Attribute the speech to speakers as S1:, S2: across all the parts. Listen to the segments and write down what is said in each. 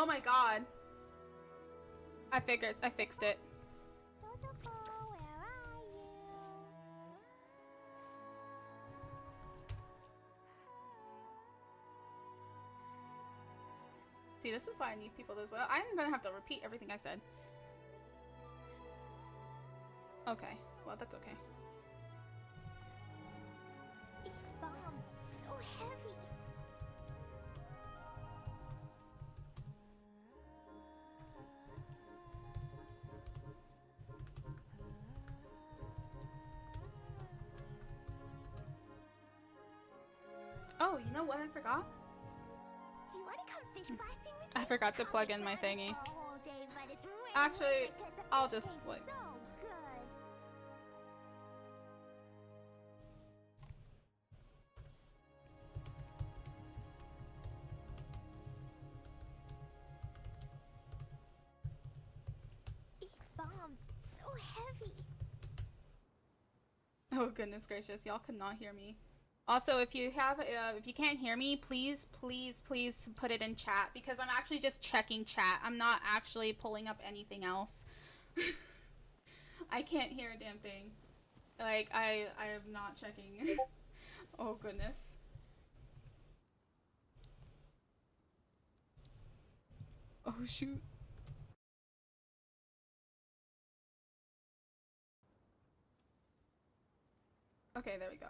S1: Oh my god. I fixed it. See, this is why I need people this. I'm gonna have to repeat everything I said. Okay, well, that's okay.
S2: These bombs, so heavy.
S1: Oh, you know what I forgot?
S2: Do you want to come fish blasting with me?
S1: I forgot to plug in my thingy.
S2: Day, but it's
S1: Actually, I'll just like...
S2: so good. These bombs, so heavy.
S1: Oh goodness gracious, y'all could not hear me. Also, if you can't hear me, please put it in chat, because I'm actually just checking chat. I'm not actually pulling up anything else. I can't hear a damn thing. Like, I am not checking. Oh goodness. Oh shoot. Okay, there we go.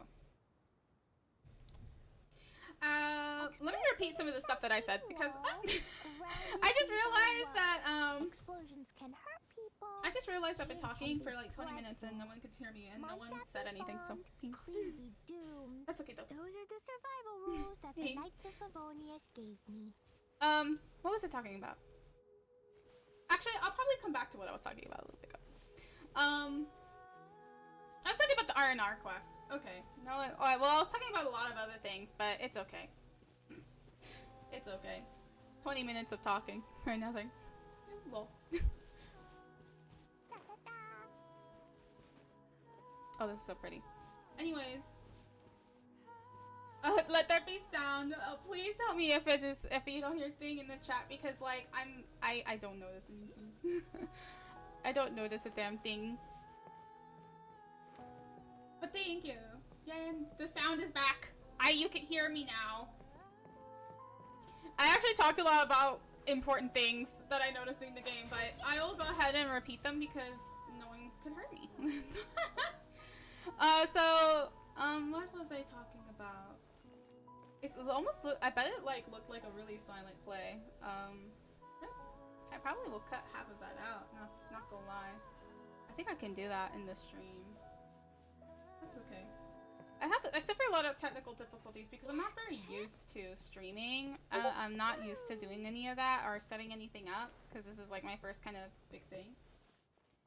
S1: Let me repeat some of the stuff that I said, because I just realized that,
S2: explosions can hurt people.
S1: I just realized I've been talking for like 20 minutes and no one could hear me and no one said anything, so...
S2: Clearly doomed.
S1: That's okay though.
S2: Those are the survival rules that the Knights of Favonius gave me.
S1: What was I talking about? Actually, I'll probably come back to what I was talking about a little bit ago. I was talking about the R&R quest. Okay. No, well, I was talking about a lot of other things, but it's okay. It's okay. 20 minutes of talking or nothing. Lol. Oh, this is so pretty. Anyways. Let there be sound. Please help me if you don't hear a thing in the chat, because like I don't notice anything. I don't notice a damn thing. But thank you. Yeah, the sound is back. You can hear me now. I actually talked a lot about important things that I noticed in the game, but I'll go ahead and repeat them because no one could hurt me. What was I talking about? It was almost, I bet it like looked like a really silent play. I probably will cut half of that out, not gonna lie. I think I can do that in the stream. That's okay. I suffer a lot of technical difficulties because I'm not very used to streaming. I'm not used to doing any of that or setting anything up, because this is like my first kind of big thing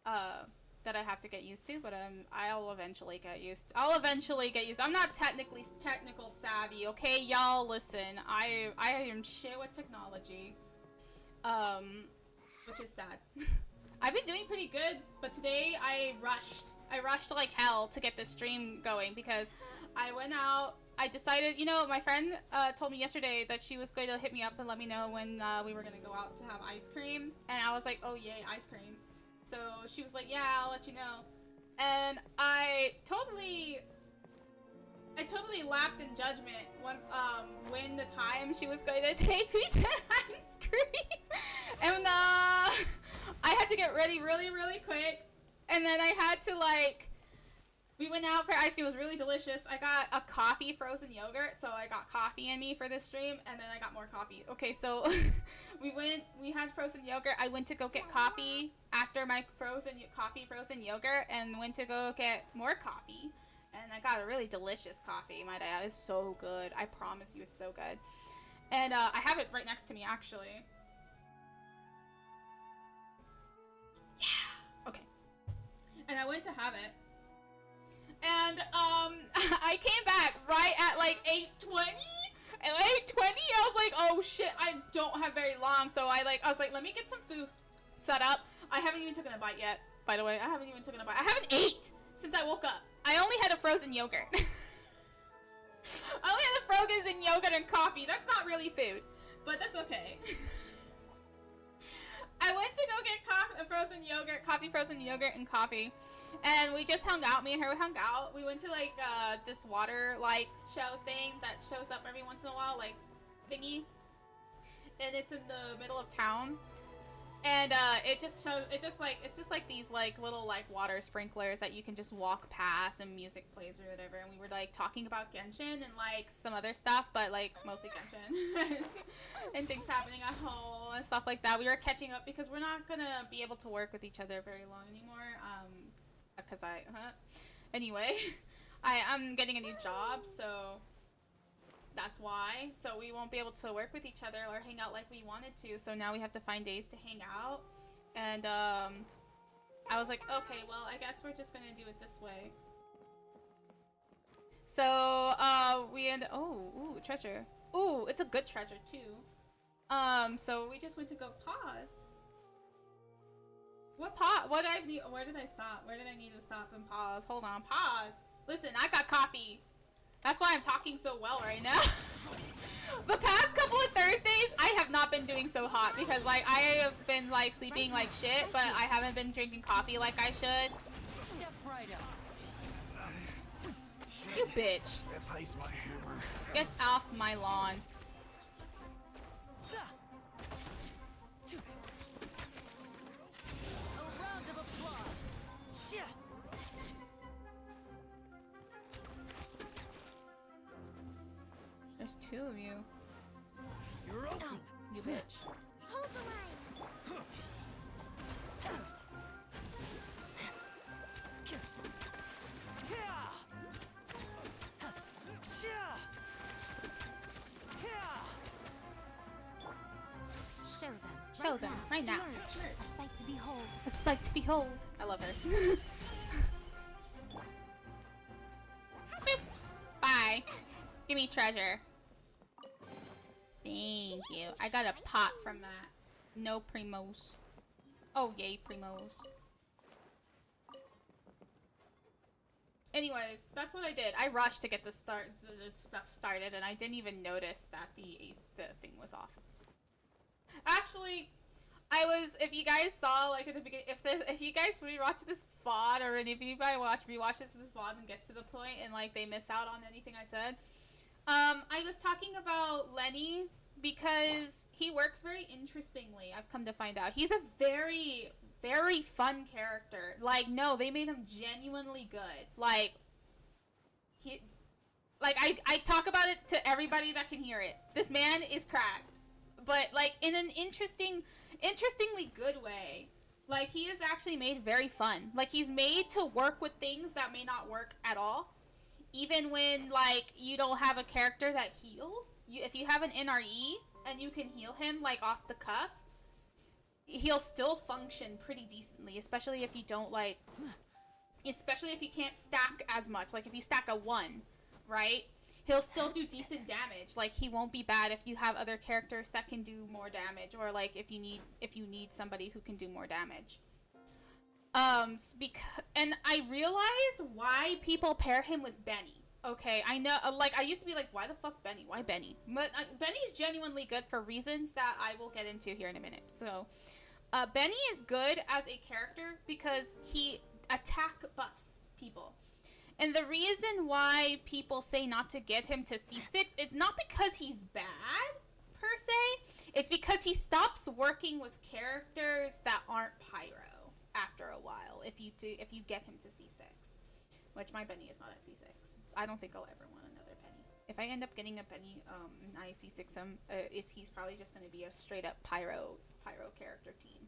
S1: that I have to get used to, but I'll eventually get used. I'm not technical savvy, okay? Y'all listen. I am shit with technology. Which is sad. I've been doing pretty good, but today I rushed like hell to get this stream going because I went out. I decided, you know, my friend told me yesterday that she was going to hit me up and let me know when we were going to go out to have ice cream. And I was like, oh yay, ice cream. So she was like, yeah, I'll let you know. And I totally lapped in judgment when the time she was going to take me to ice cream. And I had to get ready really quick. And then I had to like, we went out for ice cream. It was really delicious. I got a coffee frozen yogurt, so I got coffee in me for this stream, and then I got more coffee. Okay, so we had frozen yogurt. I went to go get coffee after my frozen yogurt, and went to go get more coffee. And I got a really delicious coffee. My dad is so good. I promise you, it's so good. And I have it right next to me, actually. Yeah. Okay. And I went to have it. And I came back right at like 8:20. And 8:20, I was like, oh shit, I don't have very long. So I was like, let me get some food set up. I haven't even taken a bite yet, by the way. I haven't even taken a bite. I haven't ate since I woke up. I only had a frozen yogurt. I only had a frozen yogurt and coffee. That's not really food, but that's okay. I went to go get coffee, frozen yogurt, and coffee. And we just hung out. Me and her hung out. We went to like this water like show thing that shows up every once in a while, like thingy. And it's in the middle of town. And it's just like these like little like water sprinklers that you can just walk past and music plays or whatever. And we were like talking about Genshin and like some other stuff, but like mostly Genshin and things happening at home and stuff like that. We were catching up because we're not gonna be able to work with each other very long anymore. Because anyway, I'm getting a new job, so that's why. So we won't be able to work with each other or hang out like we wanted to. So now we have to find days to hang out. And I was like, okay, well, I guess we're just gonna do it this way. So we end. Oh, ooh, treasure. Ooh, it's a good treasure too. So we just went to go pause. What pause? Where did I stop? Where did I need to stop and pause? Hold on, pause. Listen, I got coffee. That's why I'm talking so well right now. The past couple of Thursdays, I have not been doing so hot because like I have been like sleeping like shit, but I haven't been drinking coffee like I should.
S3: Step right up.
S1: You bitch.
S4: Replace my hammer.
S1: Get off my lawn.
S3: A round of applause. Shit.
S1: There's two of you.
S4: You're open.
S1: You bitch.
S2: Hold the line.
S1: Show them right now.
S2: Emerge. A sight to behold.
S1: A sight to behold. I love her. Boop. Bye. Give me treasure. Thank you. I got a pot from that. No primos. Oh yay, primos. Anyways, that's what I did. I rushed to get the stuff started, and I didn't even notice that the thing was off. Actually, I was. If you guys saw, like at the beginning, if you guys rewatch this VOD, or if anybody rewatches this VOD and gets to the point and like they miss out on anything I said, I was talking about Lenny because he works very interestingly. I've come to find out he's a very, very fun character. Like, no, they made him genuinely good. Like, I talk about it to everybody that can hear it. This man is cracked, but like in an interestingly good way. Like, he is actually made very fun. Like, he's made to work with things that may not work at all. Even when, like, you don't have a character that heals. If you have an NRE and you can heal him, like, off the cuff, he'll still function pretty decently. Especially if you don't, like... Especially if you can't stack as much. Like, if you stack a 1, right? He'll still do decent damage. Like, he won't be bad if you have other characters that can do more damage. Or, like, if you need somebody who can do more damage. And I realized why people pair him with Benny. Okay, I know, like, I used to be like, why the fuck Benny? Why Benny? But Benny's genuinely good for reasons that I will get into here in a minute. So, Benny is good as a character because he attack buffs people. And the reason why people say not to get him to C6 is not because he's bad, per se. It's because he stops working with characters that aren't Pyro after a while, if you get him to C6, which my Benny is not at C6. I don't think I'll ever want another Benny. If I end up getting a Benny, and I C6 him, he's probably just going to be a straight up Pyro character team.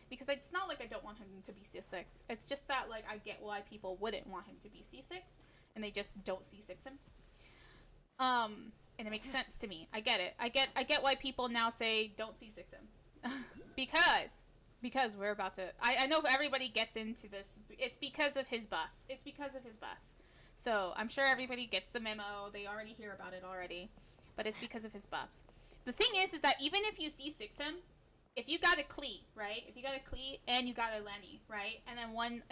S1: Because it's not like I don't want him to be C6. It's just that, like, I get why people wouldn't want him to be C6, and they just don't C6 him. And it makes sense to me. I get it. I get why people now say don't C6 him. Because we're about to... I know if everybody gets into this, it's because of his buffs. It's because of his buffs. So, I'm sure everybody gets the memo. They already hear about it already. But it's because of his buffs. The thing is that even if you C6 him, if you got a Klee, right? If you got a Klee and you got a Lenny, right? And then one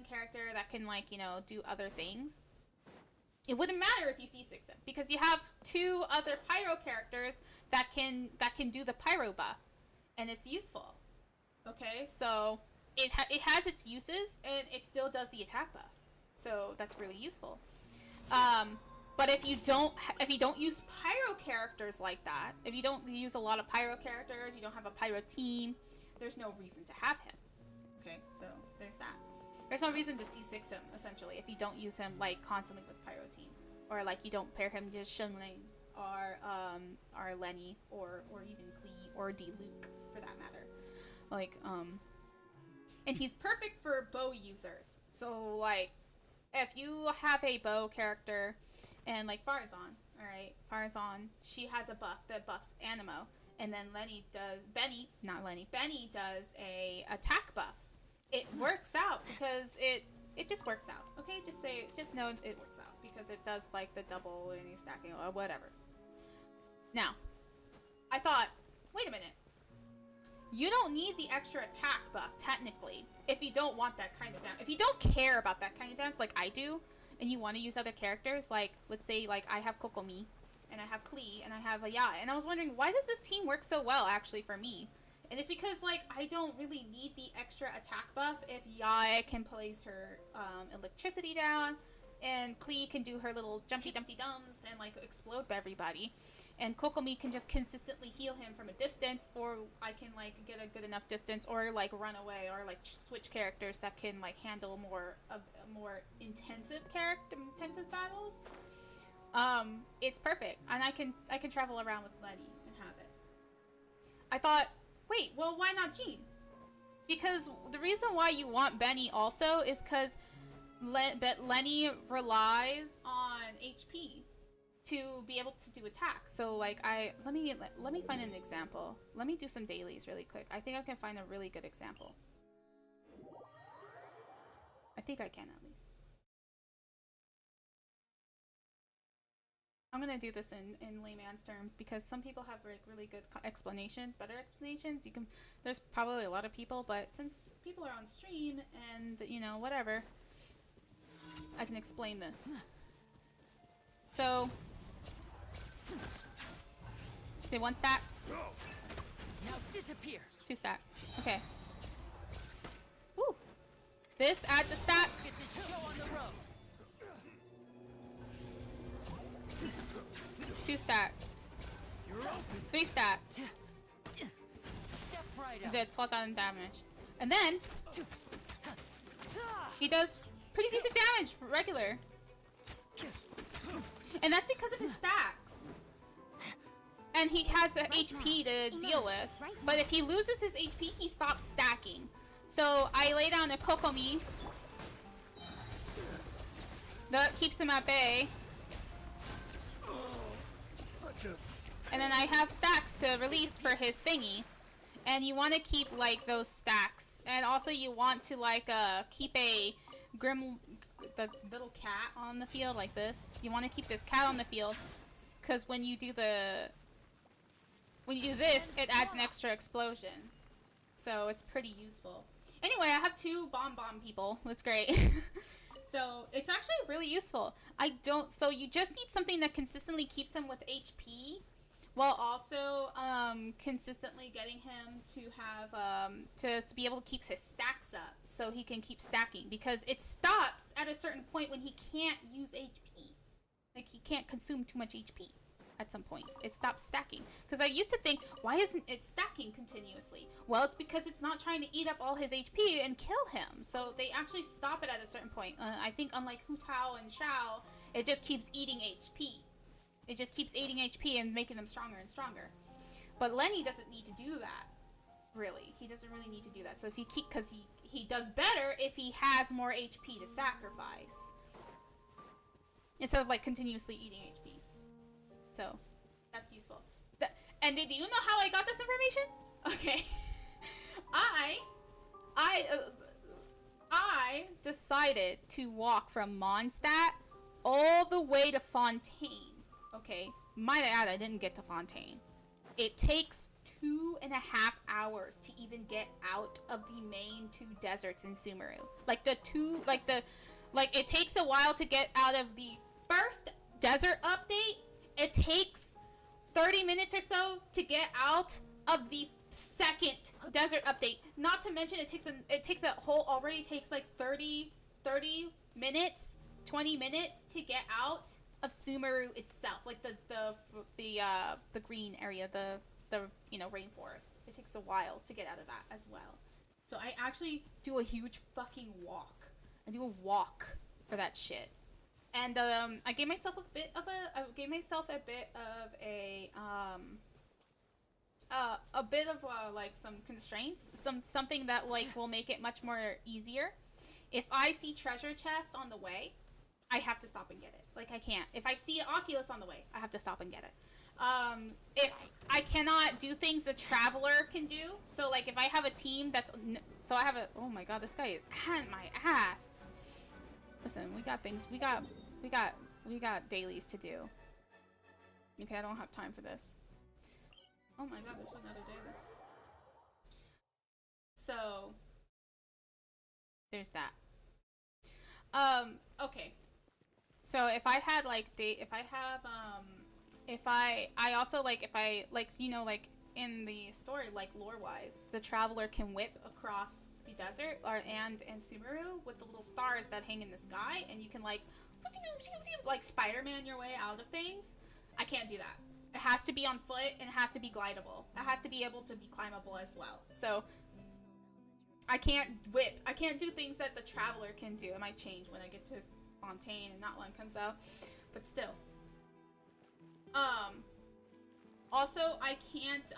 S1: character that can, like, you know, do other things, it wouldn't matter if you C6 him. Because you have 2 other Pyro characters that can do the Pyro buff. and it's useful. Okay, so it has its uses, and it still does the attack buff. So that's really useful. But if you don't use pyro characters like that, if you don't use a lot of pyro characters, you don't have a pyro team, there's no reason to have him. Okay, so there's that. There's no reason to C6 him, essentially, if you don't use him, like, constantly with pyro team. Or, like, you don't pair him just Shunling, or Lenny, or even Klee, or D-Luke, for that matter. Like, and he's perfect for bow users. So, like, if you have a bow character, and, like, Farazan, alright, Farazan, she has a buff that buffs Animo, and then Benny does a attack buff. It works out because it just works out. Okay, just know it works out because it does like the double and stacking or whatever. Now, I thought, wait a minute. You don't need the extra attack buff technically if you don't want that kind of damage. If you don't care about that kind of damage like I do, and you want to use other characters, like let's say like I have Kokomi, and I have Klee, and I have Aya, and I was wondering why does this team work so well actually for me? And it's because, like, I don't really need the extra attack buff if Yae can place her electricity down, and Klee can do her little jumpy dumpty dums and, like, explode everybody. And Kokomi can just consistently heal him from a distance, or I can, like, get a good enough distance, or, like, run away, or, like, switch characters that can, like, handle more intensive battles. It's perfect. And I can travel around with Lenny and have it. I thought, wait, well, why not Jean? Because the reason why you want Benny also is because Lenny relies on HP to be able to do attack. So, like, let me find an example. Let me do some dailies really quick. I think I can find a really good example. I think I can at least. I'm gonna do this in layman's terms because some people have like really good explanations, better explanations. There's probably a lot of people, but since people are on stream and you know whatever, I can explain this. So, say 1 stat.
S3: Now disappear.
S1: 2 stat. Okay. Woo. This adds a stat.
S3: Get this show on the road.
S1: 2 stat. 3 stat.
S3: Step right up.
S1: Did 12,000 damage. And then he does pretty decent damage regular. And that's because of his stacks. And he has a HP to deal with. But if he loses his HP, he stops stacking. So I lay down a Kokomi. That keeps him at bay. And then I have stacks to release for his thingy. And you want to keep, like, those stacks. And also you want to, like, keep the little cat on the field like this. You want to keep this cat on the field. Because when you do this, it adds an extra explosion. So it's pretty useful. Anyway, I have 2 bomb people. That's great. So it's actually really useful. So you just need something that consistently keeps him with HP, while also consistently getting him to have to be able to keep his stacks up, so he can keep stacking. Because it stops at a certain point when he can't use HP, like he can't consume too much HP. At some point, it stops stacking. Because I used to think, why isn't it stacking continuously? Well, it's because it's not trying to eat up all his HP and kill him. So they actually stop it at a certain point. I think unlike Hu Tao and Xiao, it just keeps eating HP. It just keeps eating HP and making them stronger and stronger. But Lenny doesn't need to do that, really. He doesn't really need to do that. So if he because he does better if he has more HP to sacrifice. Instead of like continuously eating HP. So, that's useful. And do you know how I got this information? Okay. I decided to walk from Mondstadt all the way to Fontaine. Okay. Might add, I didn't get to Fontaine. It takes 2.5 hours to even get out of the main 2 deserts in Sumeru. It takes a while to get out of the first desert update. It takes 30 minutes or so to get out of the second desert update. Not to mention it takes already takes like 30 minutes, 20 minutes to get out of Sumeru itself, like the green area, the rainforest. It takes a while to get out of that as well. So I actually do a huge fucking walk. I do a walk for that shit. And I gave myself a bit of like some constraints, something that like will make it much more easier. If I see treasure chest on the way, I have to stop and get it. Like, I can't. If I see an Oculus on the way, I have to stop and get it. If I cannot do things the Traveler can do, so like if I have a team that's, so I have a, oh my god, this guy is at my ass. Listen, we got things, we got dailies to do. Okay, I don't have time for this. Oh my god, there's another daily. So, there's that. Okay. So if I had like I also like, if I like, you know, like in the story, like lore-wise, the Traveler can whip across the desert and Sumeru with the little stars that hang in the sky, and you can like Spider-Man your way out of things. I can't do that. It has to be on foot, and it has to be glidable. It has to be able to be climbable as well. So I can't whip. I can't do things that the Traveler can do. It might change when I get to Fontaine and that one comes out, but still. Also, I can't,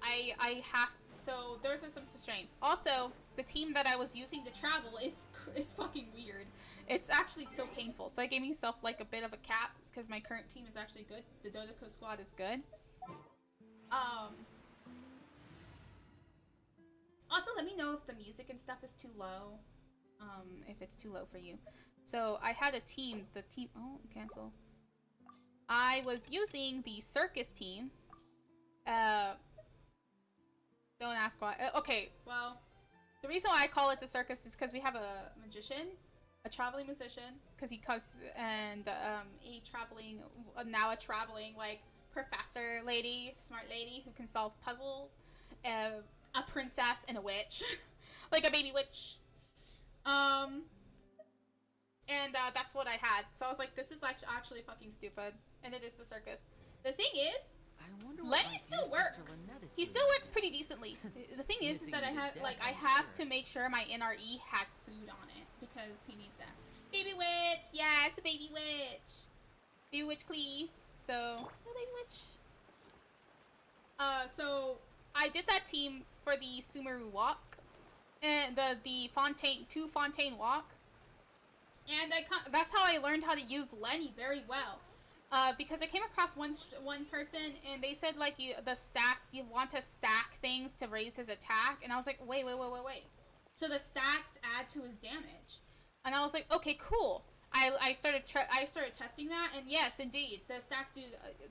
S1: I have, so there's some constraints. Also, the team that I was using to travel is fucking weird. It's actually so painful. So I gave myself like a bit of a cap because my current team is actually good. The Dodoko squad is good. Also, let me know if the music and stuff is too low. If it's too low for you. So I had a team, oh, cancel. I was using the circus team. Don't ask why. Okay, well, the reason why I call it the circus is because we have a magician, a traveling musician, because he cuts, and now a traveling like professor lady, smart lady who can solve puzzles, a princess and a witch, like a baby witch. And that's what I had. So I was like, this is actually fucking stupid. And it is the circus. The thing is, Lenny still works. He still works pretty decently. The thing is that I have to make sure my NRE has food on it because he needs that. Baby witch, yeah, it's a baby witch. Baby witch Clee. So, oh, baby witch. So I did that team for the Sumeru walk and the Fontaine walk. And that's how I learned how to use Lenny very well. Because I came across one person and they said like you want to stack things to raise his attack, and I was like, wait. So the stacks add to his damage, and I was like, okay, cool. I started testing that, and yes, indeed, the stacks do.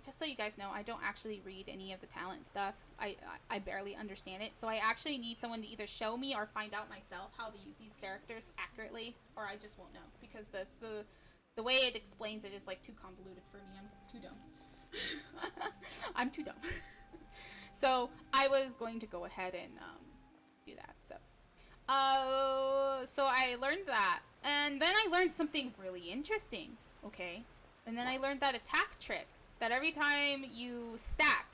S1: Just so you guys know, I don't actually read any of the talent stuff. I barely understand it, so I actually need someone to either show me or find out myself how to use these characters accurately, or I just won't know because the way it explains it is like too convoluted for me. I'm too dumb. I'm too dumb. So I was going to go ahead and do that. So I learned that, and then I learned something really interesting. Okay, and then I learned that attack trick that every time you stack,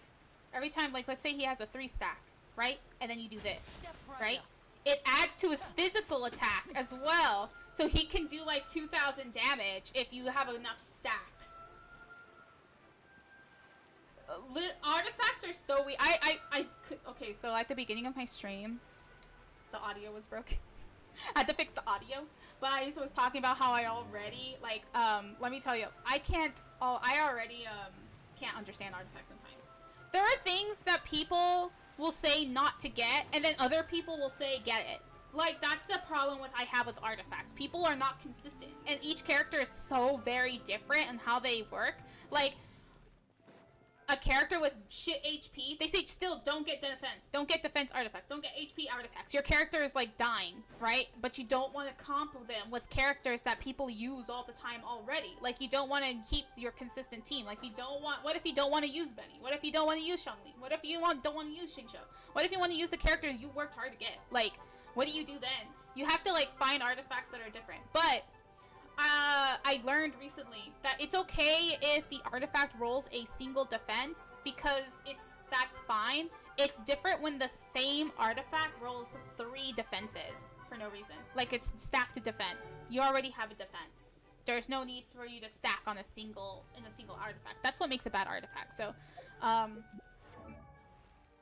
S1: every time, like let's say he has a 3 stack, right, and then you do this, right? It adds to his physical attack as well, so he can do like 2,000 damage if you have enough stacks. Artifacts are so weird. Okay, so at the beginning of my stream, the audio was broken. I had to fix the audio, but I was talking about how I already, like, let me tell you, I already can't understand artifacts sometimes. There are things that people will say not to get, and then other people will say get it. Like, that's the problem I have with artifacts. People are not consistent, and each character is so very different in how they work. Like, a character with shit HP, they say still don't get defense. Don't get defense artifacts. Don't get HP artifacts. Your character is like dying, right? But you don't want to comp them with characters that people use all the time already. Like you don't want to keep your consistent team. Like you don't want, what if you don't want to use Benny? What if you don't want to use Xiangli? What if you don't want to use Xingqiu? What if you want to use the characters you worked hard to get? Like, what do you do then? You have to like find artifacts that are different. But I learned recently that it's okay if the artifact rolls a single defense because that's fine. It's different when the same artifact rolls 3 defenses for no reason. Like it's stacked defense. You already have a defense. There's no need for you to stack on a single artifact. That's what makes a bad artifact. So,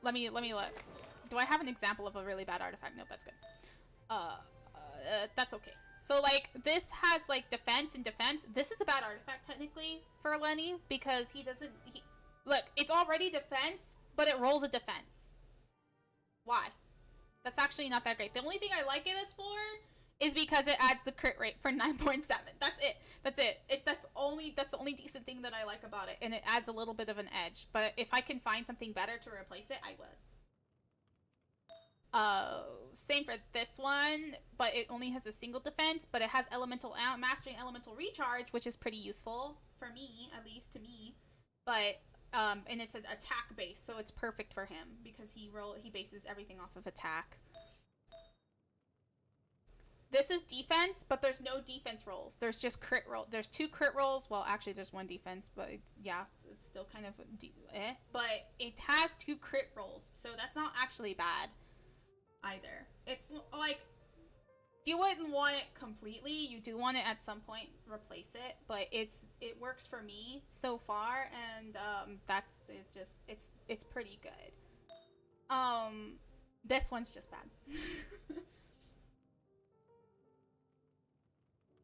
S1: let me look. Do I have an example of a really bad artifact? Nope, that's good. That's okay. So, like, this has, like, defense and defense. This is a bad artifact, technically, for Lenny, because look, it's already defense, but it rolls a defense. Why? That's actually not that great. The only thing I like it is for is because it adds the crit rate for 9.7. That's it. That's it. That's the only decent thing that I like about it, and it adds a little bit of an edge. But if I can find something better to replace it, I would. Same for this one, but it only has a single defense, but it has mastering elemental recharge, which is pretty useful for me, at least to me. But and it's an attack base, so it's perfect for him because he bases everything off of attack. This is defense, but there's no defense rolls. There's just crit roll. There's 2 crit rolls. Well, actually, there's 1 defense, but yeah, it's still kind of But it has 2 crit rolls, so that's not actually bad either. It's like you wouldn't want it completely. You do want it at some point replace it, but it works for me so far, and that's it. It's pretty good. This one's just bad.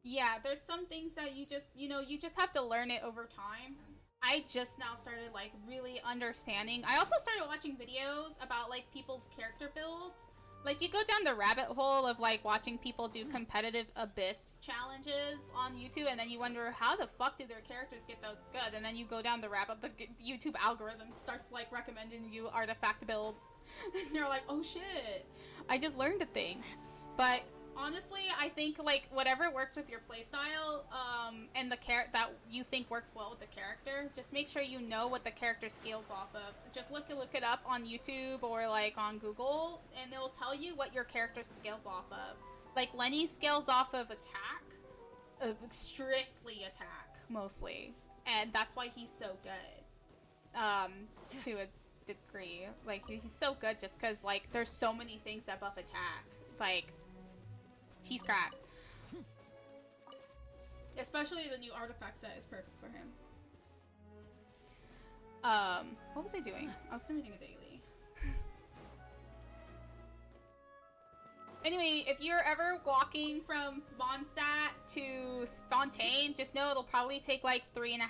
S1: Yeah, there's some things that you just have to learn it over time. I just now started like really understanding. I also started watching videos about like people's character builds. Like, you go down the rabbit hole of, like, watching people do competitive Abyss challenges on YouTube, and then you wonder, how the fuck do their characters get that good? And then you go down the YouTube algorithm starts, like, recommending you artifact builds. And you're like, oh shit, I just learned a thing. But, honestly, I think, like, whatever works with your playstyle, and the that you think works well with the character, just make sure you know what the character scales off of. Just look it up on YouTube or, like, on Google, and it'll tell you what your character scales off of. Like, Lenny scales off of attack, strictly attack, mostly. And that's why he's so good, to a degree. Like, he's so good just because, like, there's so many things that buff attack. Like, he's cracked. Especially the new artifact set is perfect for him. What was I doing? I was doing a daily. Anyway, if you're ever walking from Mondstadt to Fontaine, just know it'll probably take like 3.5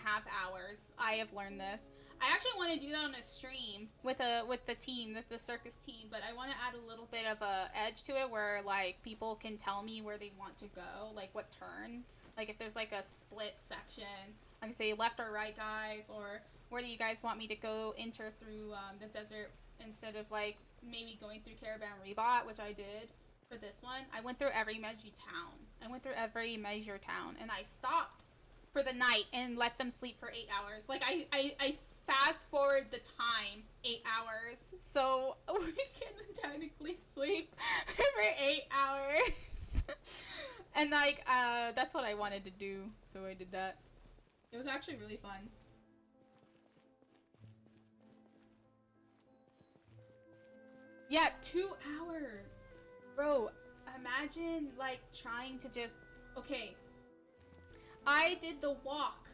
S1: hours. I have learned this. I actually want to do that on a stream with the team, the circus team, but I want to add a little bit of a edge to it where like people can tell me where they want to go, like what turn. Like if there's like a split section, I can say left or right, guys, or where do you guys want me to go enter through the desert instead of like maybe going through Caravan Rebot, which I did for this one. I went through every major town, and I stopped for the night and let them sleep for 8 hours. Like I fast forward the time 8 hours, so we can technically sleep for 8 hours. And like that's what I wanted to do, so I did that. It was actually really fun. Yeah, 2 hours. Bro, imagine like trying to just, okay, I did the walk.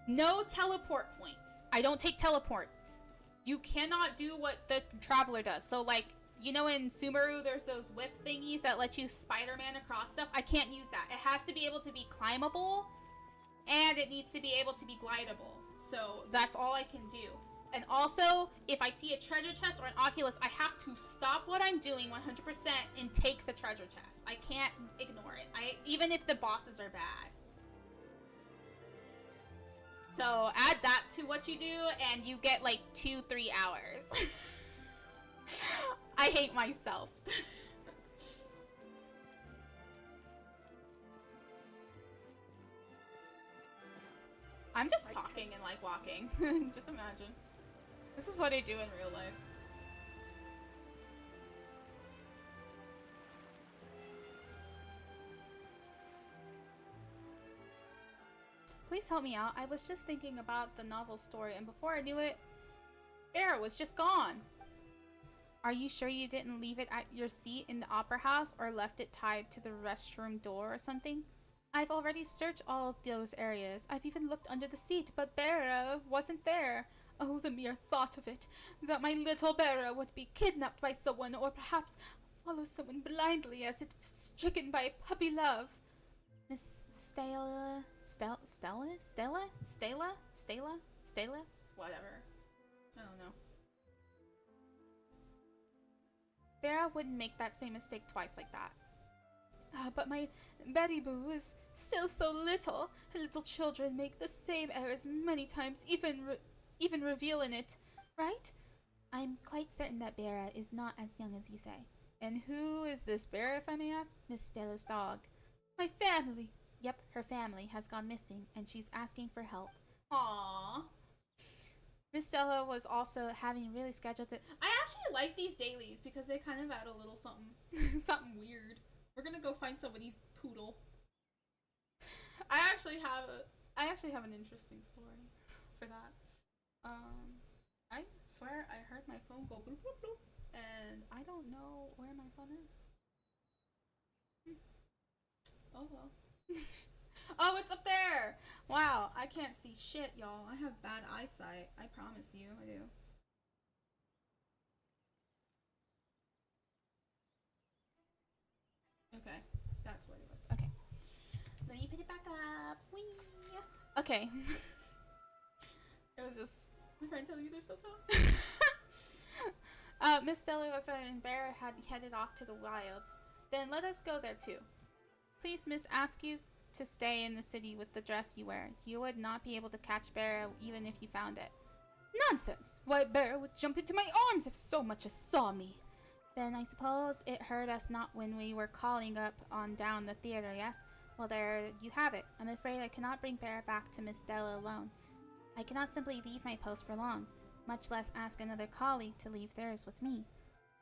S1: No teleport points. I don't take teleports. You cannot do what the traveler does. So like, you know in Sumeru there's those whip thingies that let you Spider-Man across stuff? I can't use that. It has to be able to be climbable, and it needs to be able to be glidable. So that's all I can do. And also, if I see a treasure chest or an Oculus, I have to stop what I'm doing 100% and take the treasure chest. I can't ignore it. Even if the bosses are bad. So add that to what you do, and you get like 2-3 hours. I hate myself. I'm just talking and like walking. Just imagine. This is what I do in real life. Please help me out. I was just thinking about the novel story, and before I knew it, Era was just gone. Are you sure you didn't leave it at your seat in the opera house or left it tied to the restroom door or something? I've already searched all of those areas. I've even looked under the seat, but Bera wasn't there. Oh, the mere thought of it. That my little Bera would be kidnapped by someone, or perhaps follow someone blindly as if stricken by puppy love. Miss Stella? Whatever. I don't know. Bera wouldn't make that same mistake twice like that. But my Betty Boo is still so little. Little children make the same errors many times, even revealing it, right? I'm quite certain that Bera is not as young as you say. And who is this Bera, if I may ask? Miss Stella's dog. My family. Yep, her family has gone missing, and she's asking for help. Aww. Miss Stella was also having really scheduled it. I actually like these dailies because they kind of add a little something, something weird. We're gonna go find somebody's poodle. I actually have an interesting story for that. I swear I heard my phone go bloop bloop bloop, and I don't know where my phone is. Oh well. Oh, it's up there! Wow, I can't see shit, y'all. I have bad eyesight. I promise you, I do. Okay, that's what it was. Okay. Let me put it back up. Whee! Okay. It was just my friend telling me they're so sad. Miss Stella was and Bear had headed off to the wilds. Then let us go there too. Please, Miss, ask you to stay in the city with the dress you wear. You would not be able to catch Bear even if you found it. Nonsense! Why, Bear would jump into my arms if so much as saw me. Then I suppose it hurt us not when we were calling up on down the theater, yes? Well, there you have it. I'm afraid I cannot bring Bear back to Miss Stella alone. I cannot simply leave my post for long, much less ask another colleague to leave theirs with me.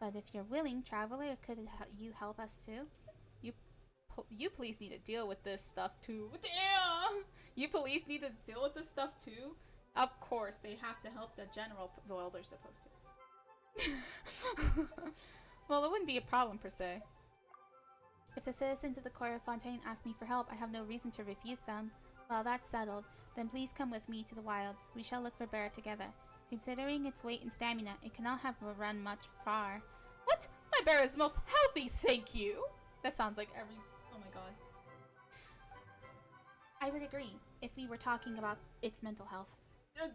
S1: But if you're willing, Traveler, could you help us too? You police need to deal with this stuff too. Damn! You police need to deal with this stuff too? Of course, they have to help the general. Well, they're supposed to. Well, it wouldn't be a problem per se. If the citizens of the Court of Fontaine ask me for help, I have no reason to refuse them. Well, that's settled. Then please come with me to the wilds. We shall look for Bear together. Considering its weight and stamina, it cannot have run much far. What? My bear is most healthy, thank you! That sounds like every... Oh my god. I would agree, if we were talking about its mental health. Damn!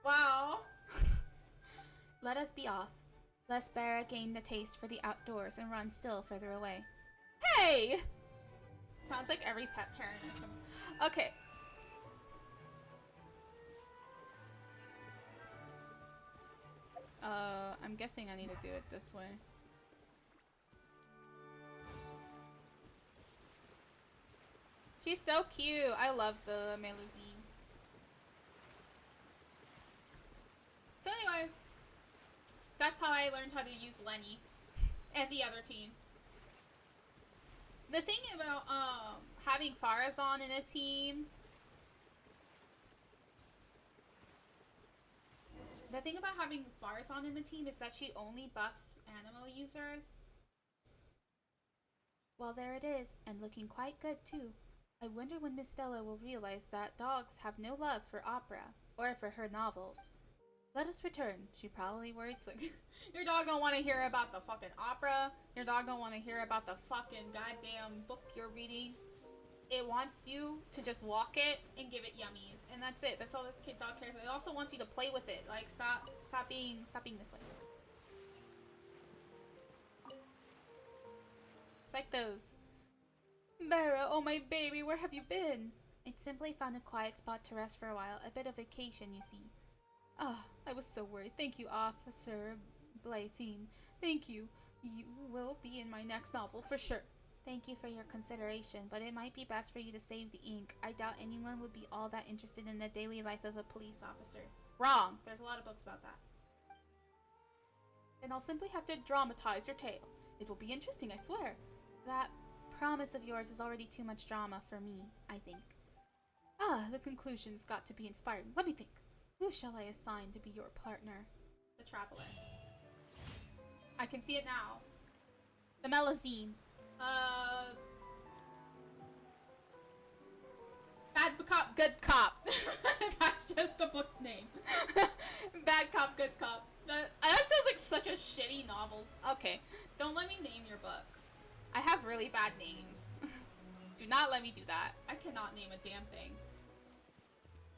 S1: Wow. Let us be off, lest Barra gain the taste for the outdoors and run still further away. Hey! Sounds like every pet parent. Okay. I'm guessing I need to do it this way. She's so cute. I love the Melusines. So anyway, that's how I learned how to use Lenny and the other team. The thing about having Farazan in a team, is that she only buffs Animo users. Well, there it is, and looking quite good too. I wonder when Miss Stella will realize that dogs have no love for opera, or for her novels. Let us return. She probably worries like, your dog don't want to hear about the fucking opera. Your dog don't want to hear about the fucking goddamn book you're reading. It wants you to just walk it and give it yummies, and that's it. That's all this kid dog cares. It also wants you to play with it. Like, stop being this way. It's like those Mara, oh my baby, where have you been? I simply found a quiet spot to rest for a while. A bit of vacation, you see. Ah, I was so worried. Thank you, Officer Blythine. Thank you. You will be in my next novel, for sure. Thank you for your consideration, but it might be best for you to save the ink. I doubt anyone would be all that interested in the daily life of a police officer. Wrong! There's a lot of books about that. Then I'll simply have to dramatize your tale. It will be interesting, I swear. That promise of yours is already too much drama for me, I think. Ah, the conclusion's got to be inspiring. Let me think. Who shall I assign to be your partner? The Traveler. I can see it now. The Melusine. Bad cop, good cop. That's just the book's name. Bad cop, good cop. That sounds like such a shitty novels. Okay, don't let me name your books. I have really bad names. Do not let me do that. I cannot name a damn thing.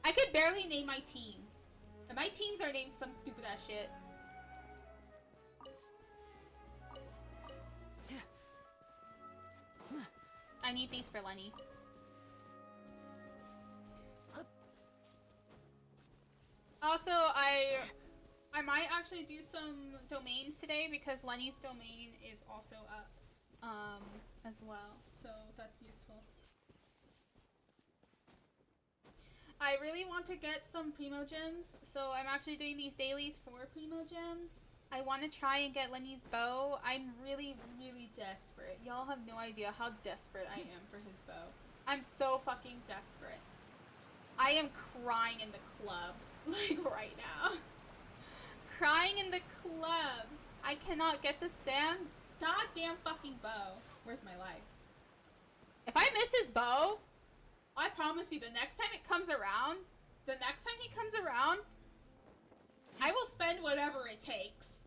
S1: I could barely name my teams. And my teams are named some stupid ass shit. I need these for Lenny. Also, I might actually do some domains today because Lenny's domain is also up as well, so that's useful. I really want to get some primo gems, so I'm actually doing these dailies for primo gems. I want to try and get Lenny's bow. I'm really, really desperate. Y'all have no idea how desperate I am for his bow. I'm so fucking desperate. I am crying in the club, like right now. Crying in the club. I cannot get this goddamn fucking bow worth my life. If I miss his bow, I promise you the next time it comes around, I will spend whatever it takes.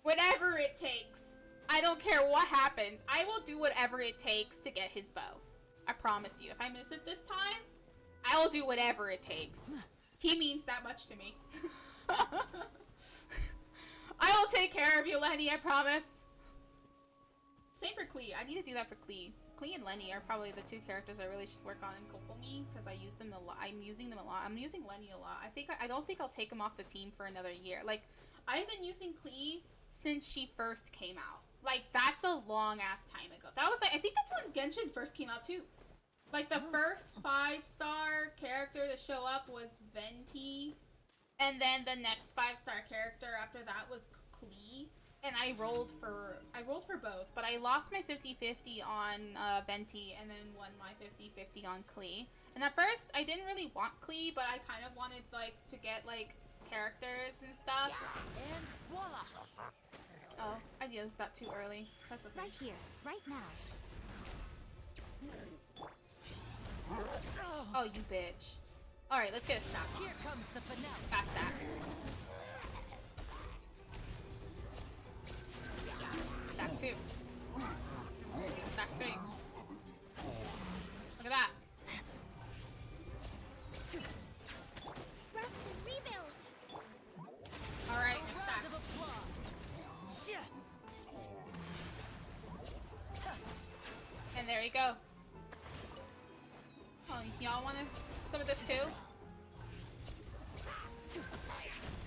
S1: Whatever it takes. I don't care what happens. I will do whatever it takes to get his bow. I promise you. If I miss it this time, I will do whatever it takes. He means that much to me. I will take care of you, Lenny, I promise. Same for Klee. I need to do that for Klee. Klee and Lenny are probably the two characters I really should work on in Kokomi because I use them a lot. I'm using them a lot. I'm using Lenny a lot. I don't think I'll take him off the team for another year. Like, I've been using Klee since she first came out. Like, that's a long ass time ago. That was like, I think that's when Genshin first came out too. Like, the first 5-star character to show up was Venti, and then the next 5-star character after that was Klee. And I rolled for both, but I lost my 50-50 on Venti and then won my 50-50 on Klee. And at first, I didn't really want Klee, but I kind of wanted, like, to get, like, characters and stuff.
S3: And voila!
S1: Oh, I used that too early. That's okay.
S2: Right here, right now.
S1: Oh, you bitch. Alright, let's get a stack.
S3: Here comes the finale.
S1: Fast stack. Stack 2. Stack 3. Look at that.
S2: Rest and rebuild.
S1: Alright, next stack.
S3: Round of applause. Shit.
S1: And there you go. Oh, y'all want some of this too?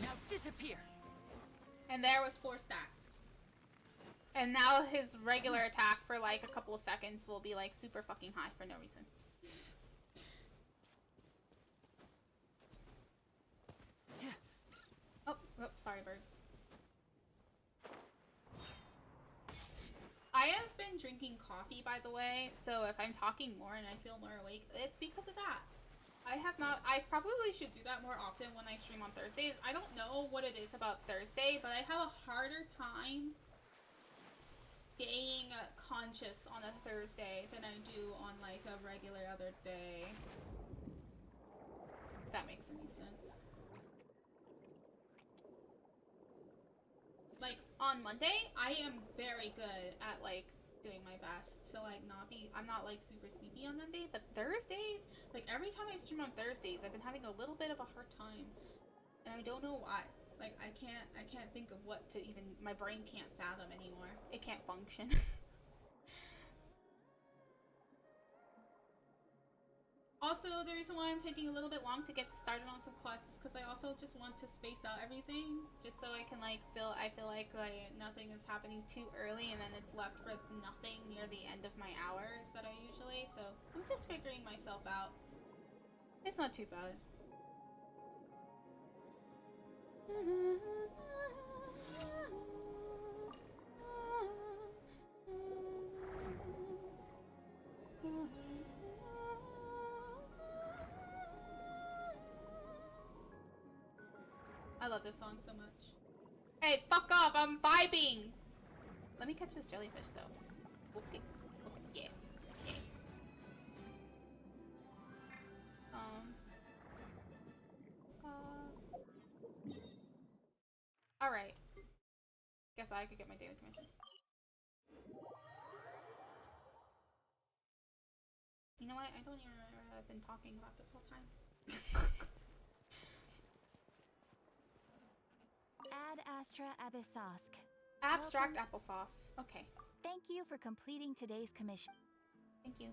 S3: Now disappear.
S1: And there was 4 stacks. And now his regular attack for like a couple of seconds will be like super fucking high for no reason. Oh, sorry birds. I have been drinking coffee, by the way, so if I'm talking more and I feel more awake, it's because of that. I probably should do that more often when I stream on Thursdays. I don't know what it is about Thursday, but I have a harder time staying conscious on a Thursday than I do on like a regular other day. If that makes any sense. Like, on Monday, I am very good at, like, doing my best to, like, I'm not, like, super sleepy on Monday, but Thursdays, like, every time I stream on Thursdays, I've been having a little bit of a hard time, and I don't know why. Like, I can't think of what to even, my brain can't fathom anymore. It can't function. Also, the reason why I'm taking a little bit long to get started on some quests is because I also just want to space out everything, just so I can like I feel like nothing is happening too early, and then it's left for nothing near the end of my hours that I usually. So I'm just figuring myself out. It's not too bad. I love this song so much. Hey, fuck off! I'm vibing! Let me catch this jellyfish, though. Okay. Okay. Yes. Yeah. Alright. Guess I could get my daily commissions. You know what? I don't even remember what I've been talking about this whole time.
S2: Ad Astra Abyssosk.
S1: Abstract applesauce. Okay.
S2: Thank you for completing today's commission.
S1: Thank you.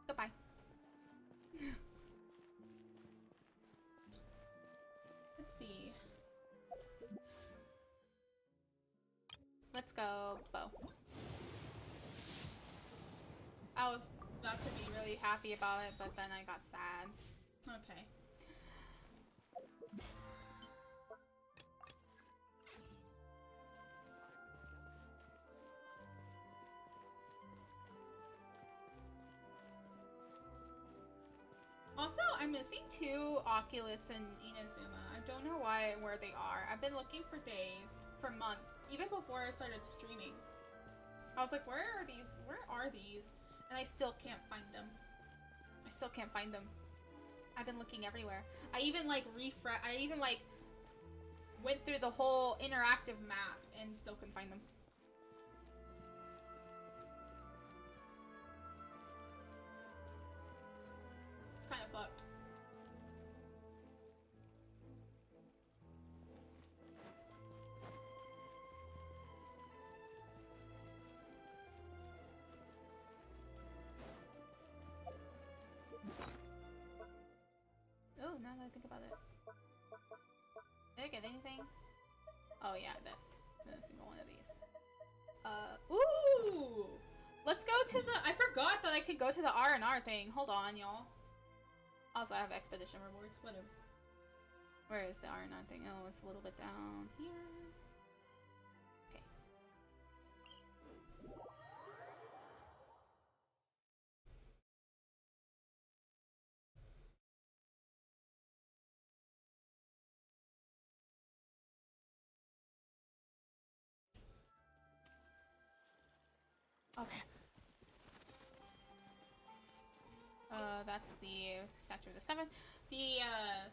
S1: Goodbye. Let's see. Let's go, Bo. I was about to be really happy about it, but then I got sad. Okay. Also, I'm missing 2 Oculus and Inazuma. I don't know where they are. I've been looking for days, for months, even before I started streaming. I was like, where are these? Where are these? And I still can't find them. I still can't find them. I've been looking everywhere. I even like went through the whole interactive map and still couldn't find them. It's kind of fucked. Oh, now that I think about it. Did I get anything? Oh yeah, this. A single one of these. Ooh! Let's go to the— I forgot that I could go to the R&R thing. Hold on, y'all. Also, I have expedition rewards. Whatever. Where is the R&R thing? Oh, it's a little bit down here. Okay. Okay. That's the Statue of the Seven.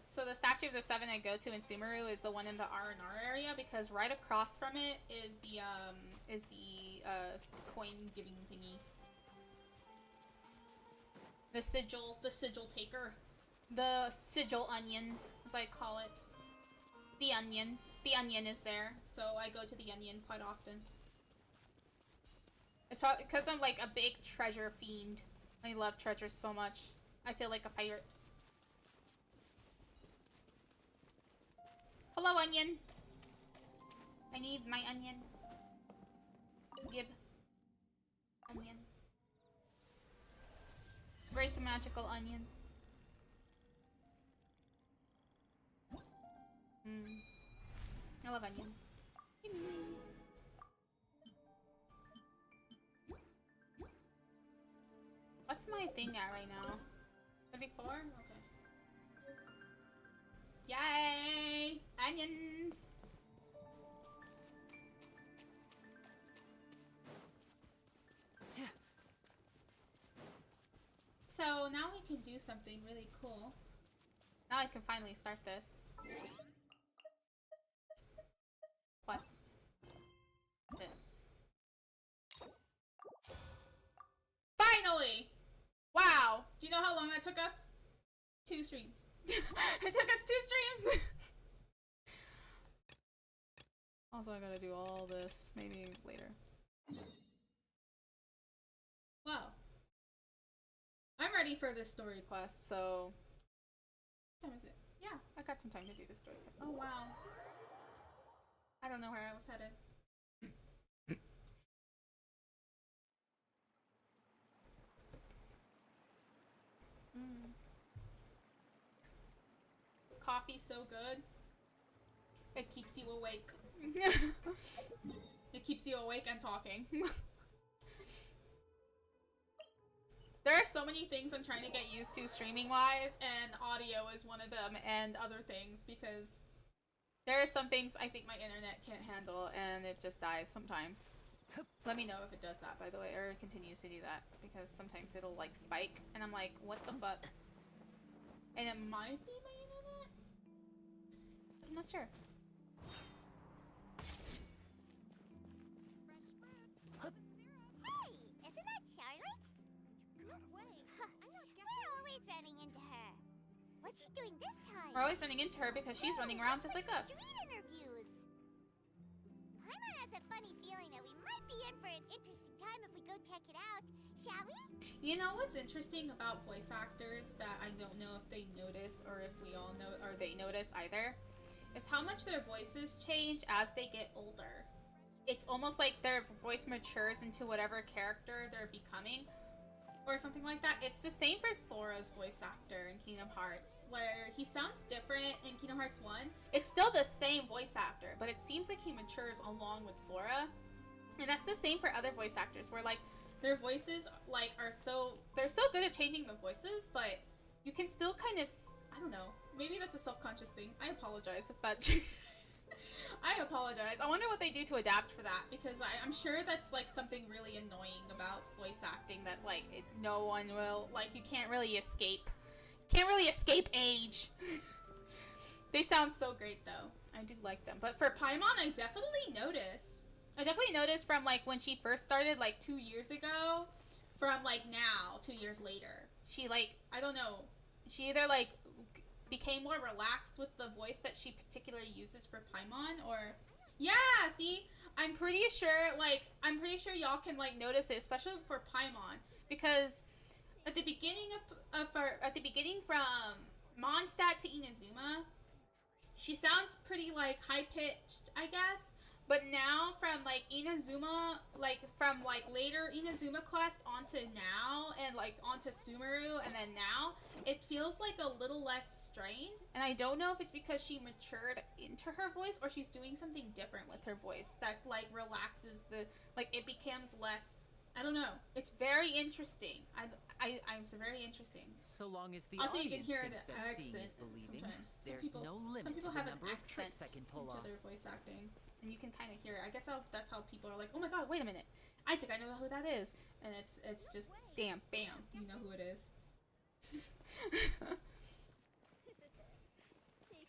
S1: So the Statue of the Seven I go to in Sumeru is the one in the R&R area, because right across from it is the coin giving thingy. The sigil taker. The sigil onion, as I call it. The onion. The onion is there, so I go to the onion quite often. It's probably because I'm like a big treasure fiend. I love treasures so much. I feel like a pirate. Hello, onion. I need my onion. Gib. Onion. Great magical onion. I love onions. What's my thing at right now? 34? Okay. Yay! Onions! So now we can do something really cool. Now I can finally start this quest. This. Finally! Wow! Do you know how long that took us? 2 streams. It took us 2 streams! Also, I gotta do all this, maybe later. Wow. I'm ready for this story quest, so... What time is it? Yeah, I got some time to do this story quest. Oh, wow. I don't know where I was headed. Coffee's so good. It keeps you awake. It keeps you awake and talking. There are so many things I'm trying to get used to streaming-wise, and audio is one of them, and other things, because there are some things I think my internet can't handle, and it just dies sometimes. Let me know if it does that, by the way, or it continues to do that, because sometimes it'll, like, spike, and I'm like, what the fuck? And it might be my internet? I'm not sure.
S2: Hey, isn't that Charlotte? No way. I'm not guessing. We're always running into her. What's she doing this time?
S1: We're always running into her because she's running around just like us.
S2: Street interviews. Paimon has a funny feeling that we might be in for an interesting time if we go check it out. Shall we?
S1: You know what's interesting about voice actors that I don't know if they notice or if we all know or they notice either is how much their voices change as they get older. It's almost like their voice matures into whatever character they're becoming or something like that. It's the same for Sora's voice actor in Kingdom Hearts, where he sounds different in Kingdom Hearts 1. It's still the same voice actor, but it seems like he matures along with Sora. And that's the same for other voice actors, where like their voices like they're so good at changing the voices, but you can still kind of, I don't know, maybe that's a self-conscious thing. I apologize if that I apologize. I wonder what they do to adapt for that, because I'm sure that's like something really annoying about voice acting that like no one will, like, you can't really escape. You can't really escape age. They sound so great though. I do like them. But for Paimon, I definitely noticed from like when she first started like 2 years ago, from like now 2 years later. She like, I don't know, she either like became more relaxed with the voice that she particularly uses for Paimon, or yeah, see, I'm pretty sure y'all can like notice it, especially for Paimon, because at the beginning from Mondstadt to Inazuma, she sounds pretty like high pitched, I guess. But now from like Inazuma, like from like later Inazuma quest onto now, and like onto Sumeru, and then now, it feels like a little less strained. And I don't know if it's because she matured into her voice, or she's doing something different with her voice that like relaxes the, like it becomes less, I don't know. It's very interesting. It's very interesting.
S3: So long as the
S1: Also, you can
S3: audience
S1: hear
S3: thinks
S1: the
S3: that seeing
S1: accent
S3: is believing,
S1: sometimes.
S3: there's no limit
S1: Some people
S3: to the
S1: have an
S3: number of
S1: accent
S3: tricks I can pull
S1: into
S3: off.
S1: their voice acting, and you can kind of hear it. I guess that's how people are like, oh my god, wait a minute, I think I know who that is, and it's just damn, bam, you know who it is.
S2: Take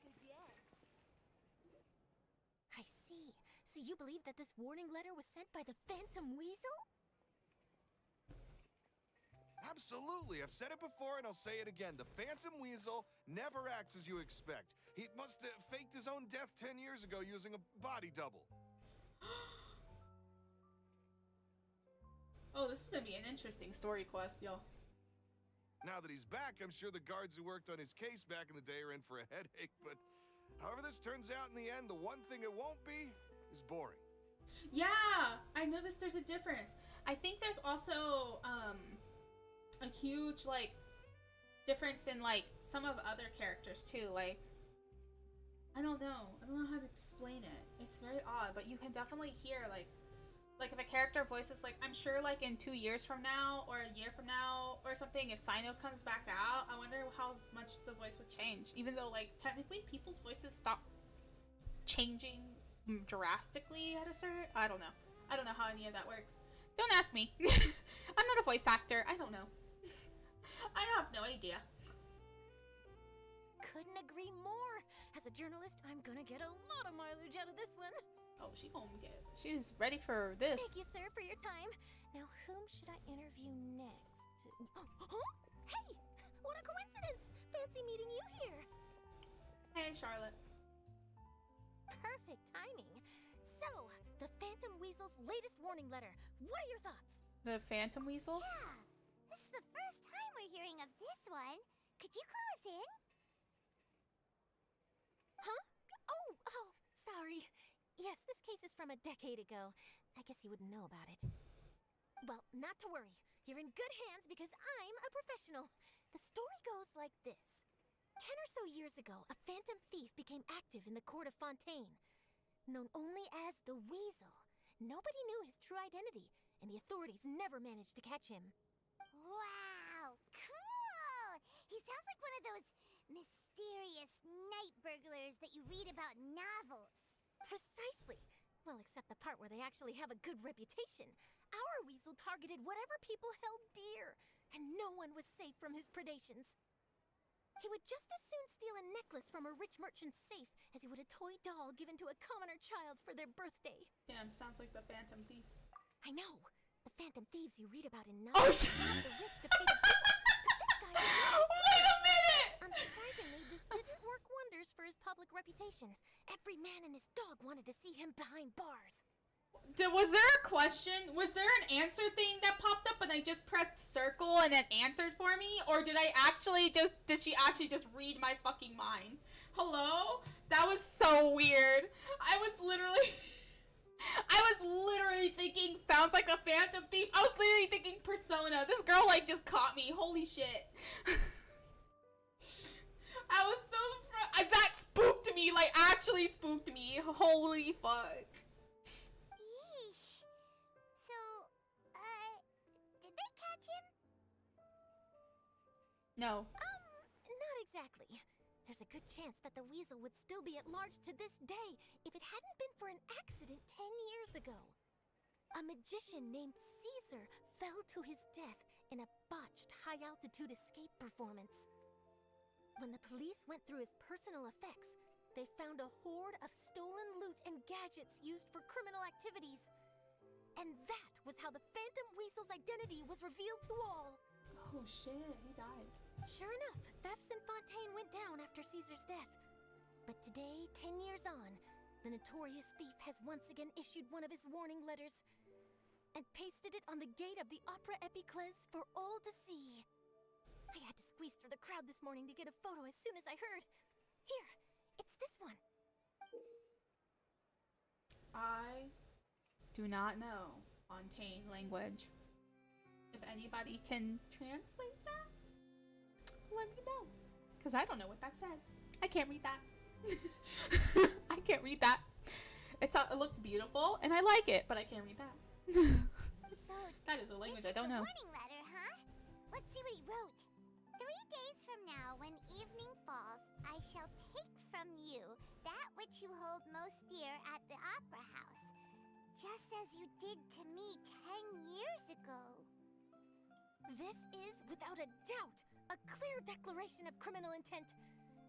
S2: a guess. I see. So you believe that this warning letter was sent by the Phantom Weasel?
S4: Absolutely. I've said it before and I'll say it again. The Phantom Weasel never acts as you expect. He must have faked his own death 10 years ago using a body double.
S1: Oh, this is gonna be an interesting story quest, y'all.
S4: Now that he's back, I'm sure the guards who worked on his case back in the day are in for a headache, but however this turns out in the end, the one thing it won't be is boring.
S1: Yeah, I noticed there's a difference. I think there's also a huge like difference in like some of other characters too. Like, I don't know how to explain it. It's very odd, but you can definitely hear like if a character voices, like, I'm sure like in 2 years from now or a year from now or something, if Sino comes back out, I wonder how much the voice would change. Even though like technically people's voices stop changing drastically at a certain, I don't know how any of that works. Don't ask me. I'm not a voice actor. I don't know. I have no idea.
S2: Couldn't agree more. As a journalist, I'm gonna get a lot of mileage out of this one.
S1: Oh, she's ready for this.
S2: Thank you, sir, for your time. Now, whom should I interview next? Huh? Hey, what a coincidence! Fancy meeting you here.
S1: Hey, Charlotte.
S2: Perfect timing. So, the Phantom Weasel's latest warning letter. What are your thoughts?
S1: The Phantom Weasel?
S2: Yeah, This is the first time we're hearing of this one. Could you clue us in?
S5: Huh? Oh, sorry. Yes, this case is from a decade ago. I guess you wouldn't know about it. Well, not to worry. You're in good hands because I'm a professional. The story goes like this. 10 or so years ago, a phantom thief became active in the court of Fontaine. Known only as the Weasel. Nobody knew his true identity, and the authorities never managed to catch him.
S2: Wow, cool! He sounds like one of those mysterious night burglars that you read about in novels.
S5: Precisely. Well, except the part where they actually have a good reputation. Our weasel targeted whatever people held dear, and no one was safe from his predations. He would just as soon steal a necklace from a rich merchant's safe as he would a toy doll given to a commoner child for their birthday.
S1: Damn, sounds like the Phantom Thief.
S5: I know. The phantom thieves you read about in
S1: Oh,
S5: novels rob the rich to pay the poor. But this guy was
S1: Wait a minute!
S5: Unsurprisingly, this didn't work wonders for his public reputation. Every man and his dog wanted to see him behind bars.
S1: Was there a question? Was there an answer thing that popped up and I just pressed circle and it answered for me? Or did she actually just read my fucking mind? Hello? That was so weird. I was literally thinking, sounds like a phantom thief. I was literally thinking Persona. This girl, like, just caught me. Holy shit. I was so... that spooked me. Like, actually spooked me. Holy fuck.
S2: Yeesh. So, did they catch him?
S1: No.
S5: Not exactly. There's a good chance that the weasel would still be at large to this day if it hadn't been for an accident 10 years ago. A magician named Caesar fell to his death in a botched high-altitude escape performance. When the police went through his personal effects, they found a hoard of stolen loot and gadgets used for criminal activities. And that was how the Phantom Weasel's identity was revealed to all.
S1: Oh shit, he died.
S5: Sure enough, thefts in Fontaine went down after Caesar's death. But today, 10 years on, the notorious thief has once again issued one of his warning letters and pasted it on the gate of the Opera Epiclese for all to see. I had to squeeze through the crowd this morning to get a photo as soon as I heard. Here, it's this one.
S1: I do not know Fontaine language. If anybody can translate that, let me know. Because I don't know what that says. I can't read that. I can't read that. It looks beautiful, and I like it, but I can't read that.
S2: So,
S1: that is a language I
S2: this is
S1: don't
S2: the
S1: know.
S2: warning letter, huh? Let's see what he wrote. 3 days from now, when evening falls, I shall take from you that which you hold most dear at the Opera House, just as you did to me 10 years ago.
S5: This is, without a doubt, a clear declaration of criminal intent.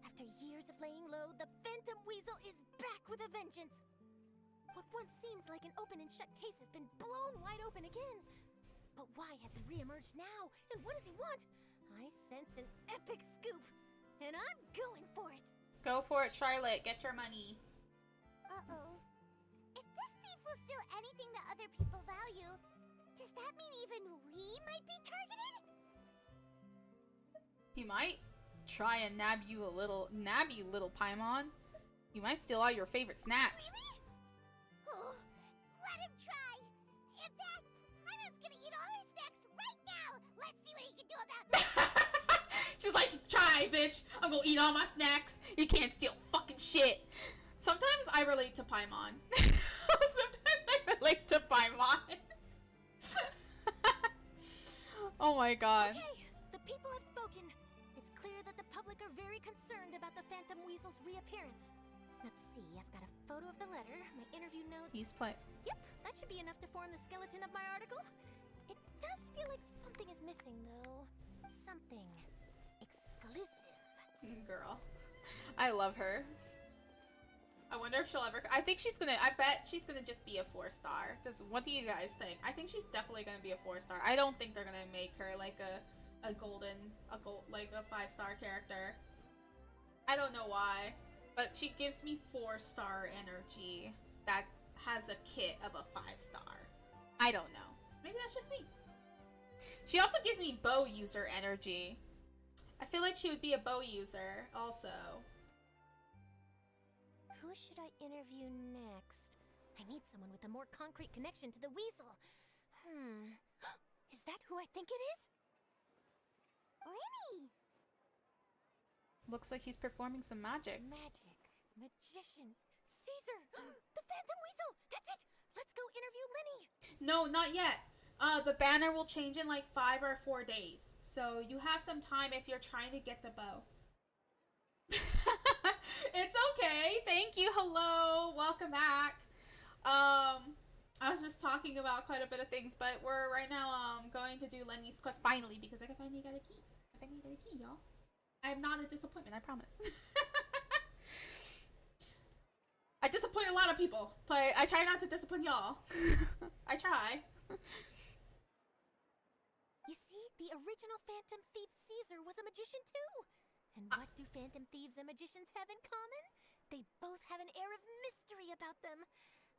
S5: After years of laying low, the Phantom Weasel is back with a vengeance. What once seemed like an open and shut case has been blown wide open again. But why has he reemerged now? And what does he want? I sense an epic scoop, and I'm going for it.
S1: Go for it, Charlotte. Get your money.
S2: Uh-oh. If this thief will steal anything that other people value, does that mean even we might be targeted?
S1: He might try and nab you little Paimon. You might steal all your favorite snacks.
S2: Really? Oh, let him try. In fact, Hyman's gonna eat all her snacks right now. Let's see what he can do about it.
S1: She's like, try, bitch. I'm gonna eat all my snacks. You can't steal fucking shit. Sometimes I relate to Paimon. Sometimes I relate to Paimon. Oh my god.
S5: Okay, the people have spoken. It's clear that the public are very concerned about the Phantom Weasel's reappearance. Let's see, I've got a photo of the letter, my interview notes.
S1: He's playing.
S5: Yep, that should be enough to form the skeleton of my article. It does feel like something is missing, though. Something exclusive.
S1: Girl. I love her. I wonder if she'll ever... I think she's gonna... I bet she's gonna just be a 4-star. What do you guys think? I think she's definitely gonna be a 4-star. I don't think they're gonna make her like a 5-star character. I don't know why. But she gives me 4-star energy that has a kit of a 5-star. I don't know. Maybe that's just me. She also gives me bow user energy. I feel like she would be a bow user also.
S5: Who should I interview next? I need someone with a more concrete connection to the weasel. Is that who I think it is?
S2: Lenny!
S1: Looks like he's performing some magic.
S5: Magic. Magician. Caesar! The Phantom Weasel! That's it! Let's go interview Lenny!
S1: No, not yet. The banner will change in like 5 or 4 days. So you have some time if you're trying to get the bow. It's okay. Thank you. Hello. Welcome back. I was just talking about quite a bit of things, but we're right now going to do Lenny's quest finally because I finally got a key. I finally got a key, y'all. I'm not a disappointment, I promise. I disappoint a lot of people, but I try not to disappoint y'all. I try.
S5: You see, the original Phantom Thief Caesar was a magician too. And what do Phantom Thieves and magicians have in common? They both have an air of mystery about them.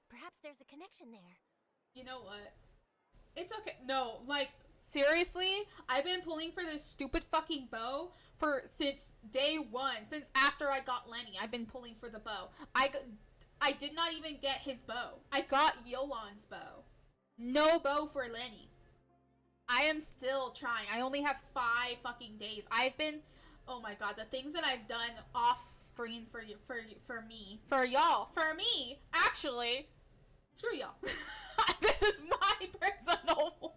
S5: Perhaps there's a connection there.
S1: You know what? It's okay. No, like, seriously, I've been pulling for this stupid fucking bow since day one. Since after I got Lenny, I've been pulling for the bow. I did not even get his bow. I got Yolan's bow. No bow for Lenny. I am still trying. I only have 5 fucking days. I've been... Oh my god, the things that I've done off screen for y'all, for me, actually, screw y'all. This is my personal one.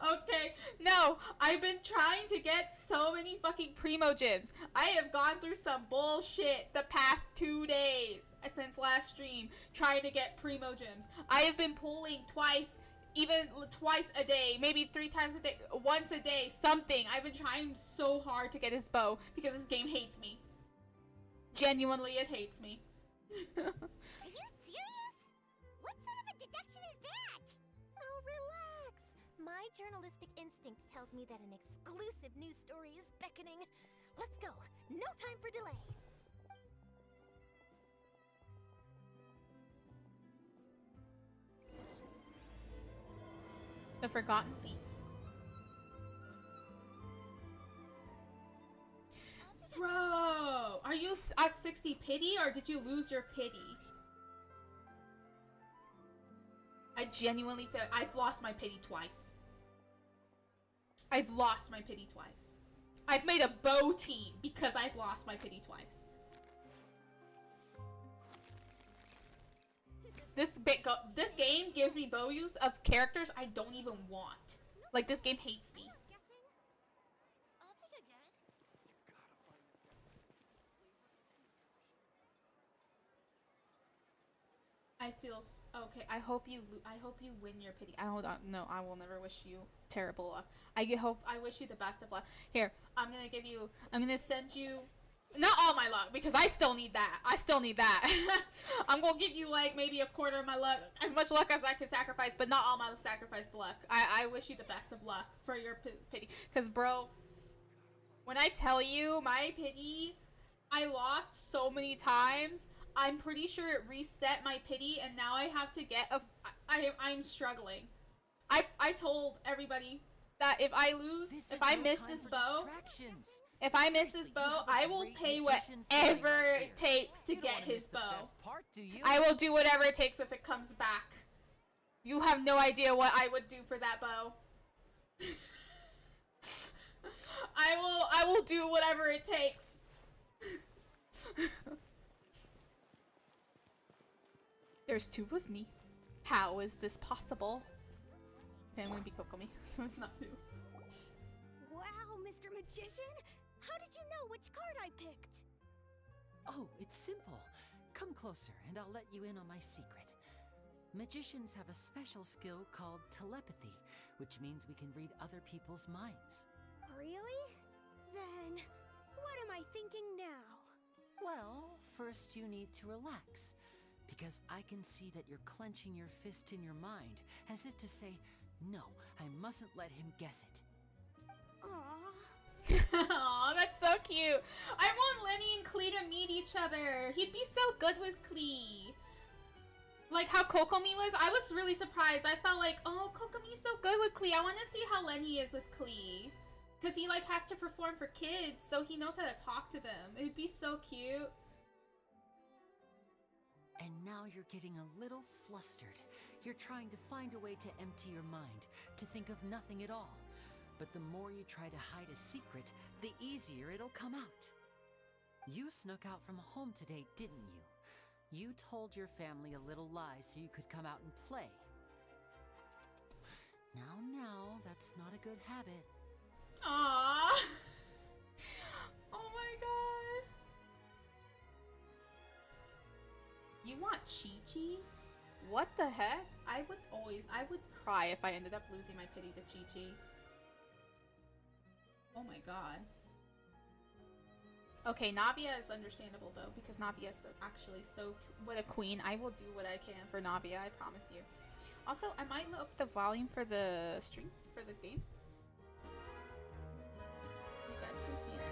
S1: Okay, no, I've been trying to get so many fucking primogibs. I have gone through some bullshit the past 2 days since last stream trying to get primogibs. I have been pulling twice, even twice a day, maybe 3 times a day, once a day, something. I've been trying so hard to get his bow because this game hates me. Genuinely, it hates me.
S2: Are you serious? What sort of a deduction is that?
S5: Oh, relax. My journalistic instinct tells me that an exclusive news story is beckoning. Let's go. No time for delay.
S1: The Forgotten Thief. Bro, are you at 60 pity or did you lose your pity? I genuinely feel I've lost my pity twice. I've lost my pity twice. I've made a bow team because I've lost my pity twice. This game gives me bow use of characters I don't even want. Like, this game hates me.
S2: Guessing? I'll take a guess.
S1: I feel okay. I hope you win your pity. I hold on. No, I will never wish you terrible luck. I wish you the best of luck. Here, I'm gonna send you. Not all my luck, because I still need that. I'm gonna give you, like, maybe a quarter of my luck. As much luck as I can sacrifice, but not all my sacrificed luck. I wish you the best of luck for your pity. Because, bro, when I tell you my pity, I lost so many times. I'm pretty sure it reset my pity, and now I have to get a... I'm struggling. I told everybody that if I lose, if I miss this bow... If I miss this bow, I will pay whatever it takes to get his bow. I will do whatever it takes if it comes back. You have no idea what I would do for that bow. I will do whatever it takes. There's 2 of me. How is this possible? Okay, I'm gonna be Kokomi, so it's not 2.
S5: Wow, Mr. Magician! How did you know which card I picked?
S3: Oh, it's simple. Come closer and I'll let you in on my secret. Magicians have a special skill called telepathy, which means we can read other people's minds.
S5: Really? Then, what am I thinking now?
S3: Well, first you need to relax, because I can see that you're clenching your fist in your mind, as if to say, no, I mustn't let him guess it.
S5: Aww.
S1: Aw, that's so cute. I want Lenny and Klee to meet each other. He'd be so good with Klee. like how Kokomi was, I was really surprised. I felt like, oh, Kokomi's so good with Klee. I want to see how Lenny is with Klee. Because he, like, has to perform for kids, so he knows how to talk to them. It would be so cute.
S3: And now you're getting a little flustered. You're trying to find a way to empty your mind, to think of nothing at all. But the more you try to hide a secret, the easier it'll come out. You snuck out from home today, didn't you? You told your family a little lie so you could come out and play. Now, that's not a good habit.
S1: Aww. Oh my god. You want Chi-Chi? What the heck? I would cry if I ended up losing my pity to Chi-Chi. Oh my god. Okay, Navia is understandable though, because Navia is actually so what a queen. I will do what I can for Navia, I promise you. Also, I might lower up the volume for the stream, for the game. You guys can hear.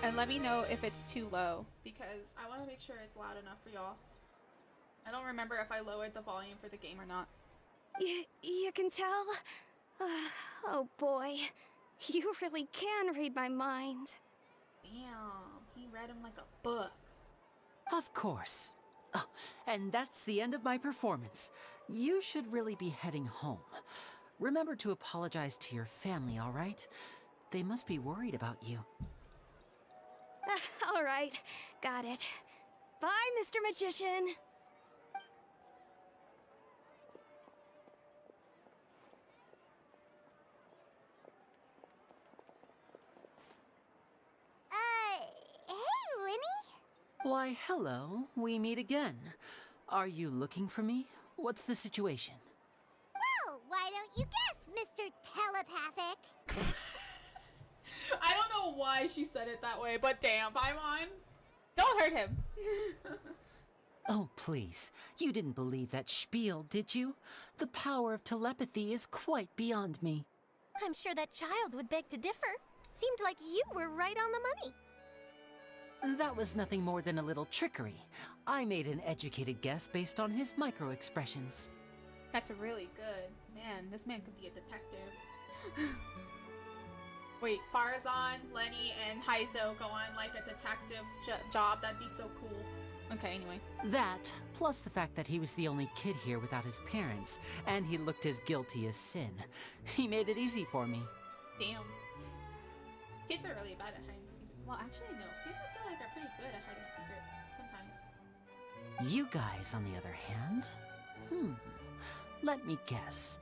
S1: And let me know if it's too low, because I want to make sure it's loud enough for y'all. I don't remember if I lowered the volume for the game or not.
S6: You can tell? Oh boy, you really can read my mind.
S1: Damn, he read him like a book.
S3: Of course. Oh, and that's the end of my performance. You should really be heading home. Remember to apologize to your family, all right? They must be worried about you.
S6: All right, got it. Bye, Mr. Magician.
S2: Hey, Lenny?
S3: Why, hello. We meet again. Are you looking for me? What's the situation?
S2: Well, why don't you guess, Mr. Telepathic?
S1: I don't know why she said it that way, but damn, Paimon. Don't hurt him.
S3: Oh, please. You didn't believe that spiel, did you? The power of telepathy is quite beyond me.
S5: I'm sure that child would beg to differ. Seemed like you were right on the money.
S3: That was nothing more than a little trickery. I made an educated guess based on his micro-expressions.
S1: That's really good. Man, this man could be a detective. Wait, Farazan, Lenny, and Heizo go on like a detective job. That'd be so cool. Okay, anyway.
S3: That, plus the fact that he was the only kid here without his parents, and he looked as guilty as sin. He made it easy for me.
S1: Damn. Kids are really bad at hiding secrets. Well, actually, no. Kids, I feel like, are pretty good at hiding secrets. Sometimes.
S3: You guys, on the other hand? Let me guess.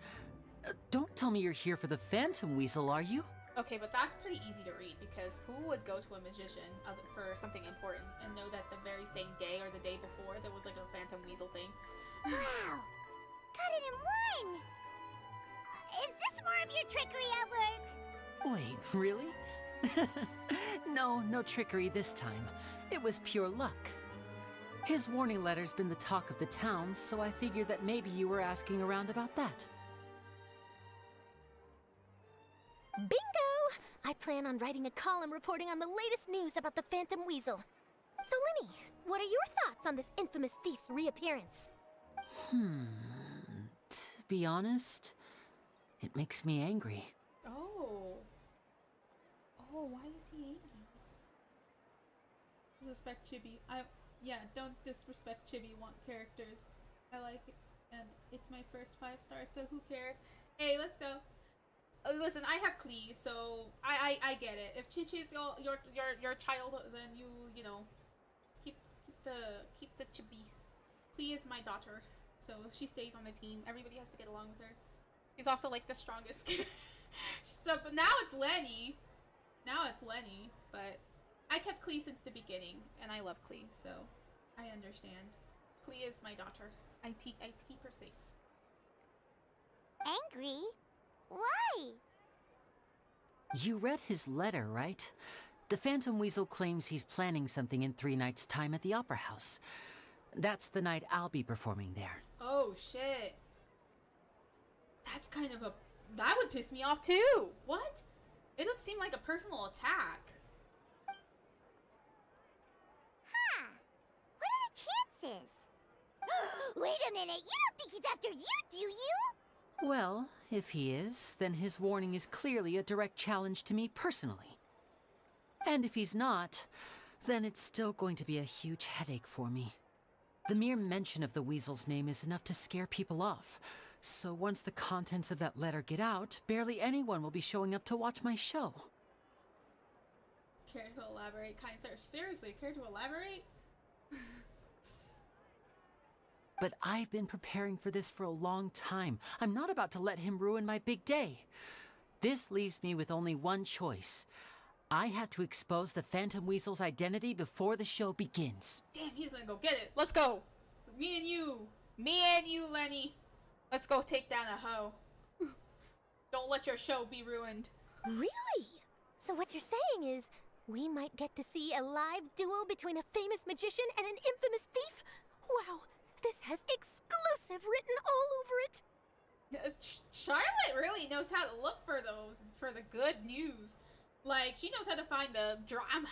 S3: Don't tell me you're here for the Phantom Weasel, are you?
S1: Okay, but that's pretty easy to read, because who would go to a magician for something important and know that the very same day or the day before there was like a Phantom Weasel thing?
S2: Wow! Got it in one! Is this more of your trickery at work?
S3: Wait, really? No trickery this time. It was pure luck. His warning letter's been the talk of the town, so I figured that maybe you were asking around about that.
S5: Bingo! I plan on writing a column reporting on the latest news about the Phantom Weasel. So, Lenny, what are your thoughts on this infamous thief's reappearance?
S3: To be honest, it makes me angry.
S1: Oh. Oh, why is he angry? Disrespect Chibi. Yeah, don't disrespect Chibi. Want characters. I like it. And it's my first 5 stars, so who cares? Hey, let's go. Listen, I have Klee, so I get it. If Chi-Chi's your child, then you know, keep the Chibi. Klee is my daughter, so if she stays on the team, everybody has to get along with her. He's also like the strongest kid. So, but now it's Lenny. But I kept Klee since the beginning, and I love Klee, so I understand. Klee is my daughter. I keep her safe.
S2: Angry? Why?
S3: You read his letter, right? The Phantom Weasel claims he's planning something in 3 nights' time at the Opera House. That's the night I'll be performing there.
S1: Oh, shit. That's kind of that would piss me off, too. What? It doesn't seem like a personal attack.
S2: Huh. What are the chances? Wait a minute, you don't think he's after you, do you?
S3: Well, if he is, then his warning is clearly a direct challenge to me personally. And if he's not, then it's still going to be a huge headache for me. The mere mention of the weasel's name is enough to scare people off. So once the contents of that letter get out, barely anyone will be showing up to watch my show.
S1: Care to elaborate, kind sir? Seriously, care to elaborate?
S3: But I've been preparing for this for a long time. I'm not about to let him ruin my big day. This leaves me with only one choice. I have to expose the Phantom Weasel's identity before the show begins.
S1: Damn, he's gonna go get it. Let's go. Me and you, Lenny. Let's go take down a hoe. Don't let your show be ruined.
S5: Really? So what you're saying is, we might get to see a live duel between a famous magician and an infamous thief? Wow, this has exclusive written all over it.
S1: Charlotte really knows how to look for the good news. Like, she knows how to find the drama.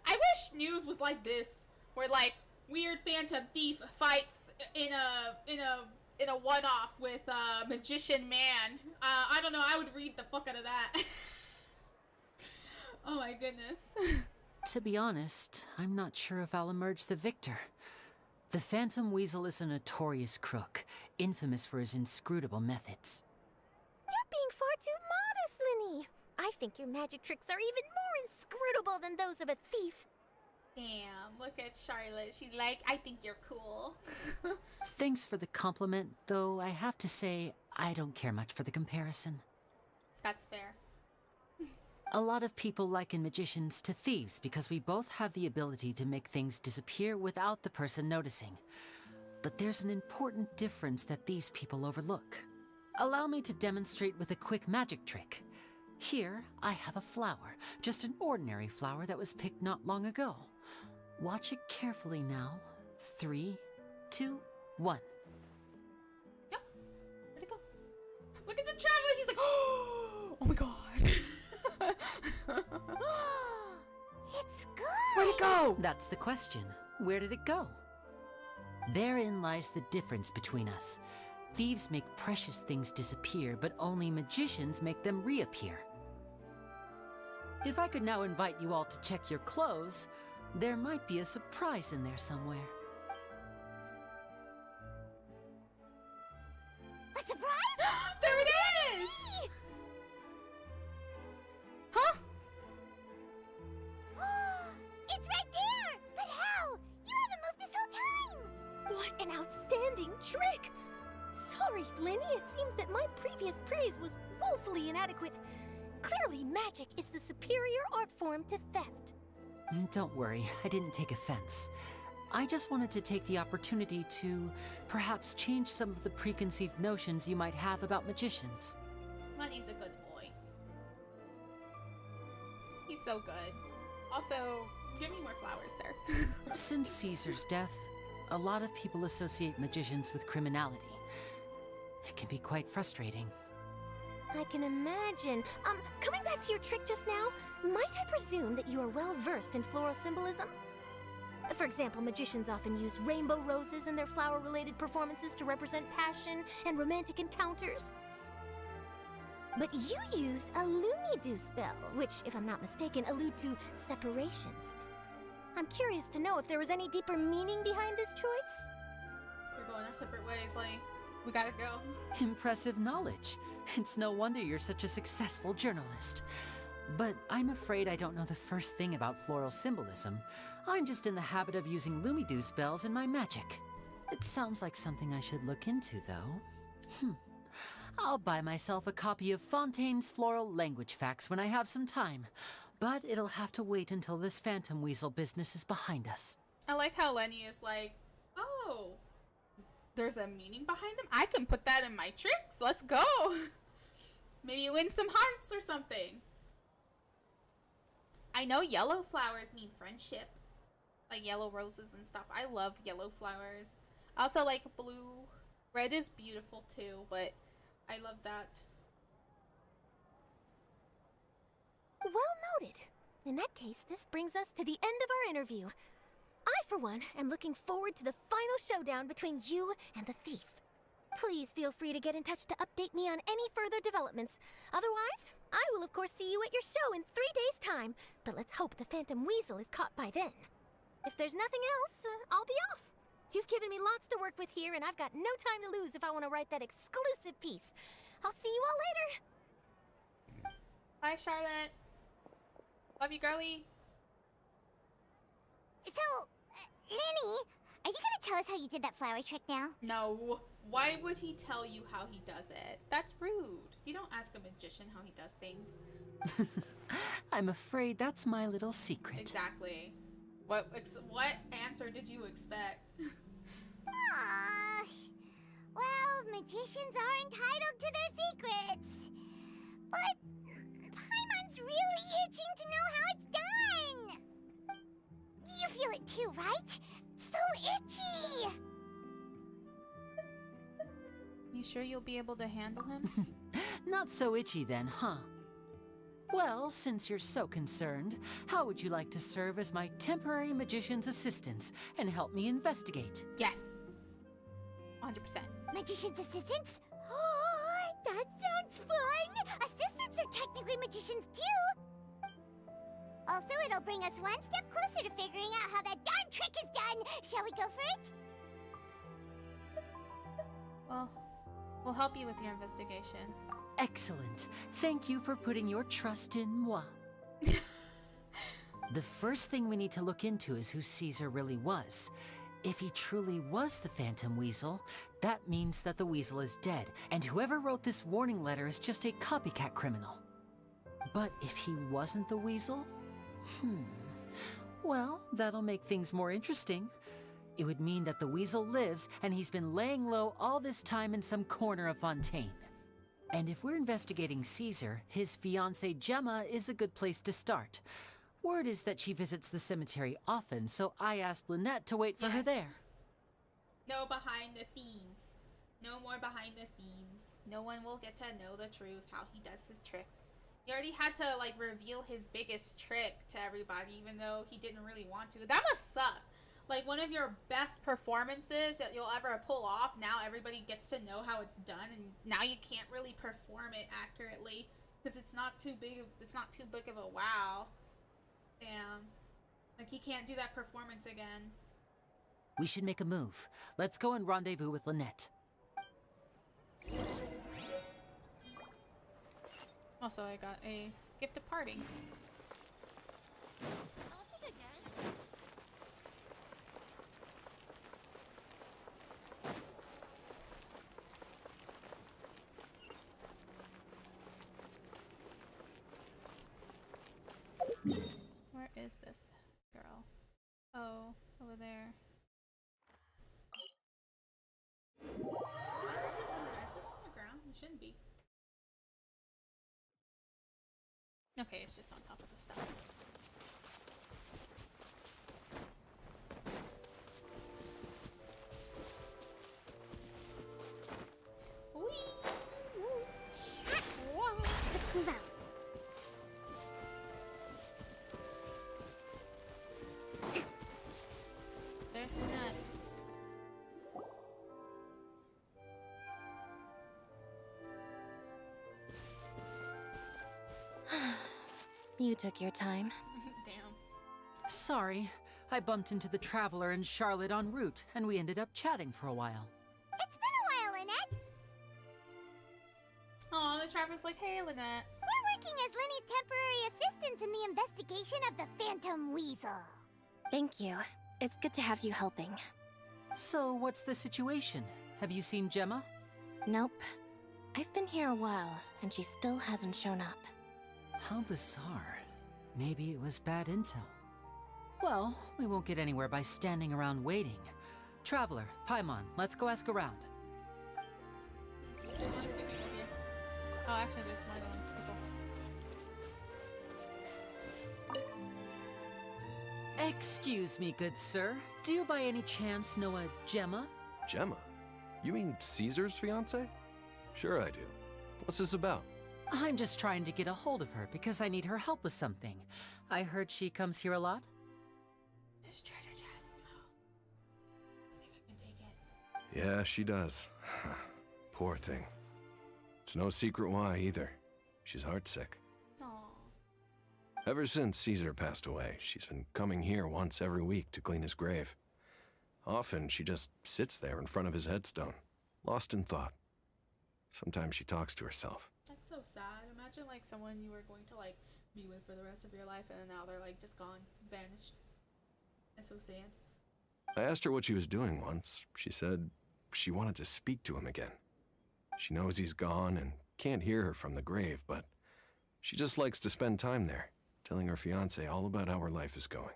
S1: I wish news was like this, where like weird phantom thief fights in a one-off with magician man. I don't know, I would read the fuck out of that. Oh my goodness.
S3: To be honest, I'm not sure if I'll emerge the victor. The Phantom Weasel is a notorious crook, infamous for his inscrutable methods.
S5: You're being far too modest, Lenny. I think your magic tricks are even more inscrutable than those of a thief.
S1: Damn, look at Charlotte. She's like, I think you're cool.
S3: Thanks for the compliment, though I have to say, I don't care much for the comparison.
S1: That's fair.
S3: A lot of people liken magicians to thieves because we both have the ability to make things disappear without the person noticing. But there's an important difference that these people overlook. Allow me to demonstrate with a quick magic trick. Here, I have a flower, just an ordinary flower that was picked not long ago. Watch it carefully now. 3, 2, 1.
S1: Yeah. Where'd it go? Look at the traveler! He's like, oh my god.
S2: It's good!
S1: Where'd it go?
S3: That's the question. Where did it go? Therein lies the difference between us. Thieves make precious things disappear, but only magicians make them reappear. If I could now invite you all to check your clothes, there might be a surprise in there somewhere.
S2: A surprise?
S1: There it is! Huh?
S2: It's right there! But how? You haven't moved this whole time!
S5: What an outstanding trick! Sorry, Lenny, it seems that my previous praise was woefully inadequate. Clearly, magic is the superior art form to theft.
S3: Don't worry, I didn't take offense. I just wanted to take the opportunity to perhaps change some of the preconceived notions you might have about magicians.
S1: Lenny's a good boy. He's so good. Also, give me more flowers, sir.
S3: Since Caesar's death, a lot of people associate magicians with criminality. It can be quite frustrating.
S5: I can imagine. Coming back to your trick just now, might I presume that you are well versed in floral symbolism? For example, magicians often use rainbow roses in their flower-related performances to represent passion and romantic encounters. But you used a Lumidu spell, which, if I'm not mistaken, allude to separations. I'm curious to know if there was any deeper meaning behind this choice?
S1: We're going our separate ways, like, we gotta go.
S3: Impressive knowledge. It's no wonder you're such a successful journalist. But I'm afraid I don't know the first thing about floral symbolism. I'm just in the habit of using Lumidu spells in my magic. It sounds like something I should look into, though. I'll buy myself a copy of Fontaine's Floral Language Facts when I have some time. But it'll have to wait until this Phantom Weasel business is behind us.
S1: I like how Lenny is like, oh, there's a meaning behind them? I can put that in my tricks. Let's go. Maybe win some hearts or something. I know yellow flowers mean friendship. Like yellow roses and stuff. I love yellow flowers. I also like blue. Red is beautiful too, but I love that.
S5: Well noted. In that case, this brings us to the end of our interview. I for one, am looking forward to the final showdown between you and the thief. Please feel free to get in touch to update me on any further developments. Otherwise, I will of course see you at your show in 3 days' time, but let's hope the Phantom Weasel is caught by then. If there's nothing else, I'll be off. You've given me lots to work with here, and I've got no time to lose if I want to write that exclusive piece. I'll see you all later.
S1: Bye, Charlotte. Love you, girly.
S2: So, Lenny, are you gonna tell us how you did that flower trick now?
S1: No. Why would he tell you how he does it? That's rude. You don't ask a magician how he does things.
S3: I'm afraid that's my little secret.
S1: Exactly. What answer did you expect?
S2: Aww. Well, magicians are entitled to their secrets. But Paimon's really itching to know how it's done. You feel it too, right? So itchy.
S1: You sure you'll be able to handle him?
S3: Not so itchy then, huh? Well, since you're so concerned, how would you like to serve as my temporary magician's assistants and help me investigate?
S1: Yes. 100%.
S2: Magician's assistants? Oh, that sounds fun! Assistants are technically magicians too! Also, it'll bring us one step closer to figuring out how that darn trick is done! Shall we go for it?
S1: Well, we'll help you with your investigation.
S3: Excellent. Thank you for putting your trust in moi. The first thing we need to look into is who Caesar really was. If he truly was the Phantom Weasel, that means that the Weasel is dead, and whoever wrote this warning letter is just a copycat criminal. But if he wasn't the Weasel? Well, that'll make things more interesting. It would mean that the Weasel lives, and he's been laying low all this time in some corner of Fontaine. And if we're investigating Caesar, his fiancée Gemma is a good place to start. Word is that she visits the cemetery often, so I asked Lynette to wait for her there.
S1: No behind the scenes. No more behind the scenes. No one will get to know the truth, how he does his tricks. He already had to, like, reveal his biggest trick to everybody, even though he didn't really want to. That must suck. Like, one of your best performances that you'll ever pull off, now everybody gets to know how it's done, and now you can't really perform it accurately because it's not too big of a wow. Damn. Like, he can't do that performance again.
S3: We should make a move. Let's go and rendezvous with Lynette.
S1: Also, I got a gift of parting. Where is this girl? Oh, over there. Why is this on the, is this on the ground? It shouldn't be. Okay, it's just on top of the stuff.
S2: Let's move out.
S1: There's the nut.
S5: You took your time.
S1: Damn.
S3: Sorry, I bumped into the Traveler and Charlotte en route, and we ended up chatting for a while.
S2: It's been a while, Lynette.
S1: Oh, the Traveler's like, hey, Lynette.
S2: We're working as Lenny's temporary assistants in the investigation of the Phantom Weasel.
S5: Thank you. It's good to have you helping.
S3: So, what's the situation? Have you seen Gemma?
S5: Nope. I've been here a while, and she still hasn't shown up.
S3: How bizarre. Maybe it was bad intel. Well, we won't get anywhere by standing around waiting. Traveler, Paimon, let's go ask around.
S1: There's only 2 people here. Oh, actually, there's more than people.
S3: Excuse me, good sir. Do you by any chance know a Gemma?
S7: Gemma? You mean Caesar's fiancée? Sure I do. What's this about?
S3: I'm just trying to get a hold of her because I need her help with something. I heard she comes here a lot.
S1: There's treasure chest.
S7: Yeah, she does. Poor thing. It's no secret why, either. She's heartsick.
S1: Aww.
S7: Ever since Caesar passed away, she's been coming here once every week to clean his grave. Often, she just sits there in front of his headstone, lost in thought. Sometimes she talks to herself.
S1: That's so sad. Imagine like someone you were going to like be with for the rest of your life and now they're like just gone, vanished. That's so sad.
S7: I asked her what she was doing once. She said she wanted to speak to him again. She knows he's gone and can't hear her from the grave, but she just likes to spend time there, telling her fiancé all about how her life is going.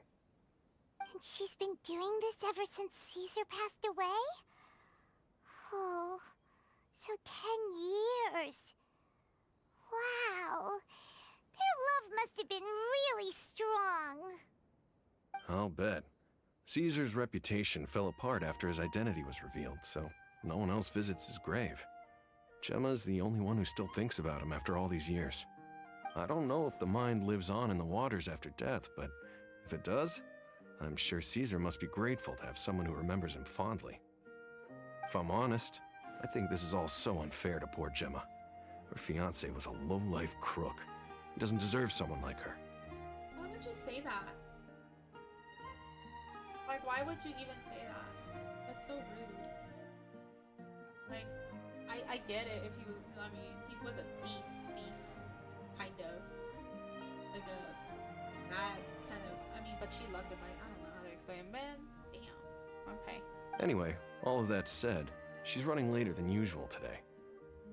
S2: And she's been doing this ever since Caesar passed away? Oh, so 10 years. Wow. Their love must have been really strong.
S7: I'll bet. Caesar's reputation fell apart after his identity was revealed, so no one else visits his grave. Gemma's the only one who still thinks about him after all these years. I don't know if the mind lives on in the waters after death, but if it does, I'm sure Caesar must be grateful to have someone who remembers him fondly. If I'm honest, I think this is all so unfair to poor Gemma. Her fiancé was a low-life crook. He doesn't deserve someone like her.
S1: Why would you say that? Like, why would you even say that? That's so rude. Like, I get it if he was, I mean, he was a thief, kind of. Like a bad kind of, I mean, but she loved him, I don't know how to explain it, man. Damn. Okay.
S7: Anyway, all of that said, she's running later than usual today.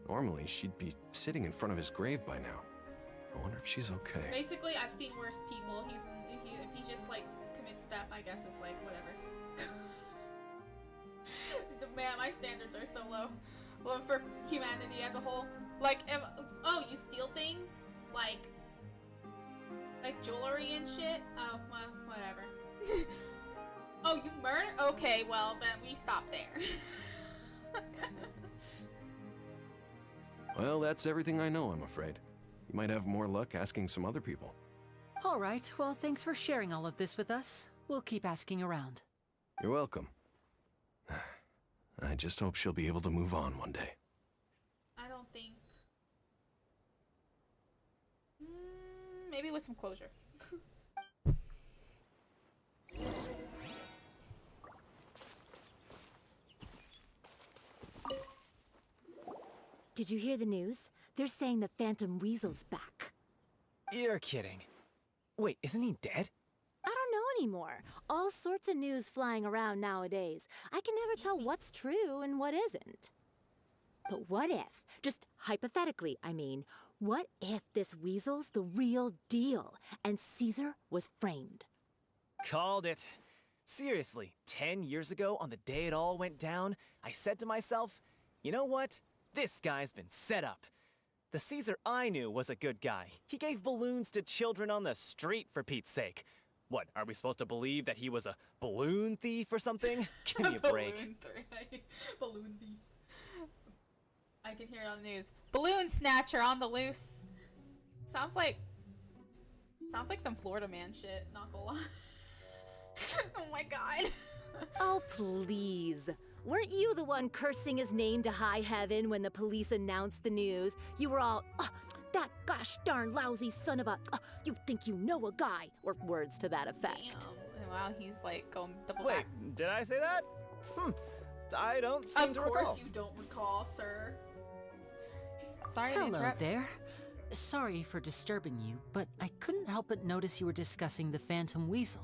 S7: Normally, she'd be sitting in front of his grave by now. I wonder if she's okay.
S1: Basically, I've seen worse people. If he just, like, commits theft, I guess it's like, whatever. Man, my standards are so low. Well, for humanity as a whole. Like, oh, you steal things? Like jewelry and shit? Oh, well, whatever. Oh, you murder? Okay, well, then we stop there.
S7: Well, that's everything I know, I'm afraid. You might have more luck asking some other people.
S3: All right, well, thanks for sharing all of this with us. We'll keep asking around.
S7: You're welcome. I just hope she'll be able to move on one day.
S1: I don't think... maybe with some closure.
S8: Did you hear the news? They're saying the Phantom Weasel's back.
S9: You're kidding. Wait, isn't he dead?
S8: I don't know anymore. All sorts of news flying around nowadays. I can never tell what's true and what isn't. But what if, just hypothetically, I mean, what if this weasel's the real deal and Caesar was framed?
S9: Called it. Seriously, 10 years ago, on the day it all went down, I said to myself, you know what? This guy's been set up. The Caesar I knew was a good guy. He gave balloons to children on the street, for Pete's sake. What, are we supposed to believe that he was a balloon thief or something? Give me a break.
S1: Balloon thief. I can hear it on the news. Balloon snatcher on the loose. Sounds like some Florida man shit, not gonna lie. Oh my god.
S8: Oh, please. Weren't you the one cursing his name to high heaven when the police announced the news? You were all, that gosh darn lousy son of a, you think you know a guy, or words to that effect.
S1: Damn. Wow, he's like going double
S9: Wait,
S1: back.
S9: did I say that? I don't seem to recall.
S1: Of course you don't recall, sir. Sorry to
S3: Hello
S1: interrupt.
S3: there. Sorry for disturbing you, but I couldn't help but notice you were discussing the Phantom Weasel.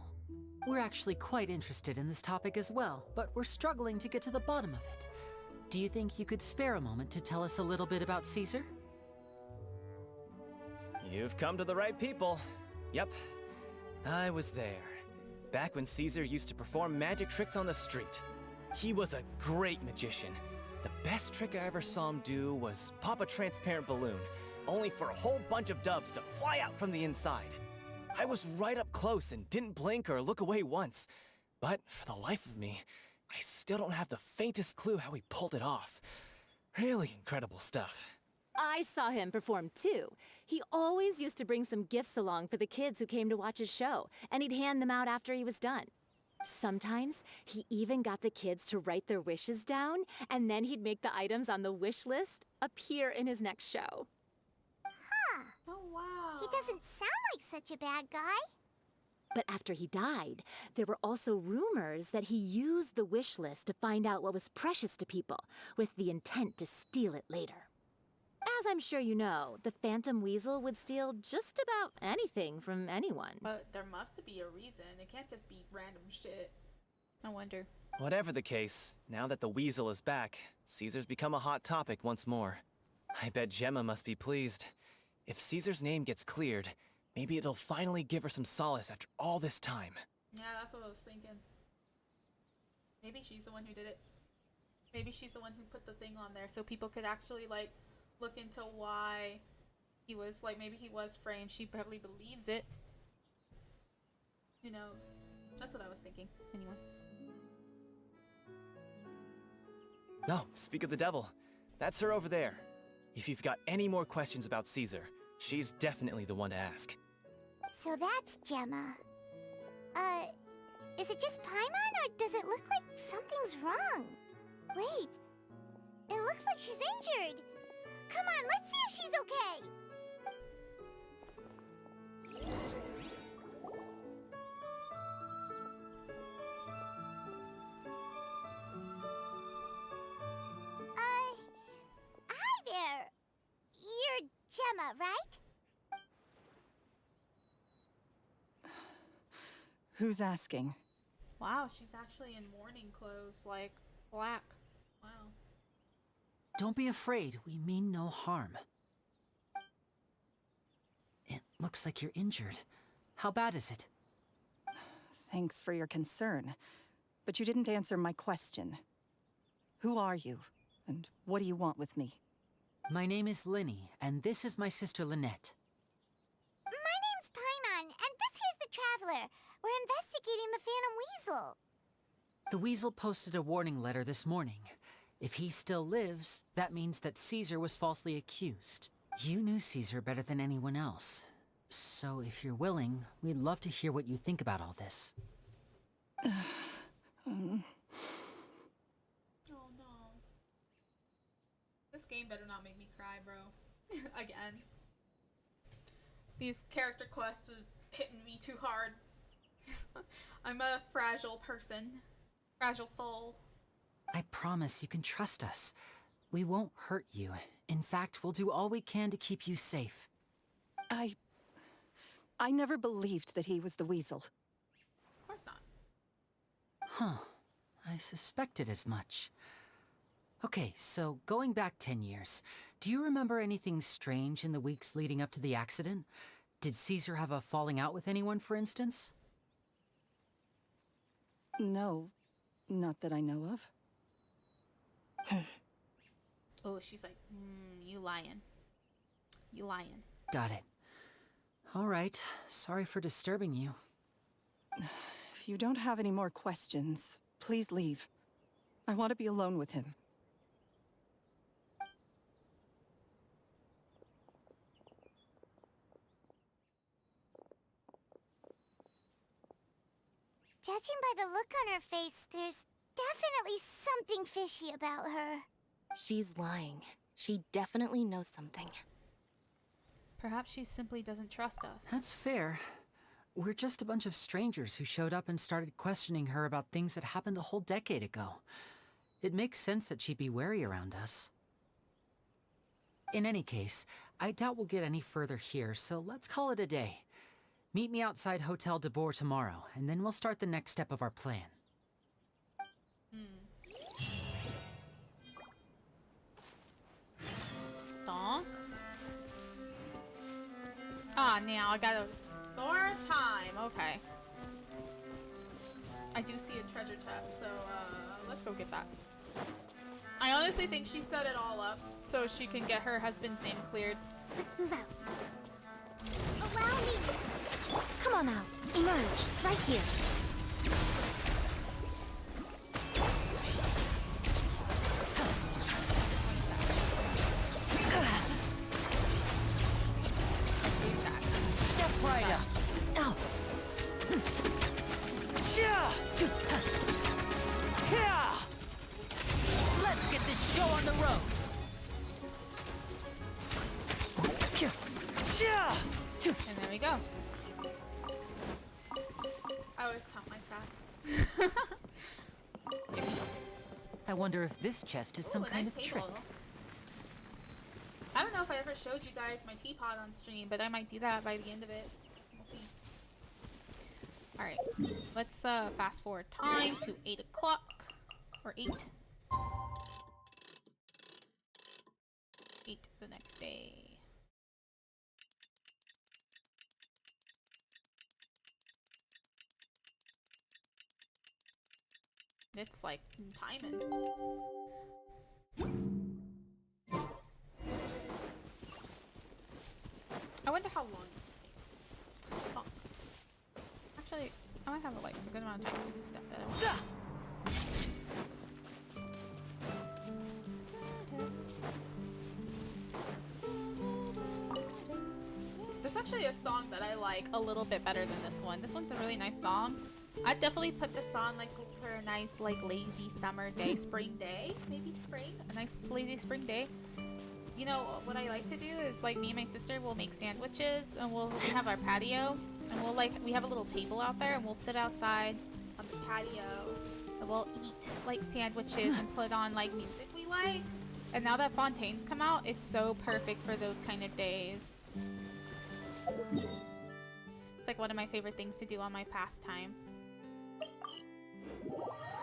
S3: We're actually quite interested in this topic as well, but we're struggling to get to the bottom of it. Do you think you could spare a moment to tell us a little bit about Caesar?
S9: You've come to the right people. Yep, I was there. Back when Caesar used to perform magic tricks on the street. He was a great magician. The best trick I ever saw him do was pop a transparent balloon, only for a whole bunch of doves to fly out from the inside. I was right up close and didn't blink or look away once. But for the life of me, I still don't have the faintest clue how he pulled it off. Really incredible stuff.
S8: I saw him perform too. He always used to bring some gifts along for the kids who came to watch his show, and he'd hand them out after he was done. Sometimes he even got the kids to write their wishes down, and then he'd make the items on the wish list appear in his next show.
S2: Huh.
S1: Oh, wow.
S2: He doesn't sound like such a bad guy.
S8: But after he died, there were also rumors that he used the wish list to find out what was precious to people, with the intent to steal it later. As I'm sure you know, the Phantom Weasel would steal just about anything from anyone.
S1: But there must be a reason. It can't just be random shit. I wonder.
S9: Whatever the case, now that the weasel is back, Caesar's become a hot topic once more. I bet Gemma must be pleased. If Caesar's name gets cleared, maybe it'll finally give her some solace after all this time.
S1: Yeah, that's what I was thinking. Maybe she's the one who did it. Maybe she's the one who put the thing on there so people could actually, like, look into why he was, like, maybe he was framed. She probably believes it. Who knows? That's what I was thinking, anyway.
S9: Oh, speak of the devil. That's her over there. If you've got any more questions about Caesar, she's definitely the one to ask.
S2: So that's Gemma. Is it just Paimon, or does it look like something's wrong? Wait, it looks like she's injured. Come on, let's see if she's okay. Hi there. You're Gemma, right?
S10: Who's asking?
S1: Wow, she's actually in mourning clothes, like, black. Wow.
S3: Don't be afraid, we mean no harm. It looks like you're injured. How bad is it?
S10: Thanks for your concern, but you didn't answer my question. Who are you, and what do you want with me?
S3: My name is Linny, and this is my sister Lynette.
S2: My name's Paimon, and this here's the Traveler. We're investigating the Phantom Weasel.
S3: The Weasel posted a warning letter this morning. If he still lives, that means that Caesar was falsely accused. You knew Caesar better than anyone else. So if you're willing, we'd love to hear what you think about all this.
S1: Oh no. This game better not make me cry, bro. Again. These character quests are hitting me too hard. I'm a fragile person. Fragile soul.
S3: I promise you can trust us. We won't hurt you. In fact, we'll do all we can to keep you safe.
S10: I never believed that he was the Weasel.
S1: Of course not.
S3: Huh. I suspected as much. Okay, so going back 10 years, do you remember anything strange in the weeks leading up to the accident? Did Caesar have a falling out with anyone, for instance?
S10: No, not that I know of.
S1: Oh, she's like, you lying. You lying.
S3: Got it. All right, sorry for disturbing you.
S10: If you don't have any more questions, please leave. I want to be alone with him.
S2: Judging by the look on her face, there's definitely something fishy about her.
S5: She's lying. She definitely knows something.
S1: Perhaps she simply doesn't trust us.
S3: That's fair. We're just a bunch of strangers who showed up and started questioning her about things that happened a whole decade ago. It makes sense that she'd be wary around us. In any case, I doubt we'll get any further here, so let's call it a day. Meet me outside Hotel de Boer tomorrow, and then we'll start the next step of our plan.
S1: Donk? Ah, now I gotta... Thor time, okay. I do see a treasure chest, so let's go get that. I honestly think she set it all up so she can get her husband's name cleared.
S5: Let's move out. Allow me! Come on out. Emerge. Right here.
S3: Step right up.
S5: Ow.
S3: Yeah! I wonder if this chest is some
S1: Ooh, a
S3: kind
S1: nice
S3: of trick.
S1: table. I don't know if I ever showed you guys my teapot on stream, but I might do that by the end of it. We'll see. Alright, let's fast forward time to 8 o'clock. Or 8. 8 the next day. It's like timing. I wonder how long this will take. Oh. Actually, I might have like a good amount of time to do stuff that I want. There's actually a song that I like a little bit better than this one. This one's a really nice song. I'd definitely put this on like for a nice like lazy summer day, spring day, maybe spring, a nice lazy spring day. You know what I like to do is like me and my sister will make sandwiches and we have our patio and we have a little table out there and we'll sit outside on the patio and we'll eat like sandwiches and put on like music we like. And now that Fontaine's come out, it's so perfect for those kind of days. It's like one of my favorite things to do on my pastime.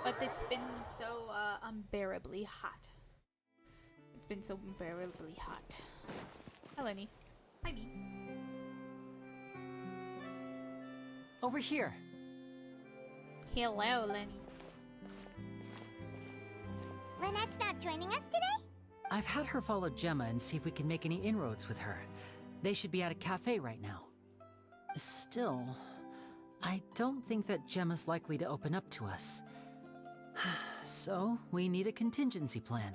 S1: But it's been so unbearably hot. It's been so unbearably hot. Hi, Lenny. Hi, me.
S3: Over here.
S1: Hello, Lenny.
S2: Lynette's not joining us today?
S3: I've had her follow Gemma and see if we can make any inroads with her. They should be at a cafe right now. Still, I don't think that Gemma's likely to open up to us. So, we need a contingency plan.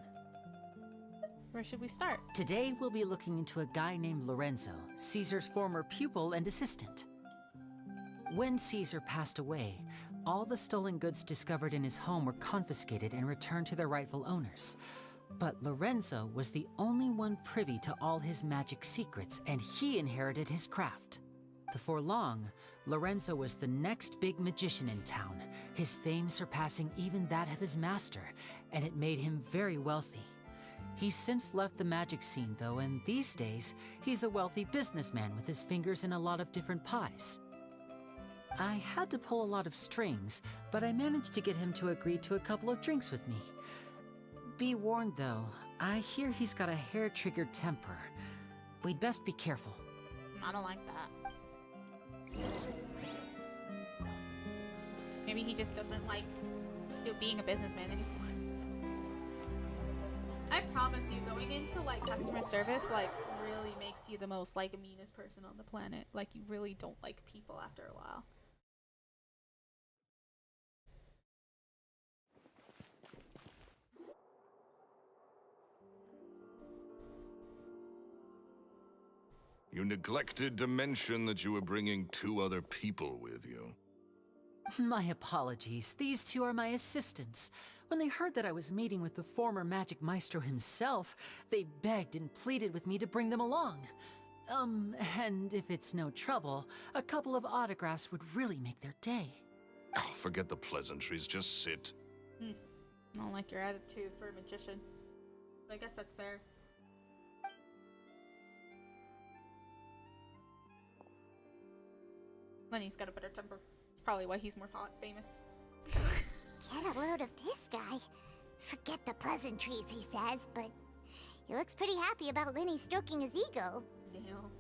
S1: Where should we start?
S3: Today, we'll be looking into a guy named Lorenzo, Caesar's former pupil and assistant. When Caesar passed away, all the stolen goods discovered in his home were confiscated and returned to their rightful owners. But Lorenzo was the only one privy to all his magic secrets, and he inherited his craft. Before long, Lorenzo was the next big magician in town, his fame surpassing even that of his master, and it made him very wealthy. He's since left the magic scene though, and these days, he's a wealthy businessman with his fingers in a lot of different pies. I had to pull a lot of strings, but I managed to get him to agree to a couple of drinks with me. Be warned though, I hear he's got a hair-triggered temper. We'd best be careful.
S1: I don't like that. Maybe he just doesn't like being a businessman anymore. I promise you, going into like customer service like really makes you the most like meanest person on the planet. Like you really don't like people after a while.
S4: You neglected to mention that you were bringing 2 other people with you.
S3: My apologies. These 2 are my assistants. When they heard that I was meeting with the former magic maestro himself, they begged and pleaded with me to bring them along. And if it's no trouble, a couple of autographs would really make their day.
S4: Oh, forget the pleasantries, just sit.
S1: I don't like your attitude for a magician. But I guess that's fair. Lenny's got a better temper. It's probably why he's more famous.
S2: Get a load of this guy. Forget the pleasantries, he says, but he looks pretty happy about Lenny stroking his ego.
S1: Damn.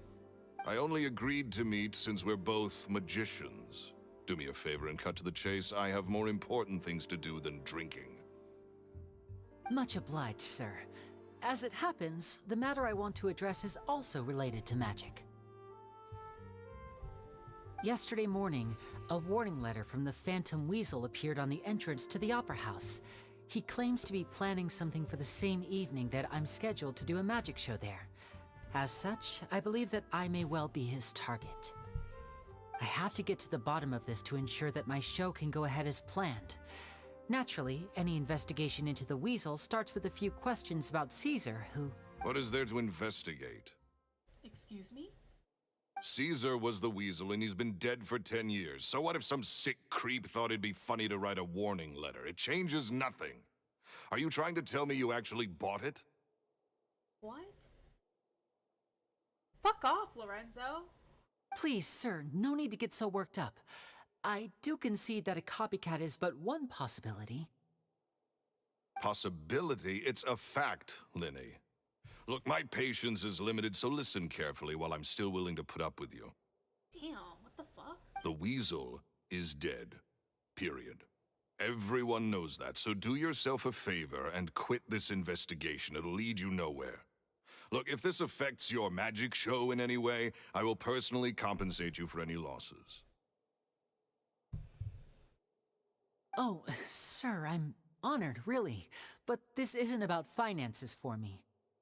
S4: I only agreed to meet since we're both magicians. Do me a favor and cut to the chase. I have more important things to do than drinking.
S3: Much obliged, sir. As it happens, the matter I want to address is also related to magic. Yesterday morning, a warning letter from the Phantom Weasel appeared on the entrance to the Opera House. He claims to be planning something for the same evening that I'm scheduled to do a magic show there. As such, I believe that I may well be his target. I have to get to the bottom of this to ensure that my show can go ahead as planned. Naturally, any investigation into the Weasel starts with a few questions about Caesar, who...
S4: What is there to investigate?
S1: Excuse me?
S4: Caesar was the weasel, and he's been dead for 10 years. So what if some sick creep thought it'd be funny to write a warning letter? It changes nothing. Are you trying to tell me you actually bought it?
S1: What? Fuck off, Lorenzo.
S3: Please, sir, no need to get so worked up. I do concede that a copycat is but one possibility.
S4: Possibility? It's a fact, Linny. Look, my patience is limited, so listen carefully while I'm still willing to put up with you.
S1: Damn, what the fuck?
S4: The weasel is dead. Period. Everyone knows that, so do yourself a favor and quit this investigation. It'll lead you nowhere. Look, if this affects your magic show in any way, I will personally compensate you for any losses.
S3: Oh, sir, I'm honored, really. But this isn't about finances for me.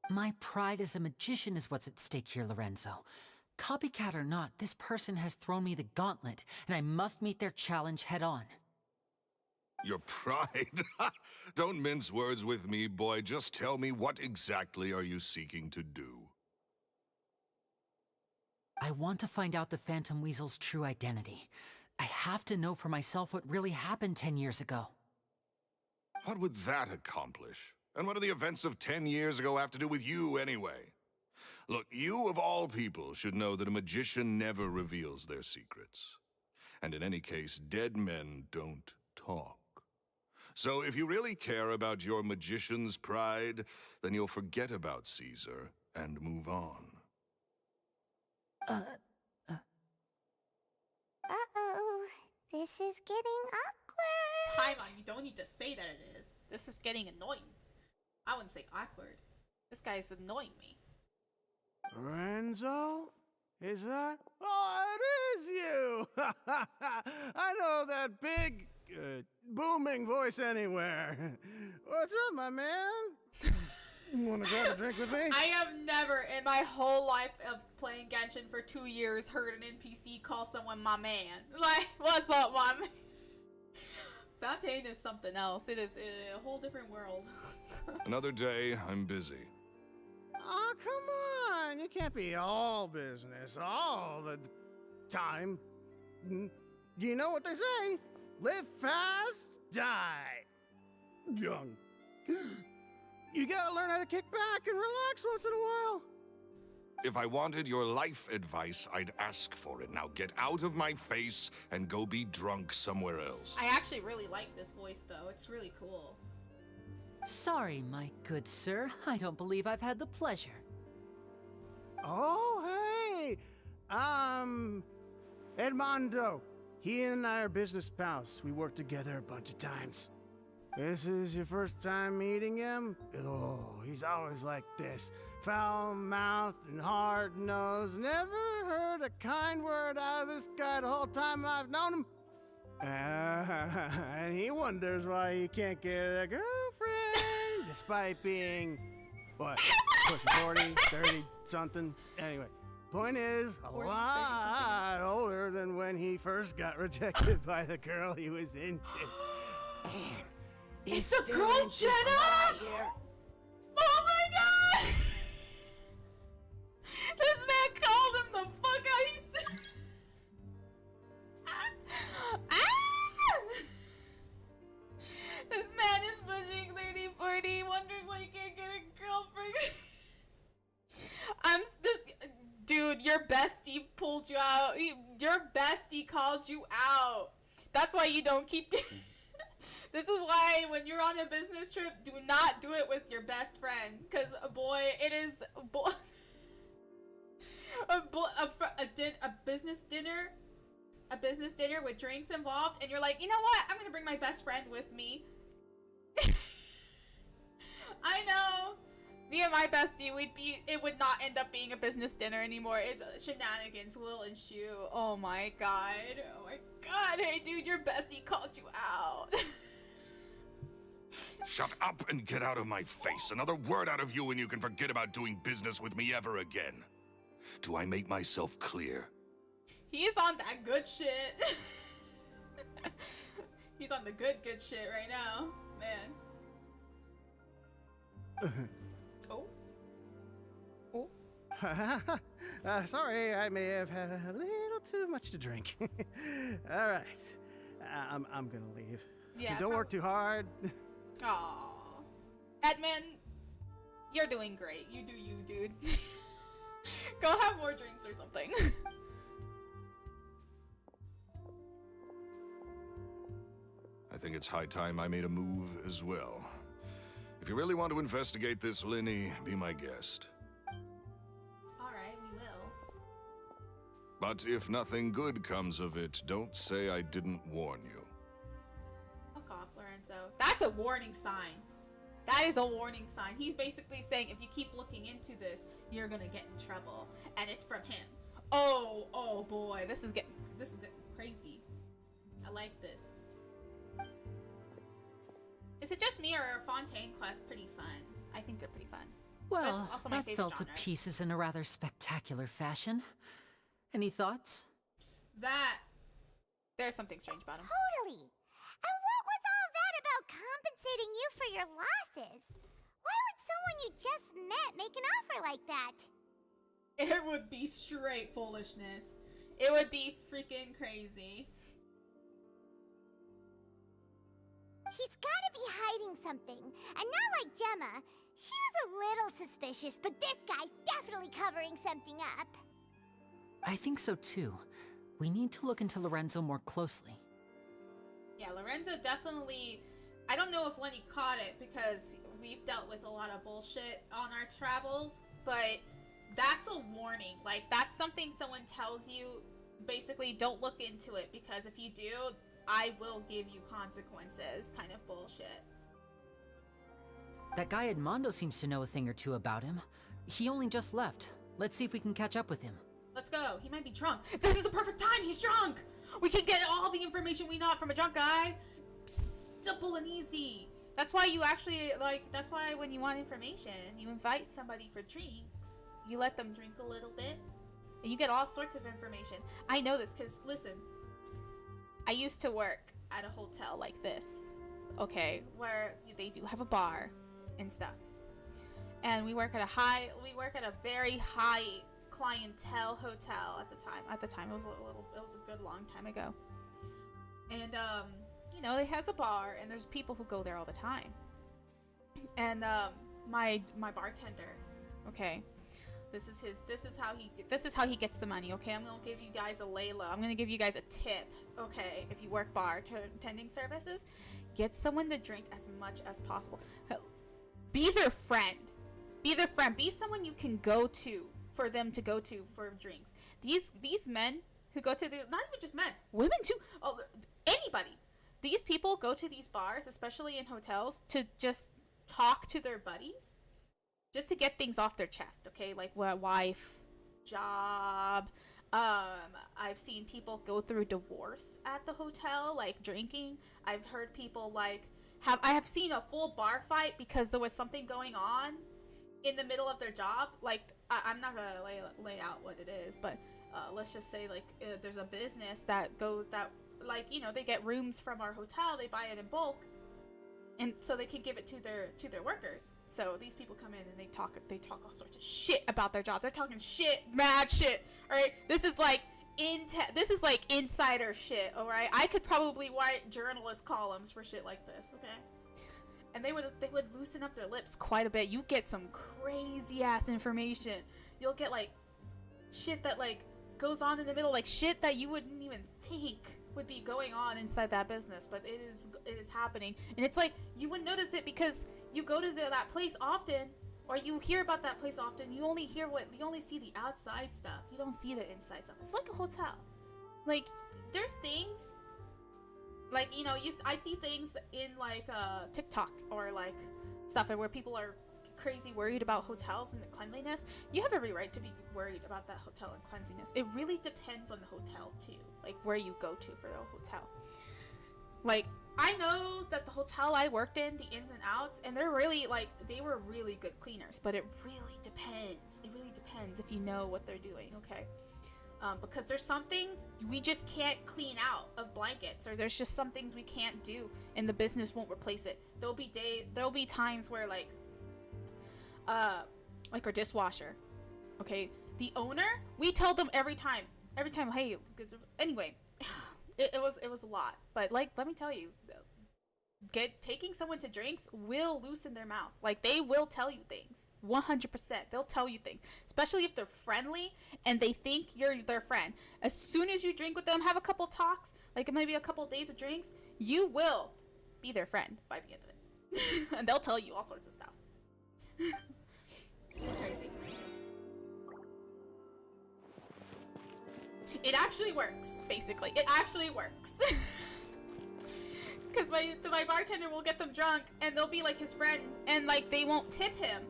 S3: My pride as a magician is what's at stake here, Lorenzo. Copycat or not, this person has thrown me the gauntlet, and I must meet their challenge head on.
S4: Your pride? Don't mince words with me, boy. Just tell me, what exactly are you seeking to do?
S3: I want to find out the Phantom Weasel's true identity. I have to know for myself what really happened 10 years ago.
S4: What would that accomplish? And what do the events of 10 years ago have to do with you, anyway? Look, you of all people should know that a magician never reveals their secrets. And in any case, dead men don't talk. So if you really care about your magician's pride, then you'll forget about Caesar and move on.
S2: Uh-oh. This is getting awkward.
S1: Paimon, you don't need to say that it is. This is getting annoying. I wouldn't say awkward. This guy's annoying me.
S11: Lorenzo? Is that? Oh, it is you! I know that big, booming voice anywhere. What's up, my man? Wanna grab a drink with me?
S1: I have never in my whole life of playing Genshin for 2 years heard an NPC call someone my man. Like, what's up, my man? Fontaine is something else. It is a whole different world.
S4: Another day, I'm busy.
S11: Oh, come on. You can't be all business all the time. You know what they say? Live fast, die young. You gotta learn how to kick back and relax once in a while.
S4: If I wanted your life advice, I'd ask for it. Now get out of my face and go be drunk somewhere else.
S1: I actually really like this voice, though. It's really cool.
S3: Sorry, my good sir. I don't believe I've had the pleasure.
S11: Oh, hey! Edmondo. He and I are business pals. We worked together a bunch of times. This is your first time meeting him? Oh, he's always like this. Foul-mouthed and hard-nosed. Never heard a kind word out of this guy the whole time I've known him. And he wonders why he can't get a girlfriend, despite being, what, pushing 40, 30, something? Anyway, point is, a
S1: 40,
S11: lot older than when he first got rejected by the girl he was into. And
S1: It's the girl Jenna! Oh my god! This man called him the fuck out. He said... This man is pushing 30, 40, wonders why he can't get a girlfriend. Dude, your bestie pulled you out. Your bestie called you out. That's why you don't keep... This is why when you're on a business trip, do not do it with your best friend. Because, boy, it is... a business dinner... A business dinner with drinks involved, and you're like, you know what? I'm gonna bring my best friend with me. I know. Me and my bestie, it would not end up being a business dinner anymore. Shenanigans will ensue. Oh my god. Oh my god. Hey dude, your bestie called you out.
S4: Shut up and get out of my face. Another word out of you and you can forget about doing business with me ever again. Do I make myself clear?
S1: He's on that good shit. He's on the good shit right now, man. Oh.
S11: Sorry, I may have had a little too much to drink. All right. I'm gonna leave.
S1: Yeah.
S11: Don't work too hard.
S1: Aww. Edmund, you're doing great. You do you, dude. Go have more drinks or something.
S4: I think it's high time I made a move as well. If you really want to investigate this, Linny, be my guest.
S1: Alright, we will.
S4: But if nothing good comes of it, don't say I didn't warn you.
S1: Fuck off, Lorenzo. That's a warning sign. That is a warning sign. He's basically saying if you keep looking into this, you're gonna get in trouble. And it's from him. Oh boy. This is getting crazy. I like this. Is it just me, or are Fontaine quests pretty fun? I think they're pretty fun.
S3: Well,
S1: also my
S3: that
S1: favorite
S3: fell to
S1: genres.
S3: pieces in a rather spectacular fashion. Any thoughts?
S1: There's something strange about him.
S2: Totally. And what was all that about compensating you for your losses? Why would someone you just met make an offer like that?
S1: It would be straight foolishness. It would be freaking crazy.
S2: He's gotta be hiding something. And not like Gemma. She was a little suspicious, but this guy's definitely covering something up.
S3: I think so too. We need to look into Lorenzo more closely.
S1: Yeah, Lorenzo definitely... I don't know if Lenny caught it because we've dealt with a lot of bullshit on our travels, but that's a warning. Like, that's something someone tells you, basically don't look into it, because if you do, I will give you consequences kind of bullshit.
S3: That guy Edmondo seems to know a thing or two about him. He only just left. Let's see if we can catch up with him.
S1: Let's go. He might be drunk. This is the perfect time. He's drunk. We can get all the information we want from a drunk guy. Simple and easy. That's why you actually, that's why when you want information, you invite somebody for drinks. You let them drink a little bit, and you get all sorts of information. I know this because, listen, I used to work at a hotel like this, okay, where they do have a bar and stuff. And we work at a very high clientele hotel at the time. At the time, it was a good long time ago. And you know, it has a bar, and there's people who go there all the time. And my bartender, okay, this is how he gets the money. Okay, I'm gonna give you guys a layla. I'm gonna give you guys a tip. Okay, if you work bartending services, get someone to drink as much as possible. Be their friend. Be their friend. Be someone you can go to for them to go to for drinks. These men who go to not even just men, women too. Oh, anybody. These people go to these bars, especially in hotels, to just talk to their buddies, just to get things off their chest. Okay, like wife, job. I've seen people go through divorce at the hotel, like drinking. I've heard people I have seen a full bar fight because there was something going on in the middle of their job. Like, I'm not gonna lay out what it is, but let's just say there's a business that they get rooms from our hotel, they buy it in bulk, and so they can give it to their workers. So these people come in and they talk all sorts of shit about their job. They're talking shit, mad shit. All right, this is like insider shit. All right, I could probably write journalist columns for shit like this. Okay. And they would loosen up their lips quite a bit. You get some crazy ass information. You'll get like shit that like goes on in the middle, like shit that you wouldn't even think would be going on inside that business, but it is happening. And it's like you wouldn't notice it because you go to that place often, or you hear about that place often. You only see the outside stuff. You don't see the inside stuff. It's like a hotel. Like there's things. Like, you know, I see things in, like, TikTok or, like, stuff where people are crazy worried about hotels and the cleanliness. You have every right to be worried about that hotel and cleanliness. It really depends on the hotel, too. Like, where you go to for the hotel. Like, I know that the hotel I worked in, the ins and outs, and they're really, like, they were really good cleaners. But it really depends. It really depends if you know what they're doing, okay? Because there's some things we just can't clean out of blankets, or there's just some things we can't do, and the business won't replace it. There'll be times where like our dishwasher, okay, The owner, we tell them every time, hey, anyway, it was a lot. But like, let me tell you, taking someone to drinks will loosen their mouth. Like, they will tell you things. 100%. They'll tell you things. Especially if they're friendly and they think you're their friend. As soon as you drink with them, have a couple talks, like maybe a couple days of drinks, you will be their friend by the end of it. And they'll tell you all sorts of stuff. It's crazy. It actually works, basically. It actually works. Because my bartender will get them drunk, and they'll be like his friend, and like they won't tip him,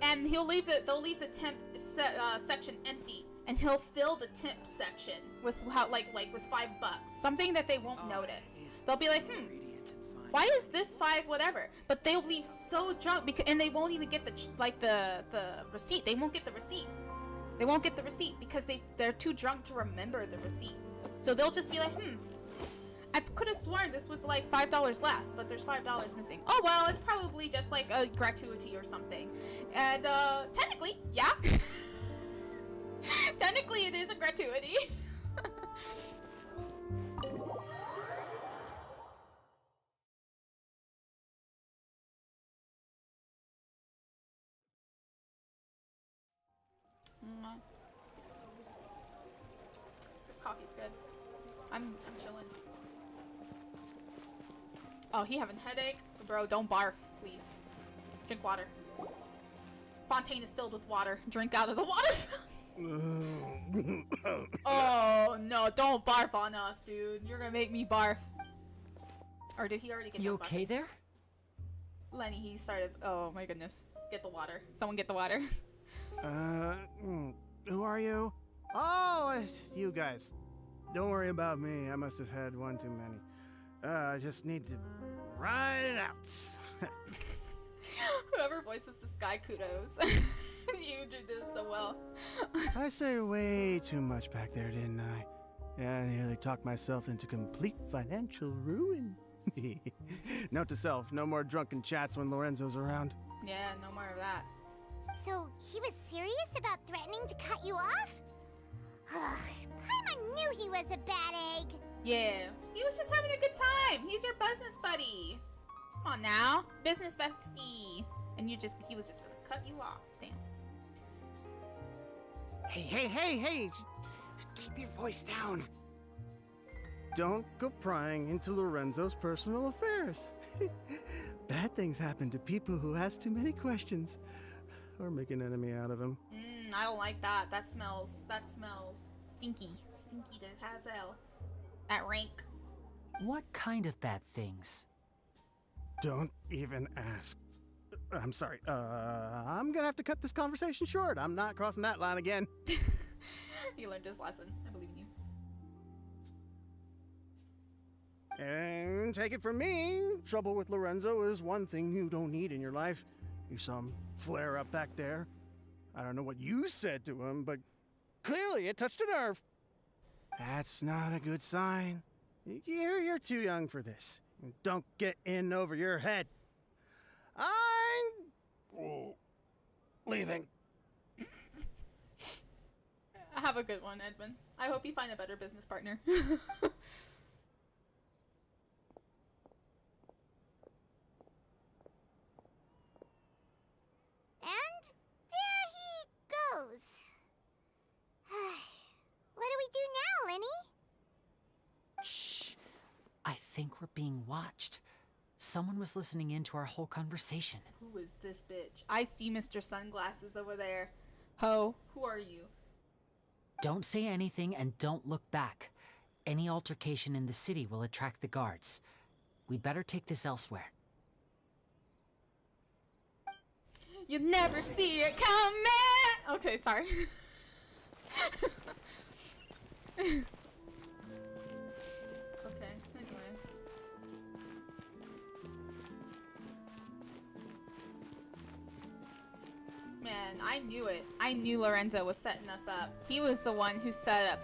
S1: and they'll leave the temp section empty, and he'll fill the tip section with with $5, something that they won't notice. They'll be like, why is this 5 whatever? But they'll leave so drunk and they won't even get the receipt. They won't get the receipt. They won't get the receipt because they're too drunk to remember the receipt. So they'll just be like, I could have sworn this was like $5 less, but there's $5 missing. Oh well, it's probably just like a gratuity or something. And technically, yeah. Technically it is a gratuity. This coffee's good. I'm chilling. Oh, he having a headache? Bro, don't barf, please. Drink water. Fontaine is filled with water. Drink out of the water. Oh no, don't barf on us, dude. You're gonna make me barf. Or did he already get
S3: You
S1: the
S3: okay there?
S1: Lenny, he started. Oh my goodness. Get the water. Someone get the water.
S11: Who are you? Oh, it's you guys. Don't worry about me. I must have had one too many. I just need to ride it out.
S1: Whoever voices this guy, kudos. You did this so well.
S11: I said way too much back there, didn't I? Yeah, I nearly talked myself into complete financial ruin. Note to self, no more drunken chats when Lorenzo's around.
S1: Yeah, no more of that.
S2: So, he was serious about threatening to cut you off? Paimon knew he was a bad egg.
S1: Yeah, he was just having a good time. He's your business buddy. Come on now, business bestie. And he was just gonna cut you off. Damn.
S11: Hey! Keep your voice down. Don't go prying into Lorenzo's personal affairs. Bad things happen to people who ask too many questions. Or make an enemy out of him.
S1: I don't like that. That smells stinky. Stinky to hell. That rank.
S3: What kind of bad things?
S11: Don't even ask. I'm sorry. I'm gonna have to cut this conversation short. I'm not crossing that line again.
S1: He learned his lesson. I believe in you.
S11: And take it from me, trouble with Lorenzo is one thing you don't need in your life. You saw him flare up back there. I don't know what you said to him, but clearly it touched a nerve. That's not a good sign. You're too young for this. Don't get in over your head. I'm leaving.
S1: Have a good one, Edmund. I hope you find a better business partner.
S2: And there he goes. What do we do now, Lenny?
S3: Shh. I think we're being watched. Someone was listening in to our whole conversation.
S1: Who is this bitch? I see Mr. Sunglasses over there. Ho, who are you?
S3: Don't say anything and don't look back. Any altercation in the city will attract the guards. We better take this elsewhere.
S1: You never see it coming! Okay, sorry. Okay, anyway. Man, I knew it. I knew Lorenzo was setting us up. He was the one who set up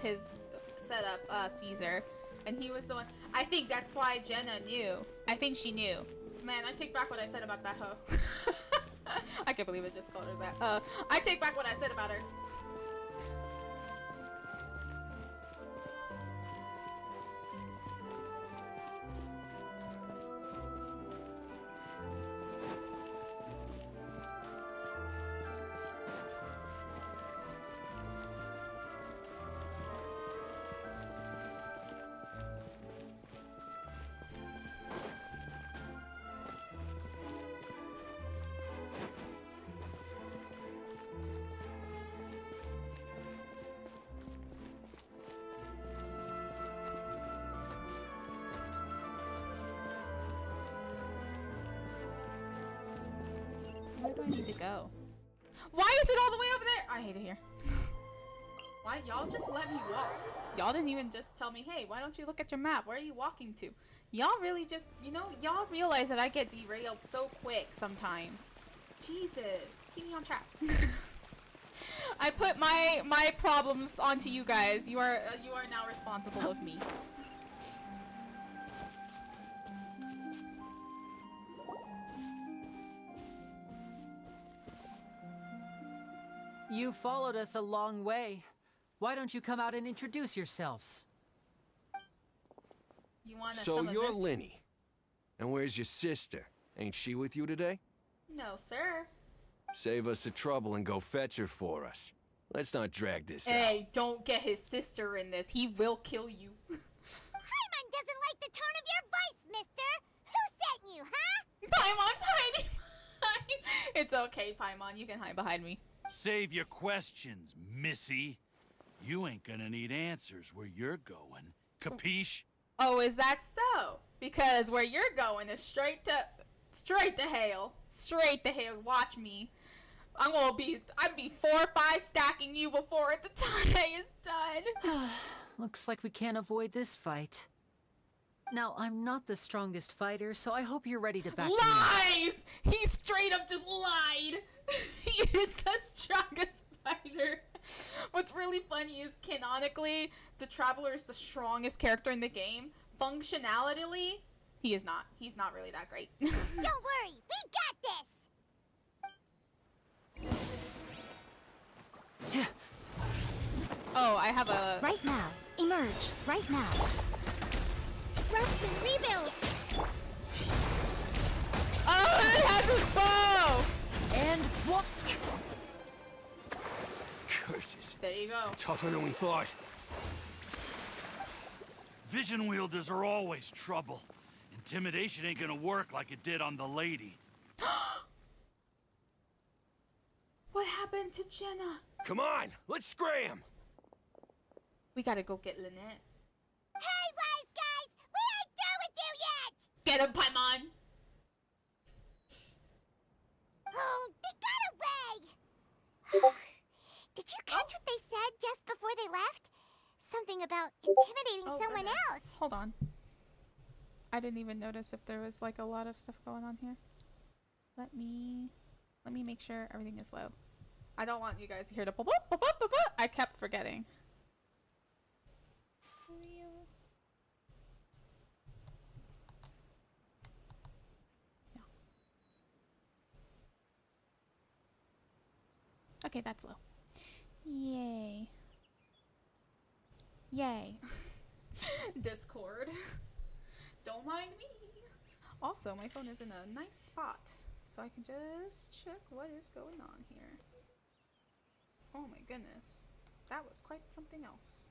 S1: Caesar. And he was the one. I think that's why Jenna knew. I think she knew. Man, I take back what I said about that hoe. I can't believe I just called her that. I take back what I said about her. Where do I need to go? Why is it all the way over there? I hate it here. Why? Y'all just let me walk. Y'all didn't even just tell me, hey, why don't you look at your map? Where are you walking to? Y'all really just, you know, y'all realize that I get derailed so quick sometimes. Jesus. Keep me on track. I put my problems onto you guys. You are now responsible of me.
S3: You followed us a long way. Why don't you come out and introduce yourselves?
S1: You want
S7: So
S1: some of
S7: you're
S1: this?
S7: Linny. And where's your sister? Ain't she with you today?
S1: No, sir.
S7: Save us the trouble and go fetch her for us. Let's not drag this out.
S1: Hey, don't get his sister in this. He will kill you.
S2: Paimon doesn't like the tone of your voice, mister. Who sent you, huh?
S1: Paimon's hiding behind. It's okay, Paimon. You can hide behind me.
S12: Save your questions, missy. You ain't gonna need answers where you're going. Capiche?
S1: Oh, is that so? Because where you're going is straight to hell. Straight to hell. Watch me. I'd be 4 or 5 stacking you before the time is done.
S3: Looks like we can't avoid this fight. Now, I'm not the strongest fighter, so I hope you're ready to back me up.
S1: Lies! He straight up just lied. He is the strongest fighter. What's really funny is canonically, the Traveler is the strongest character in the game. Functionality, he is not. He's not really that great.
S2: Don't worry, we got this.
S1: Oh, I have a...
S5: Right now. Emerge. Right now.
S2: Rustin, rebuild.
S1: Oh, it has his bow!
S3: And what?
S7: Curses.
S1: There you go.
S7: Tougher than we thought.
S12: Vision wielders are always trouble. Intimidation ain't gonna work like it did on the lady.
S1: What happened to Jenna?
S7: Come on, let's scram.
S1: We gotta go get Lynette.
S2: Hey, wise guys, we ain't through with you yet.
S1: Get him, Paimon!
S2: Oh, they got away. Did you catch what they said just before they left? Something about intimidating someone
S1: goodness.
S2: else.
S1: Hold on. I didn't even notice if there was like a lot of stuff going on here. Let me make sure everything is low. I don't want you guys to hear the pop up, pop up, pop up. I kept forgetting. No. Okay, that's low. Yay. Yay. Discord. Don't mind me. Also, my phone is in a nice spot, so I can just check what is going on here. Oh my goodness. That was quite something else.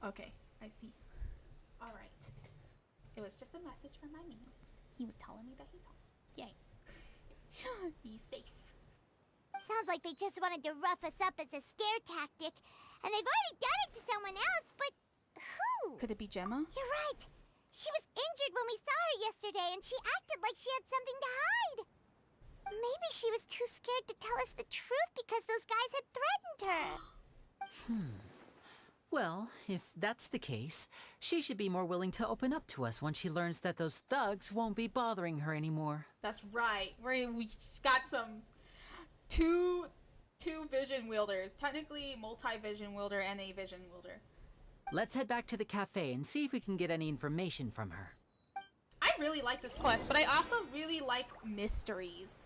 S1: Okay, I see. Alright. It was just a message from my minions. He was telling me that he's home. Yay. Be safe.
S2: Sounds like they just wanted to rough us up as a scare tactic, and they've already done it to someone else, but who?
S1: Could it be Gemma?
S2: You're right. She was injured when we saw her yesterday, and she acted like she had something to hide. Maybe she was too scared to tell us the truth because those guys had threatened her.
S3: Well, if that's the case, she should be more willing to open up to us once she learns that those thugs won't be bothering her anymore.
S1: That's right. We got some two vision wielders. Technically multi-vision wielder and a vision wielder.
S3: Let's head back to the cafe and see if we can get any information from her.
S1: I really like this quest, but I also really like mysteries.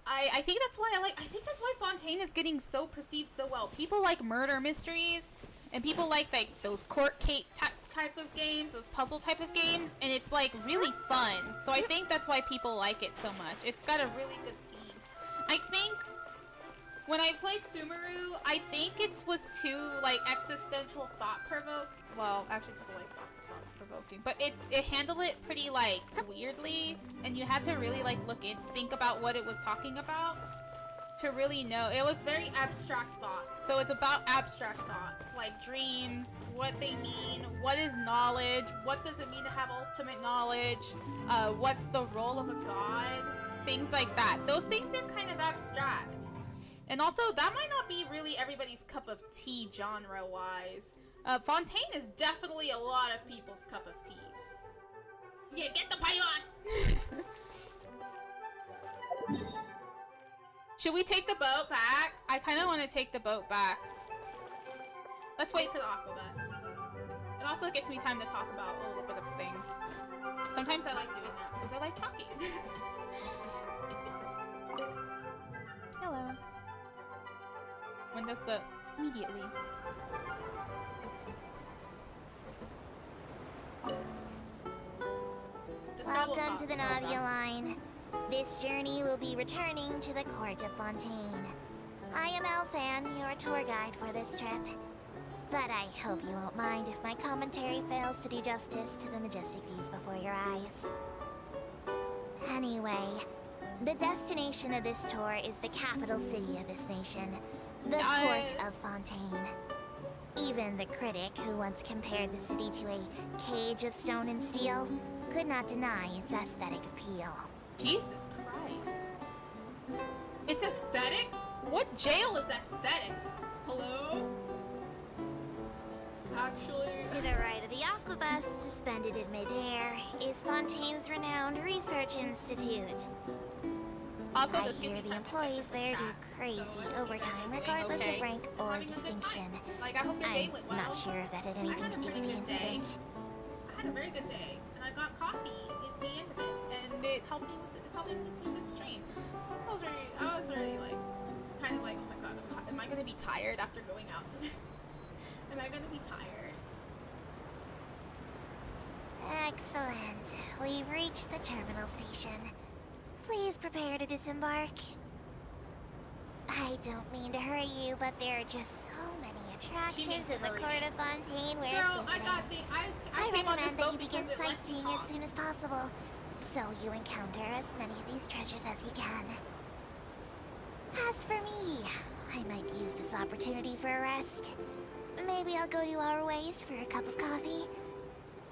S1: I think that's why I think that's why Fontaine is getting so perceived so well. People like murder mysteries, and people like those court case type of games, those puzzle type of games, and it's like really fun. So I think that's why people like it so much. It's got a really good theme. I think when I played Sumeru, I think it was too like existential thought-provoking. Well, actually people like thought-provoking, but it handled it pretty like weirdly, and you had to really like think about what it was talking about. to really know. It was very abstract thought. So it's about abstract thoughts, like dreams, what they mean, what is knowledge, what does it mean to have ultimate knowledge, what's the role of a god, things like that. Those things are kind of abstract. And also, that might not be really everybody's cup of tea genre-wise. Fontaine is definitely a lot of people's cup of teas. Yeah, get the pylon! Should we take the boat back? I kind of want to take the boat back. Let's wait for the aquabus. It also gets me time to talk about a little bit of things. Sometimes I like doing that because I like talking. Hello. When does the... Immediately.
S2: Welcome to the Navia line. This journey will be returning to the court of Fontaine. I am Elfan, your tour guide for this trip. But I hope you won't mind if my commentary fails to do justice to the majestic views before your eyes. Anyway, the destination of this tour is the capital city of this nation, the court of Fontaine. Even the critic who once compared the city to a cage of stone and steel could not deny its aesthetic appeal.
S1: Jesus Christ. It's aesthetic? What jail is aesthetic? Hello? Actually...
S2: To the right of the aquabus, suspended in midair, is Fontaine's renowned research institute.
S1: Also,
S2: I hear the employees there do crazy overtime regardless of rank or distinction.
S1: Like, I hope your day went well.
S2: Not sure if that had anything to do with the incident.
S1: I had a very good day, and I got coffee at the end of it, and it helped me with this, through the stream. I was really like, kind of like, oh my god, am I gonna be tired after going out today? Am I gonna be tired?
S2: Excellent. We've reached the terminal station. Please prepare to disembark. I don't mean to hurry you, but there are just so many attractions in the court of Fontaine where
S1: Girl, I came on this
S2: recommend that
S1: boat
S2: you begin
S1: because it lets me
S2: sightseeing
S1: talk.
S2: as soon as possible, so you encounter as many of these treasures as you can. As for me, I might use this opportunity for a rest. Maybe I'll go to our ways for a cup of coffee.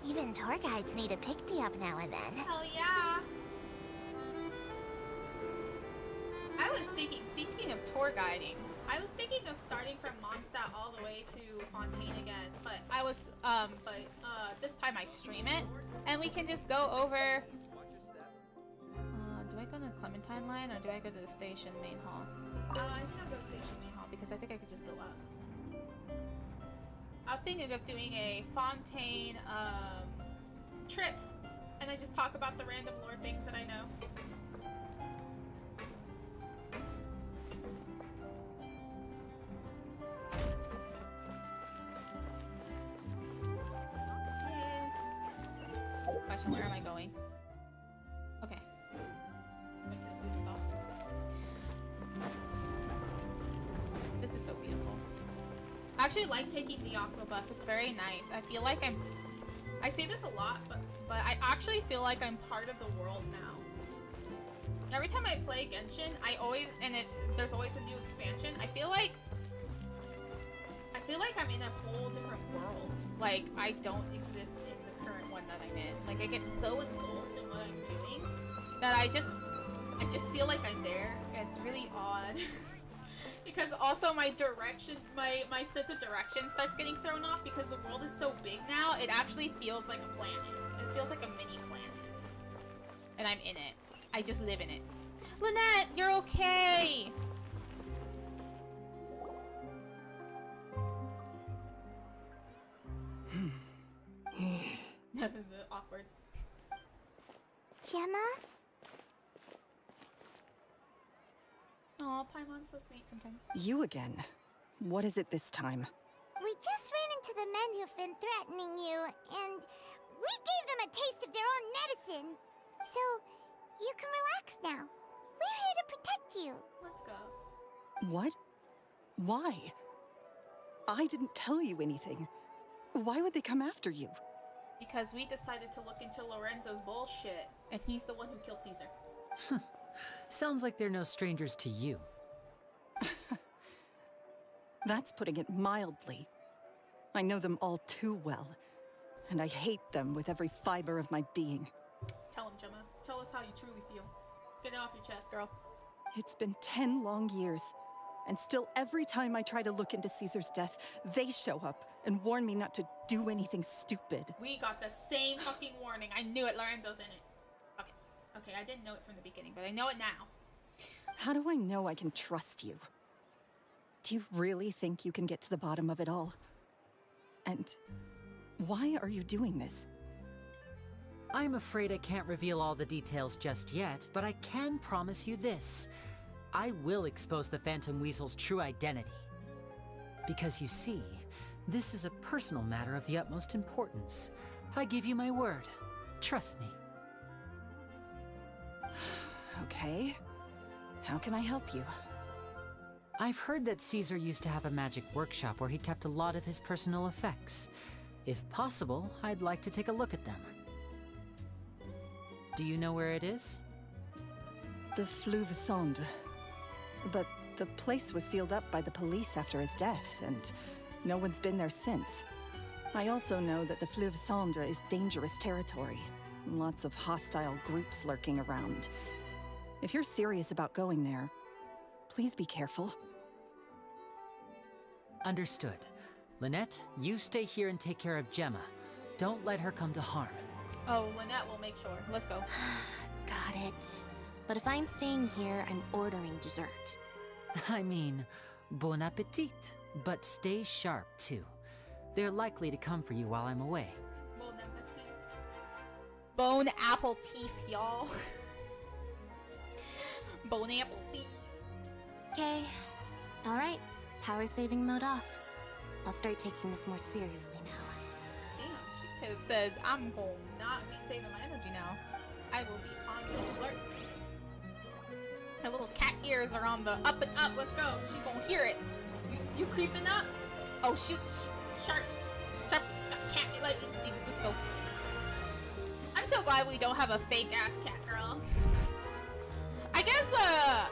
S2: Even tour guides need a pick-me-up now and then.
S1: Hell yeah! I was thinking, speaking of tour guiding, I was thinking of starting from Mondstadt all the way to Fontaine again, but I was, this time I stream it, and we can just go over... do I go to the Clementine line, or do I go to the station main hall? I think I'll go to the station main hall, because I think I could just go up. I was thinking of doing a Fontaine, trip, and I just talk about the random lore things that I know. Question, where am I going? Okay. Wait to the food stop. This is so beautiful. I actually like taking the aquabus. It's very nice. I feel like I say this a lot, but I actually feel like I'm part of the world now. Every time I play Genshin, there's always a new expansion. I feel like I'm in a whole different world. Like, I don't exist in the current one that I'm in. Like, I get so engulfed in what I'm doing that I just feel like I'm there. It's really odd. Because also my direction, my sense of direction starts getting thrown off because the world is so big now, it actually feels like a planet. It feels like a mini planet. And I'm in it. I just live in it. Lynette, you're okay! Nothing awkward.
S2: Gemma?
S1: Aw, Paimon's so sweet sometimes.
S10: You again. What is it this time?
S2: We just ran into the men who've been threatening you, and we gave them a taste of their own medicine. So, you can relax now. We're here to protect you.
S1: Let's go.
S10: What? Why? I didn't tell you anything. Why would they come after you?
S1: Because we decided to look into Lorenzo's bullshit, and he's the one who killed Caesar.
S3: Sounds like they're no strangers to you.
S10: That's putting it mildly. I know them all too well, and I hate them with every fiber of my being.
S1: Tell him, Gemma. Tell us how you truly feel. Get it off your chest, girl.
S10: It's been 10 long years, and still every time I try to look into Caesar's death, they show up and warn me not to do anything stupid.
S1: We got the same fucking warning. I knew it. Lorenzo's in it. Okay. Okay, I didn't know it from the beginning, but I know it now.
S10: How do I know I can trust you? Do you really think you can get to the bottom of it all? And why are you doing this?
S3: I'm afraid I can't reveal all the details just yet, but I can promise you this. I will expose the Phantom Weasel's true identity. Because you see, this is a personal matter of the utmost importance. I give you my word. Trust me.
S10: Okay. How can I help you?
S3: I've heard that Caesar used to have a magic workshop where he kept a lot of his personal effects. If possible, I'd like to take a look at them. Do you know where it is?
S10: The Fleuve Sonde. But the place was sealed up by the police after his death, and no one's been there since. I also know that the Fleuve Sonde is dangerous territory. Lots of hostile groups lurking around. If you're serious about going there, please be careful.
S3: Understood. Lynette, you stay here and take care of Gemma. Don't let her come to harm.
S1: Oh, Lynette will make sure. Let's go.
S5: Got it. But if I'm staying here, I'm ordering dessert.
S3: I mean, bon appetit. But stay sharp, too. They're likely to come for you while I'm away.
S1: Bon appetit. Bone apple teeth, y'all. Bone apple teeth.
S5: Okay. Alright. Power saving mode off. I'll start taking this more seriously now.
S1: Damn, she could have said, I'm gonna not be saving my energy now. I will be on the alert. Her little cat ears are on the up and up. Let's go. She gonna hear it. You creeping up? Oh shoot, she's sharp. Sharp cat like instincts. Let's go. I'm so glad we don't have a fake ass cat girl.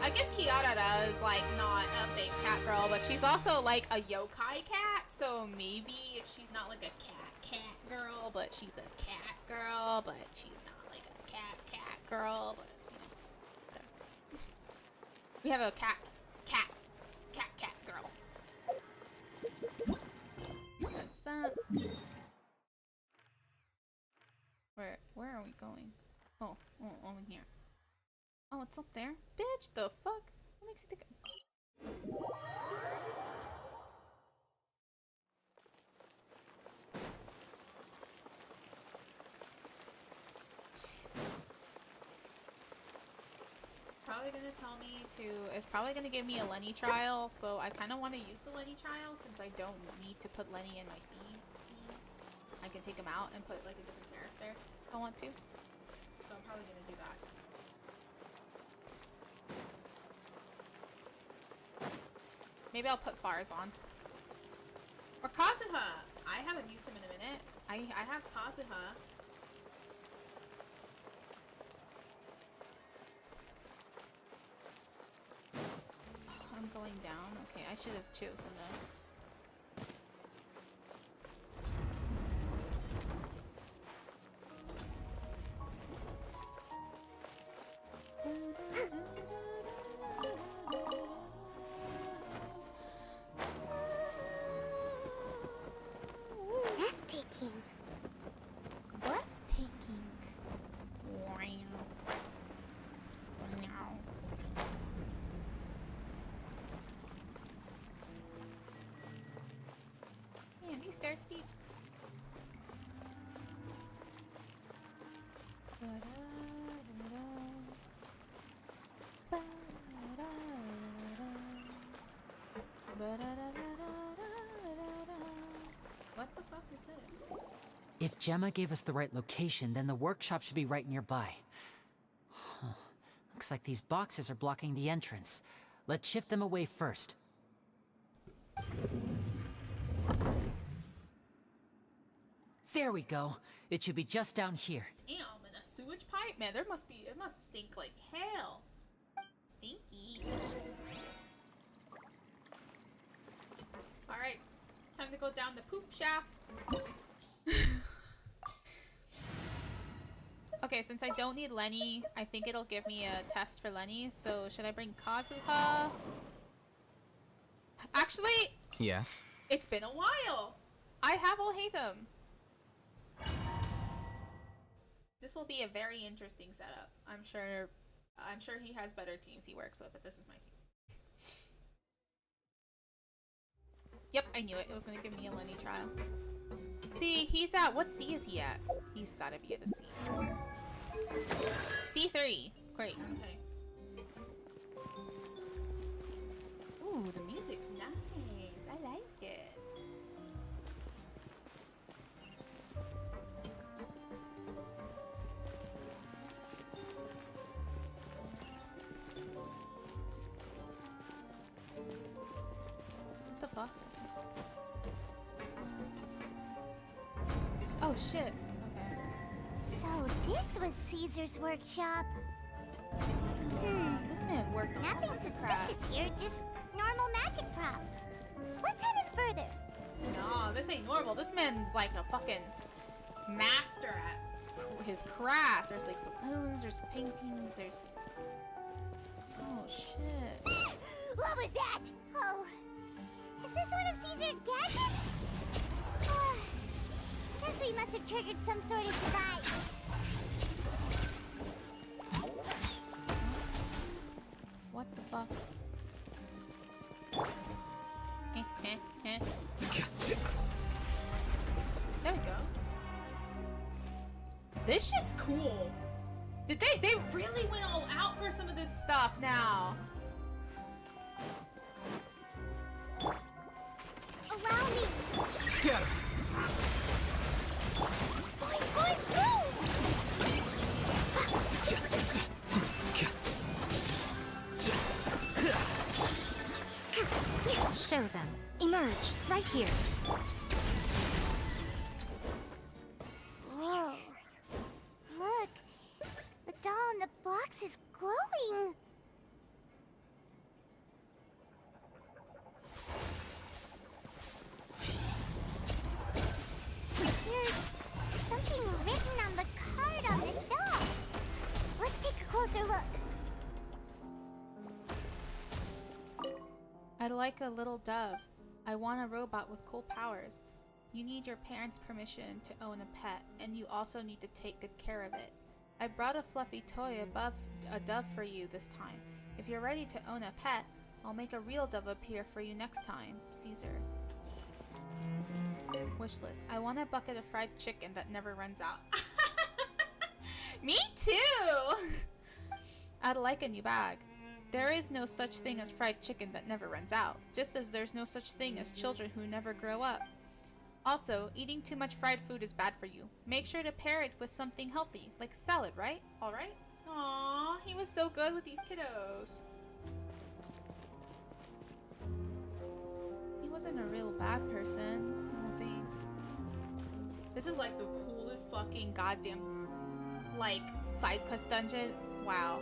S1: I guess Kiara is like not a fake cat girl, but she's also like a yokai cat, so maybe she's not like a cat girl, but she's a cat girl, but she's not like a cat girl, but you know. We have a cat girl. What's that? Where are we going? Oh, over here. Oh, it's up there? Bitch, the fuck? What makes you think Probably gonna tell me to... It's probably gonna give me a Lenny trial, so I kinda wanna use the Lenny trial since I don't need to put Lenny in my team. I can take him out and put like a different character if I want to. So I'm probably gonna do that. Maybe I'll put Fars on. Or Kazuha! I haven't used him in a minute. I have Kazuha. Oh, I'm going down. Okay, I should have chosen
S5: Breathtaking.
S1: Breathtaking. Wow. Man, he's thirsty. What the fuck is this?
S3: If Gemma gave us the right location, then the workshop should be right nearby. Huh. Looks like these boxes are blocking the entrance. Let's shift them away first. There we go. It should be just down here.
S1: Damn, in a sewage pipe? Man, it must stink like hell. Stinky. go down the poop shaft. Okay, since I don't need Lenny, I think it'll give me a test for Lenny. So should I bring Kazuha? Actually,
S9: Yes.
S1: it's been a while. I have Alhaitham. This will be a very interesting setup. I'm sure he has better teams he works with, but this is my team. Yep, I knew it. It was gonna give me a Lenny trial. See, he's at, what C is he at? He's gotta be at a C. C3. Great, okay. Ooh, the music's nice. I like it. What the fuck? Oh shit. Okay.
S2: So this was Caesar's workshop.
S1: This man worked on all
S2: Nothing
S1: sorts of crap.
S2: suspicious here, just normal magic props. Let's head in further.
S1: No, this ain't normal. This man's like a fucking master at his craft. There's like balloons, there's paintings, there's... Oh shit.
S2: What was that? Oh, is this one of Caesar's gadgets? Guess we must have triggered some sort of device.
S1: What the fuck? There we go. This shit's cool. Did they really went all out for some of this stuff now.
S2: Allow me.
S9: Scatter.
S2: Boing, boing, boom!
S5: Show them. Emerge. Right here.
S2: Whoa. Look. The doll in the box is glowing. There's something written on the card on this doll. Let's take a closer look.
S1: I'd like a little dove. I want a robot with cool powers. You need your parents' permission to own a pet, and you also need to take good care of it. I brought a fluffy toy above a dove for you this time. If you're ready to own a pet, I'll make a real dove appear for you next time. Caesar. Wishlist. I want a bucket of fried chicken that never runs out. Me too! I'd like a new bag. There is no such thing as fried chicken that never runs out, just as there's no such thing as children who never grow up. Also, eating too much fried food is bad for you. Make sure to pair it with something healthy, like salad, right? Alright? Aww, he was so good with these kiddos. He wasn't a real bad person, I don't think. This is like the coolest fucking goddamn, like, side quest dungeon. Wow.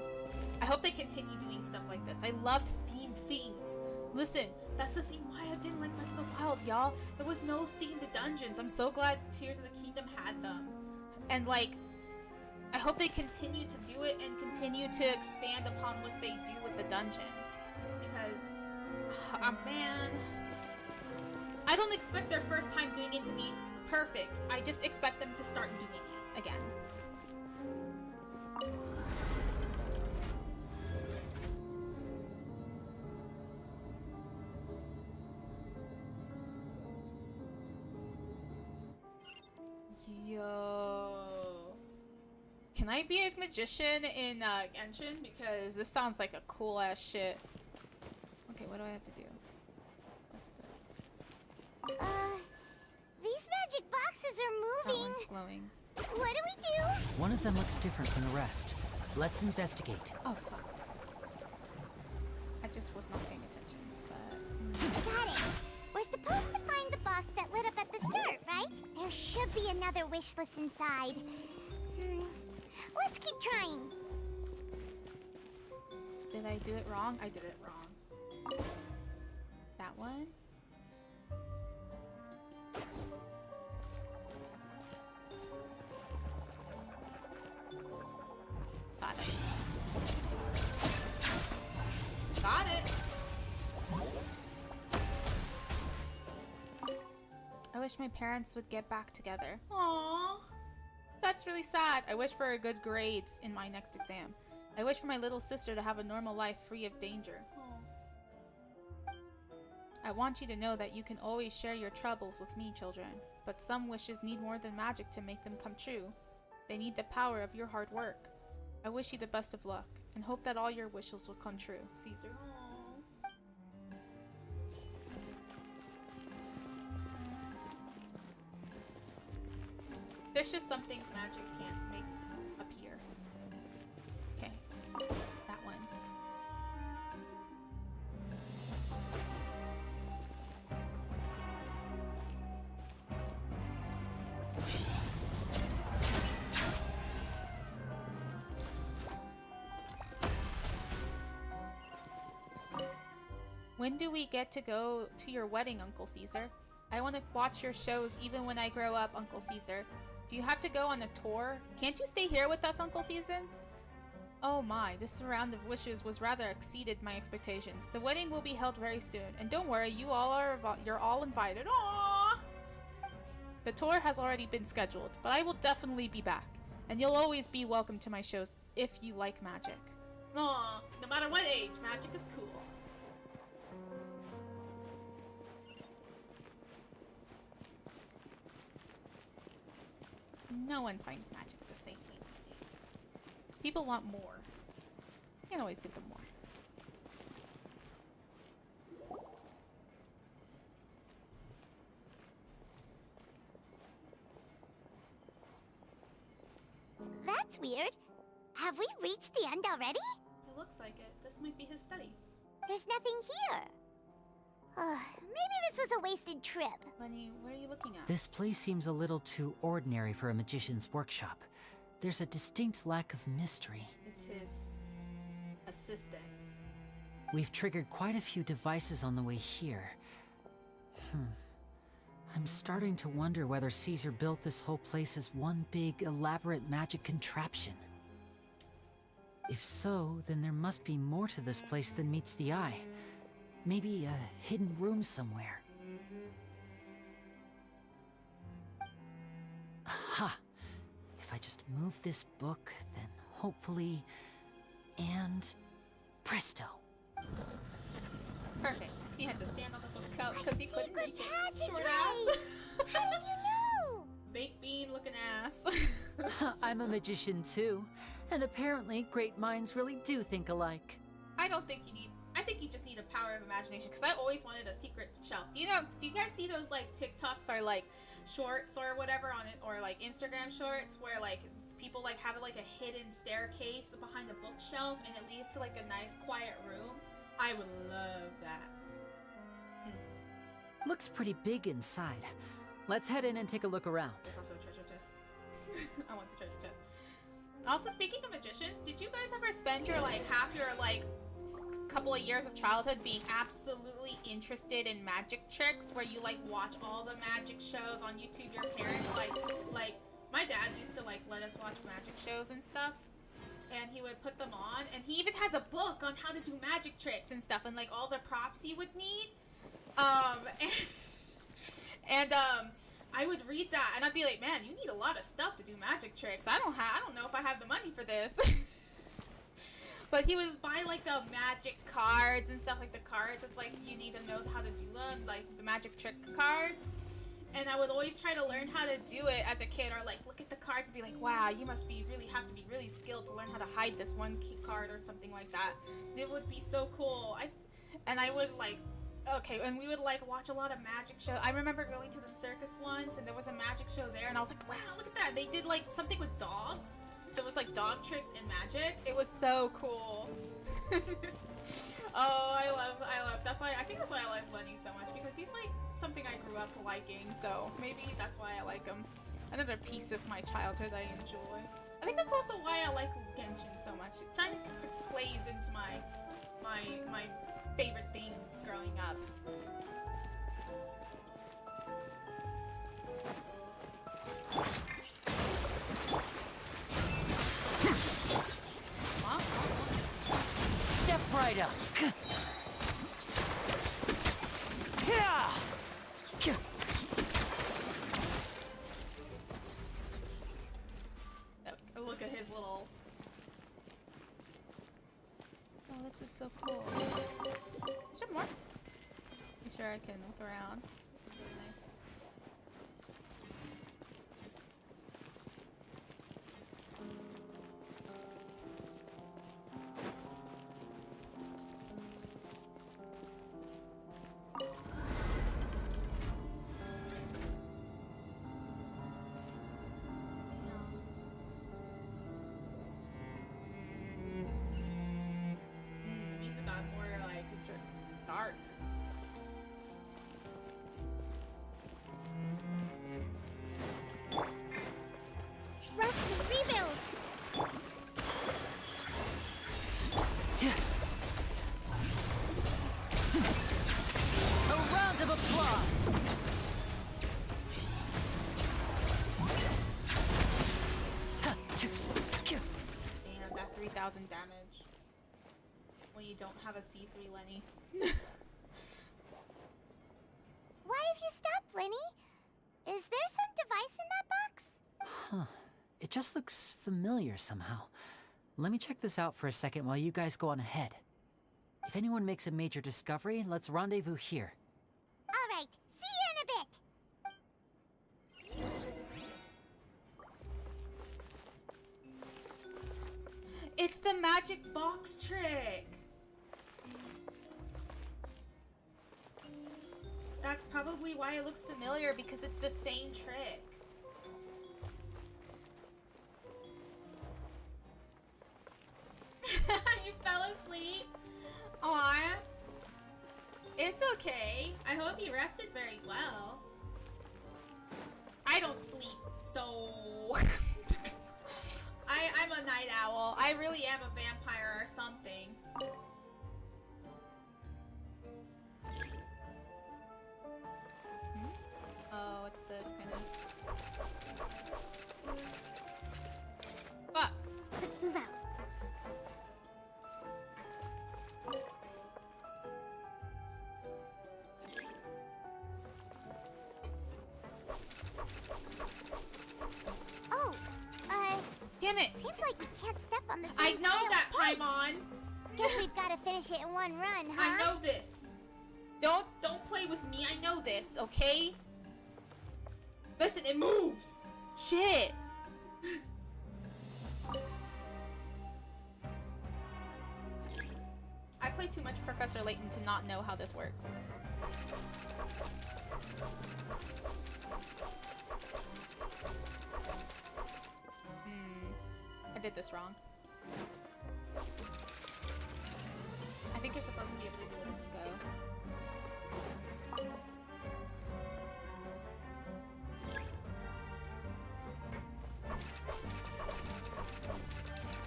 S1: I hope they continue doing stuff like this. I loved themed things. Listen, that's the thing why I didn't like Breath of the Wild, y'all. There was no themed dungeons. I'm so glad Tears of the Kingdom had them. And like, I hope they continue to do it and continue to expand upon what they do with the dungeons. Because, man, I don't expect their first time doing it to be perfect. I just expect them to start doing it again. Yo. Can I be a magician in Genshin? Because this sounds like a cool ass shit. Okay, what do I have to do? What's this?
S2: These magic boxes are
S1: That
S2: moving.
S1: one's glowing.
S2: What do we do?
S3: One of them looks different from the rest. Let's investigate.
S1: Oh fuck. I just was not paying attention, but...
S2: Got it. We're supposed to find the box that lit up at the start, right? There should be another wish list inside. Let's keep trying.
S1: Did I do it wrong? I did it wrong. That one? wish my parents would get back together. Aww. That's really sad. I wish for good grades in my next exam. I wish for my little sister to have a normal life free of danger. I want you to know that you can always share your troubles with me, children. But some wishes need more than magic to make them come true. They need the power of your hard work. I wish you the best of luck, and hope that all your wishes will come true. Caesar. Aww. There's just some things magic can't make appear. Okay. That one. When do we get to go to your wedding, Uncle Caesar? I want to watch your shows even when I grow up, Uncle Caesar. Do you have to go on a tour? Can't you stay here with us, Uncle Caesar? Oh my, this round of wishes was rather exceeded my expectations. The wedding will be held very soon, and don't worry, you're all invited. Aww! The tour has already been scheduled, but I will definitely be back, and you'll always be welcome to my shows if you like magic. Aw, no matter what age, magic is cool. No one finds magic the same way these days. People want more. You can always give them more.
S2: That's weird. Have we reached the end already?
S1: It looks like it. This might be his study.
S2: There's nothing here. Maybe this was a wasted trip.
S1: Lenny, what are you looking at?
S3: This place seems a little too ordinary for a magician's workshop. There's a distinct lack of mystery.
S1: It's his assistant.
S3: We've triggered quite a few devices on the way here. I'm starting to wonder whether Caesar built this whole place as one big, elaborate magic contraption. If so, then there must be more to this place than meets the eye. Maybe a hidden room somewhere. Aha! If I just move this book, then hopefully... And... presto!
S1: Perfect. He had to stand on the bookshelf because he couldn't reach it. Short
S2: passageway!
S1: ass.
S2: How did you know?
S1: Baked bean looking ass.
S3: I'm a magician too, and apparently great minds really do think alike.
S1: I don't think you need... I think you just need a power of imagination, because I always wanted a secret shelf. Do you guys see those like TikToks or like shorts or whatever on it, or like Instagram shorts where like people like have like a hidden staircase behind a bookshelf and it leads to like a nice quiet room? I would love that.
S3: Looks pretty big inside. Let's head in and take a look around.
S1: There's also a treasure chest. I want the treasure chest. Also, speaking of magicians, did you guys ever spend your like half your like couple of years of childhood being absolutely interested in magic tricks, where you like watch all the magic shows on YouTube? Your parents like my dad used to like let us watch magic shows and stuff, and he would put them on, and he even has a book on how to do magic tricks and stuff, and like all the props you would need. I would read that and I'd be like, man, you need a lot of stuff to do magic tricks. I don't know if I have the money for this. But he would buy like the magic cards and stuff, like the cards with like you need to know how to do them, like the magic trick cards. And I would always try to learn how to do it as a kid, or like look at the cards and be like, wow, you must be have to be really skilled to learn how to hide this one key card or something like that. It would be so cool. I would like, okay, and we would like watch a lot of magic shows. I remember going to the circus once and there was a magic show there and I was like, wow, look at that. They did like something with dogs. So it was like dog tricks and magic. It was so cool. Oh, I love, I think that's why I like Lenny so much, because he's like something I grew up liking, so maybe that's why I like him. Another piece of my childhood I enjoy. I think that's also why I like Genshin so much. It kind of plays into my favorite things growing up.
S3: Step right up.
S1: this is so cool. Is there more? I'm sure I can look around. This is really nice. The music got more like dark.
S2: Trust and rebuild!
S8: A round of applause!
S1: Damn, that 3,000 damage. When you don't have a C3 Lenny.
S2: Why have you stopped, Lenny? Is there some device in that box?
S3: Huh. It just looks familiar somehow. Let me check this out for a second while you guys go on ahead. If anyone makes a major discovery, let's rendezvous here.
S2: All right, see you in a bit.
S1: It's the magic box trick! That's probably why it looks familiar, because it's the same trick. You fell asleep? Aw. It's okay. I hope you rested very well. I don't sleep, so... I'm a night owl. I really am a vampire or something. Oh, what's this kind of... Fuck!
S2: Let's move out. Oh,
S1: damn it!
S2: Seems like we can't step on the same
S1: I know
S2: tile
S1: that,
S2: twice.
S1: Paimon!
S2: Guess we've got to finish it in one run, huh?
S1: I know this. Don't play with me. I know this, okay? Listen, it moves. Shit. I play too much Professor Layton to not know how this works. I did this wrong. I think you're supposed to be able to do it in one go.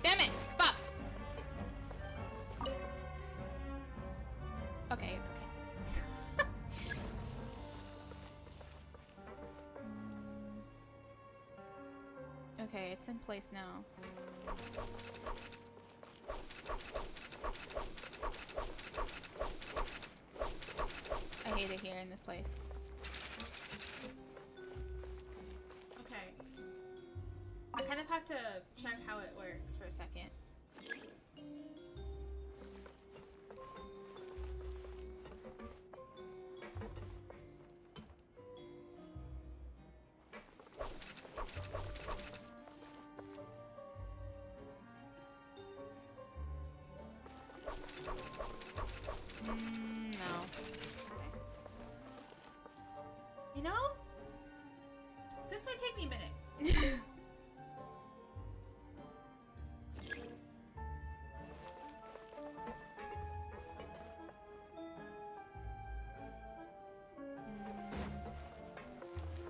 S1: Damn it! Fuck! Okay, it's okay. Okay, it's in place now. I hate it here in this place. Okay. I kind of have to check how it works for a second. No. Okay. You know? This might take me a minute.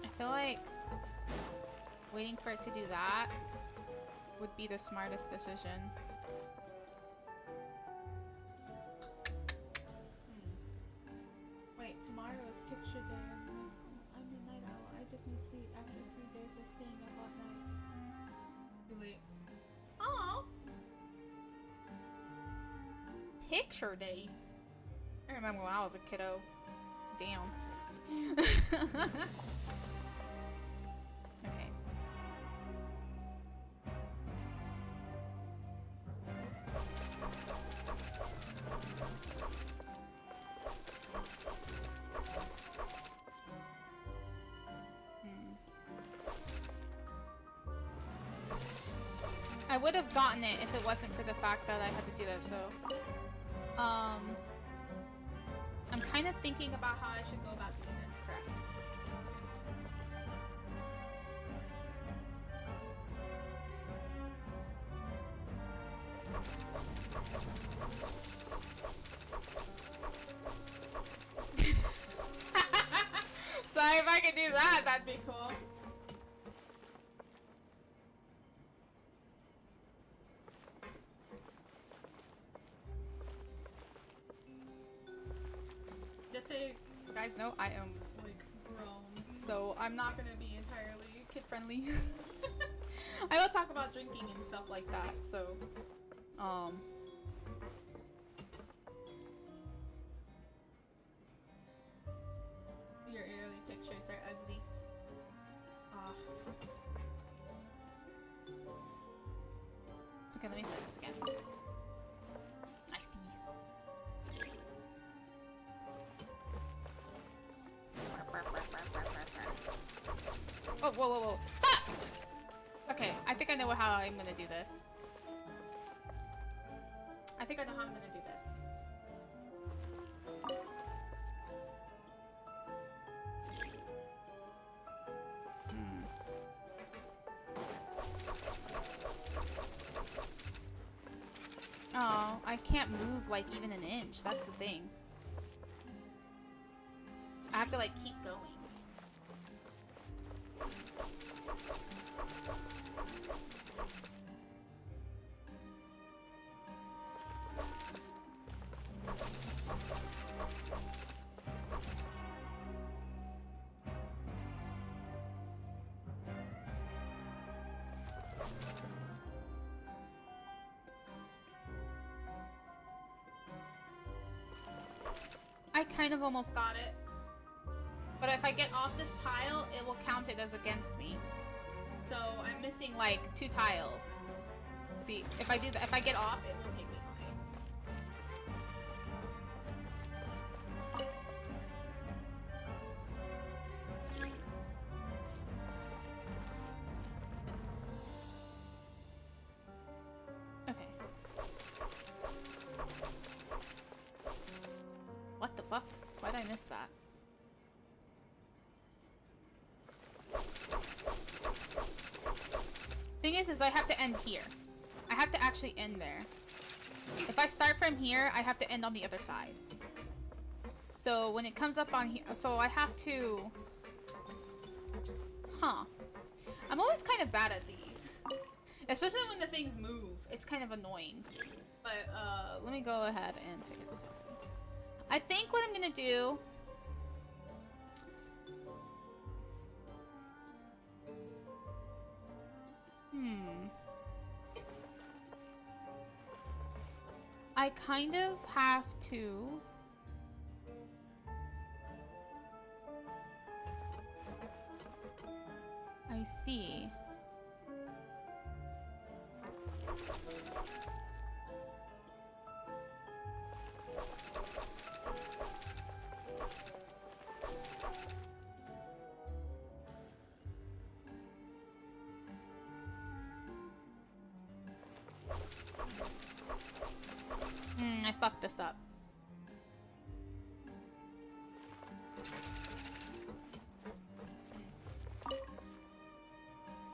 S1: I feel like waiting for it to do that would be the smartest decision. Wait, tomorrow is picture day at my school. I'm a night owl. I just need sleep after 3 days of staying up all night. Too late. Aww. Picture day. I remember when I was a kiddo. Damn. Okay. would have gotten it if it wasn't for the fact that I had to do that, so... I'm kind of thinking about how I should go about doing this correct. Sorry, if I could do that, that'd be cool. Just so you guys know, I am like grown, so I'm not gonna be entirely kid-friendly. I will talk about drinking and stuff like that, so your early pictures are ugly. Okay, let me start this again. I see. Oh, whoa, whoa, whoa. Fuck! Okay, I think I know how I'm gonna do this. I think I know how I'm gonna do this. Oh, I can't move like even an inch. That's the thing. I have to like keep going. I kind of almost got it. But if I get off this tile, it will count it as against me. So I'm missing like 2 tiles. See, if I do that, if I get off, it will take me. Okay. Okay. What the fuck? Why did I miss that? Thing is I have to end here. I have to actually end there. If I start from here, I have to end on the other side. So when it comes up on here, so I have to... Huh. I'm always kind of bad at these. Especially when the things move. It's kind of annoying. But, let me go ahead and figure this out. I think what I'm gonna do... I kind of have to... I see. I fucked this up.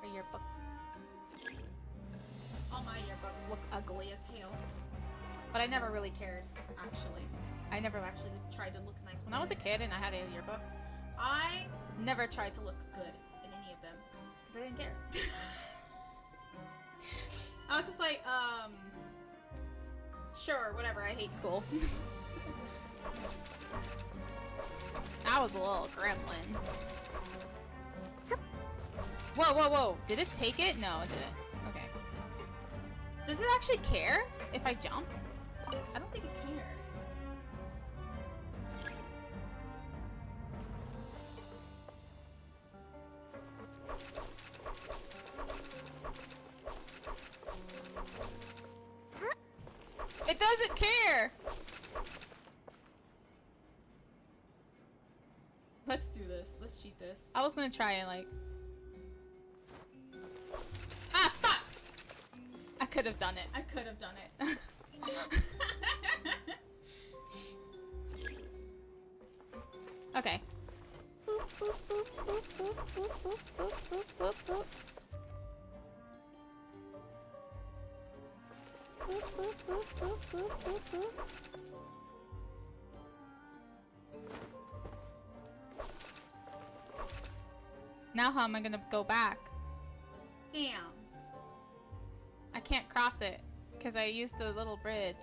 S1: A yearbook. All my yearbooks look ugly as hell. But I never really cared, actually. I never actually tried to look nice. When I was a kid and I had yearbooks, I never tried to look good in any of them. Because I didn't care. I was just like, sure, whatever, I hate school. I was a little gremlin. Whoa, whoa, whoa. Did it take it? No, it didn't. Okay. Does it actually care if I jump? I don't think it cares. It doesn't care! Let's do this. Let's cheat this. I was gonna try and like... Ah, fuck! I could have done it. I could have done it. Okay. Now how am I gonna go back? Damn. I can't cross it because I used the little bridge.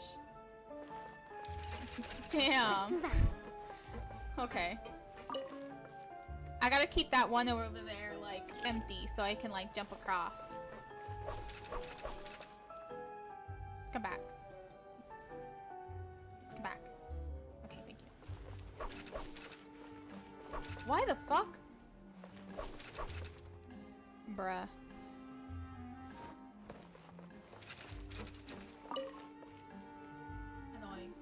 S1: Damn. Okay. I gotta keep that one over there like empty so I can like jump across. Come back. Come back. Okay, thank you. Why the fuck? Bruh. Annoying.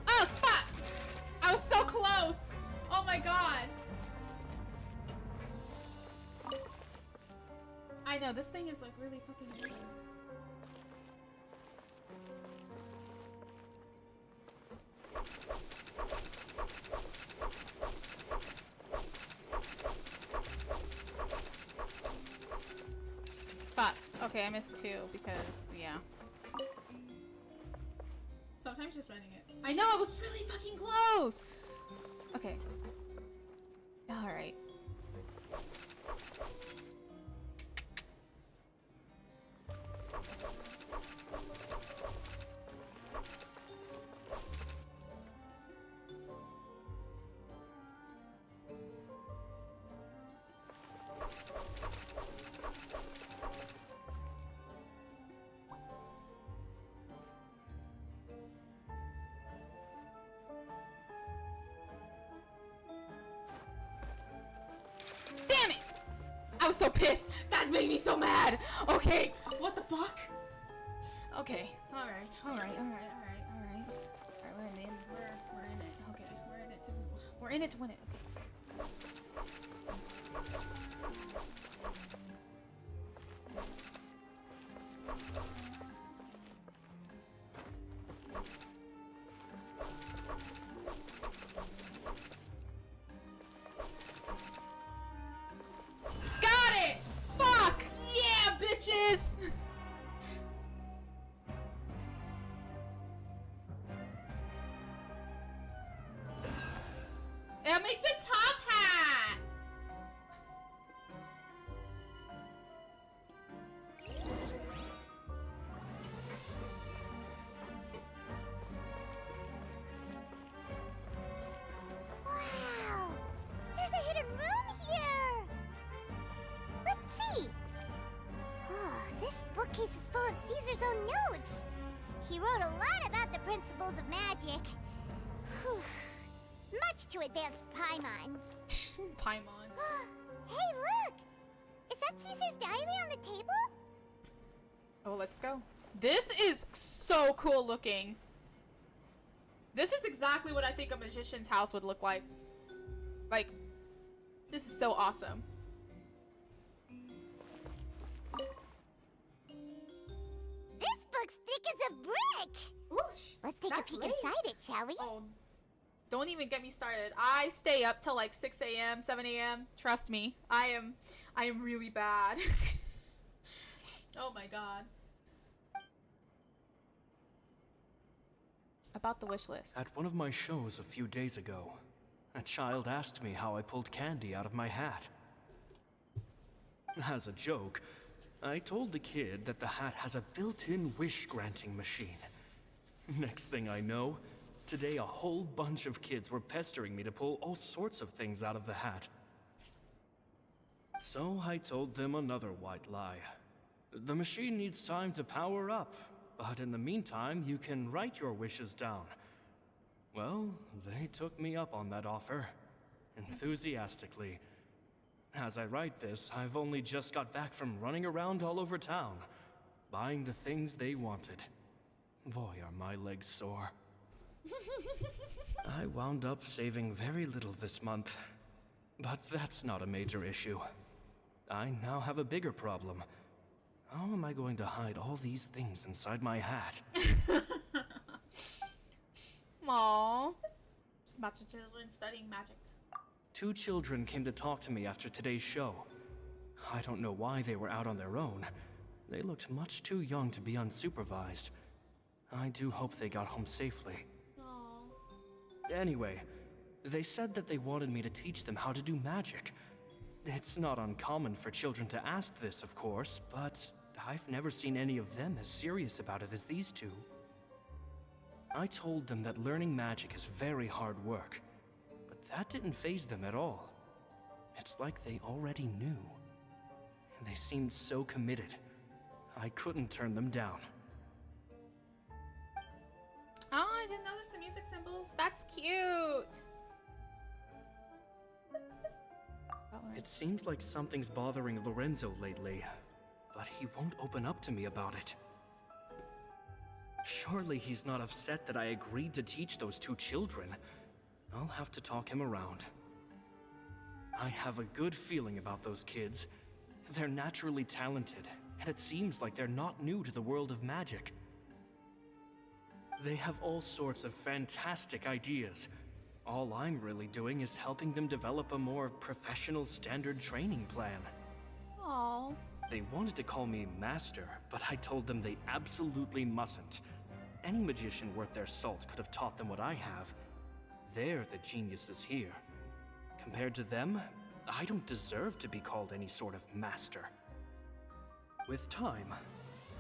S1: Oh, fuck! I was so close! Oh my god! I know, this thing is like really fucking annoying. Fuck. Okay, I missed two because, yeah. Sometimes just running it. I know, I was really fucking close! Okay. Alright. Damn it! I was so pissed. That made me so mad. Okay, what the fuck? Okay, all right. All right, we're in it. We're in it. Okay, we're in it to win it. Okay. Got it! Fuck! Yeah, bitches! It makes a top hat!
S2: Wow! There's a hidden room here! Let's see! Oh, this bookcase is full of Caesar's own notes! He wrote a lot about the principles of magic. Whew. Much too advanced for Paimon.
S1: Paimon.
S2: Hey, look! Is that Caesar's diary on the table?
S1: Oh, let's go. This is so cool looking. This is exactly what I think a magician's house would look like. Like, this is so awesome.
S2: This book's thick as a brick!
S1: Oosh,
S2: Let's take a
S1: that's
S2: peek
S1: late.
S2: inside it, shall we?
S1: Oh, don't even get me started. I stay up till like 6 a.m., 7 a.m. Trust me, I am really bad. Oh my god. About the wish list.
S13: At one of my shows a few days ago, a child asked me how I pulled candy out of my hat. As a joke, I told the kid that the hat has a built-in wish-granting machine. Next thing I know, today a whole bunch of kids were pestering me to pull all sorts of things out of the hat. So I told them another white lie. The machine needs time to power up, but in the meantime, you can write your wishes down. Well, they took me up on that offer, enthusiastically. As I write this, I've only just got back from running around all over town, buying the things they wanted. Boy, are my legs sore. I wound up saving very little this month, but that's not a major issue. I now have a bigger problem. How am I going to hide all these things inside my hat?
S1: Aww. About your children studying magic.
S13: 2 children came to talk to me after today's show. I don't know why they were out on their own. They looked much too young to be unsupervised. I do hope they got home safely.
S1: Aww.
S13: Anyway, they said that they wanted me to teach them how to do magic. It's not uncommon for children to ask this, of course, but I've never seen any of them as serious about it as these 2. I told them that learning magic is very hard work, but that didn't faze them at all. It's like they already knew. They seemed so committed. I couldn't turn them down.
S1: Oh, I didn't notice the music symbols. That's cute.
S13: It seems like something's bothering Lorenzo lately, but he won't open up to me about it. Surely he's not upset that I agreed to teach those 2 children. I'll have to talk him around. I have a good feeling about those kids. They're naturally talented, and it seems like they're not new to the world of magic. They have all sorts of fantastic ideas. All I'm really doing is helping them develop a more professional standard training plan.
S1: Aww.
S13: They wanted to call me Master, but I told them they absolutely mustn't. Any magician worth their salt could have taught them what I have. They're the geniuses here. Compared to them, I don't deserve to be called any sort of Master. With time,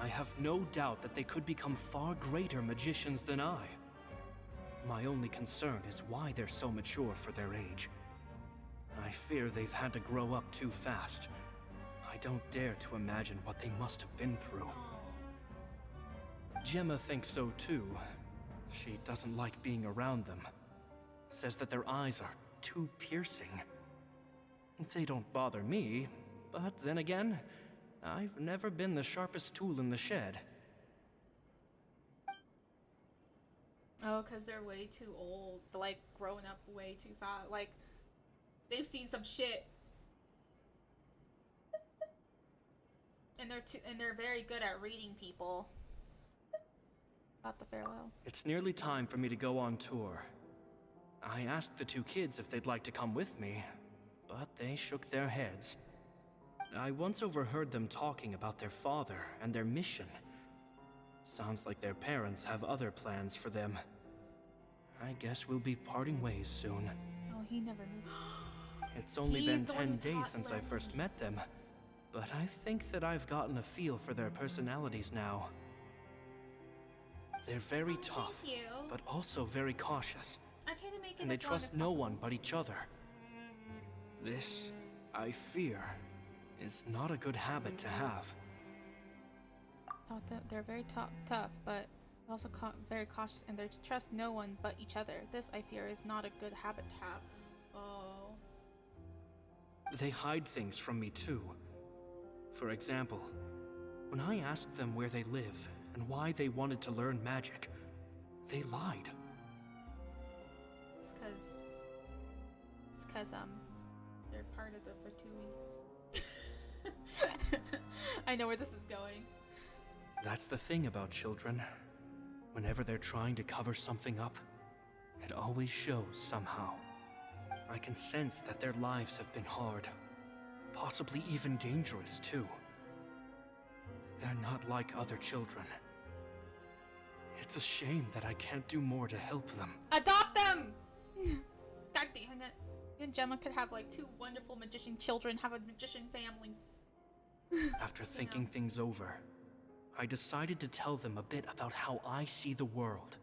S13: I have no doubt that they could become far greater magicians than I. My only concern is why they're so mature for their age. I fear they've had to grow up too fast. I don't dare to imagine what they must have been through. Gemma thinks so too. She doesn't like being around them. Says that their eyes are too piercing. They don't bother me, but then again, I've never been the sharpest tool in the shed.
S1: Oh, because they're way too old. They're, like, growing up way too fast. Like, they've seen some shit. And they're very good at reading people. About the farewell.
S13: It's nearly time for me to go on tour. I asked the 2 kids if they'd like to come with me, but they shook their heads. I once overheard them talking about their father and their mission. Sounds like their parents have other plans for them. I guess we'll be parting ways soon.
S1: Oh, he never knew.
S13: It's only been
S1: He's the one
S13: 10
S1: who
S13: days
S1: taught
S13: since I
S1: Lemon.
S13: first met them, but I think that I've gotten a feel for their personalities now. They're very tough,
S1: Thank you.
S13: but also very cautious,
S1: I try to make it
S13: and they
S1: as long as
S13: trust no
S1: possible.
S13: one but each other. This, I fear, is not a good habit to have.
S1: Thought that they're very tough, but also very cautious, and they trust no one but each other. This, I fear, is not a good habit to have. Oh.
S13: They hide things from me too. For example, when I asked them where they live and why they wanted to learn magic, they lied.
S1: It's cause they're part of the Vtuber. I know where this is going.
S13: That's the thing about children. Whenever they're trying to cover something up, it always shows somehow. I can sense that their lives have been hard, possibly even dangerous too. They're not like other children. It's a shame that I can't do more to help them.
S1: Adopt them! God damn it. You and Gemma could have like 2 wonderful magician children, have a magician family.
S13: After thinking things over, I decided to tell them a bit about how I see the world.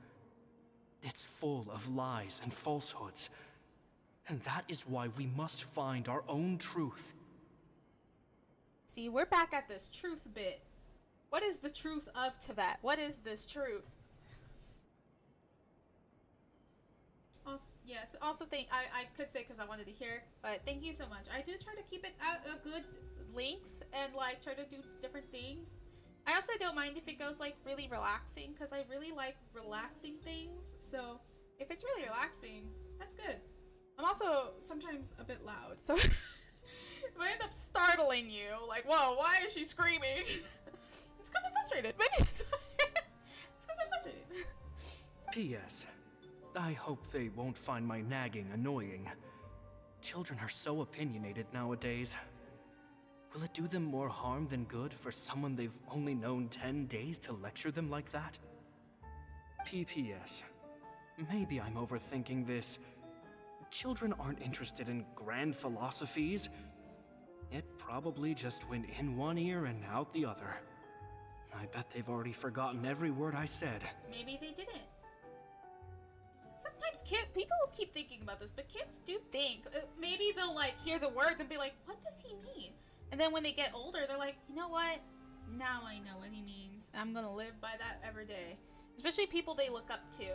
S13: It's full of lies and falsehoods. And that is why we must find our own truth.
S1: See, we're back at this truth bit. What is the truth of Tibet? What is this truth? Also, yes, also I could say because I wanted to hear, but thank you so much. I do try to keep it at a good length and like try to do different things. I also don't mind if it goes like really relaxing because I really like relaxing things. So if it's really relaxing, that's good. I'm also sometimes a bit loud, so if I end up startling you, like, whoa, why is she screaming? It's because I'm frustrated. Maybe it's because I'm frustrated.
S13: P.S. I hope they won't find my nagging annoying. Children are so opinionated nowadays. Will it do them more harm than good for someone they've only known 10 days to lecture them like that? P.P.S. Maybe I'm overthinking this. Children aren't interested in grand philosophies. It probably just went in one ear and out the other. I bet they've already forgotten every word I said.
S1: Maybe they didn't. Sometimes people will keep thinking about this, but kids do think. Maybe they'll like hear the words and be like, what does he mean? And then when they get older, they're like, you know what? Now I know what he means. I'm gonna live by that every day. Especially people they look up to.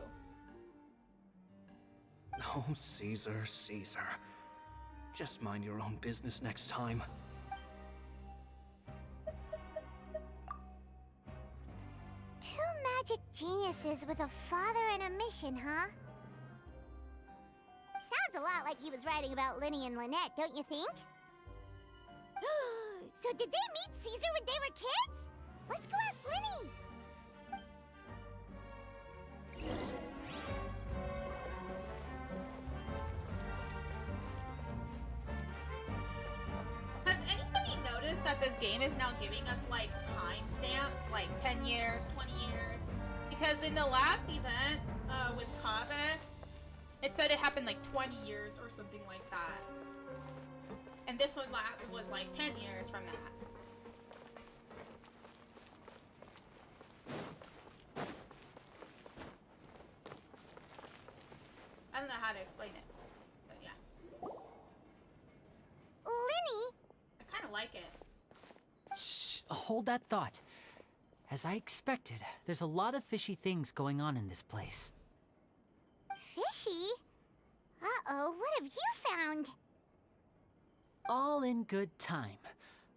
S13: Oh, Caesar, Caesar. Just mind your own business next time.
S2: Two magic geniuses with a father and a mission, huh? Sounds a lot like he was writing about Linny and Lynette, don't you think? So did they meet Caesar when they were kids? Let's go ask Linny!
S1: Has anybody noticed that this game is now giving us like timestamps, like 10 years, 20 years? Because in the last event with Kaveh, it said it happened like 20 years or something like that. And this one was like 10 years from that. I don't know how to explain it, but yeah.
S2: Linny?
S1: I kind of like it.
S3: Shh, hold that thought. As I expected, there's a lot of fishy things going on in this place.
S2: Fishy? Uh-oh, what have you found?
S3: All in good time.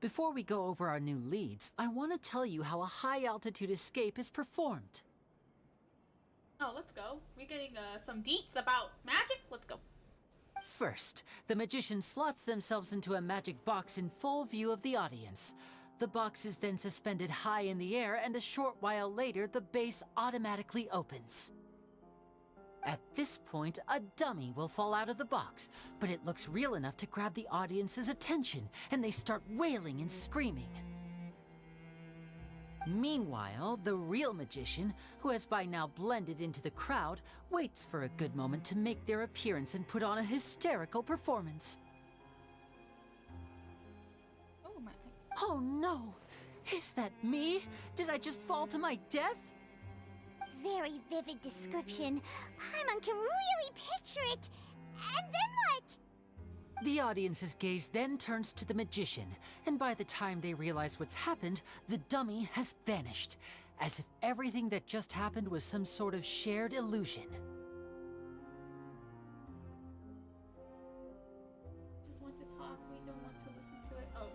S3: Before we go over our new leads, I want to tell you how a high-altitude escape is performed.
S1: Oh, let's go. We're getting some deets about magic. Let's go.
S3: First, the magician slots themselves into a magic box in full view of the audience. The box is then suspended high in the air, and a short while later, the base automatically opens. At this point, a dummy will fall out of the box, but it looks real enough to grab the audience's attention, and they start wailing and screaming. Meanwhile, the real magician, who has by now blended into the crowd, waits for a good moment to make their appearance and put on a hysterical performance.
S1: Oh, my eyes.
S3: Oh no! Is that me? Did I just fall to my death?
S2: Very vivid description. Paimon can really picture it. And then what?
S3: The audience's gaze then turns to the magician, and by the time they realize what's happened, the dummy has vanished, as if everything that just happened was some sort of shared illusion.
S1: Just want to talk. We don't want to listen to it. Oh.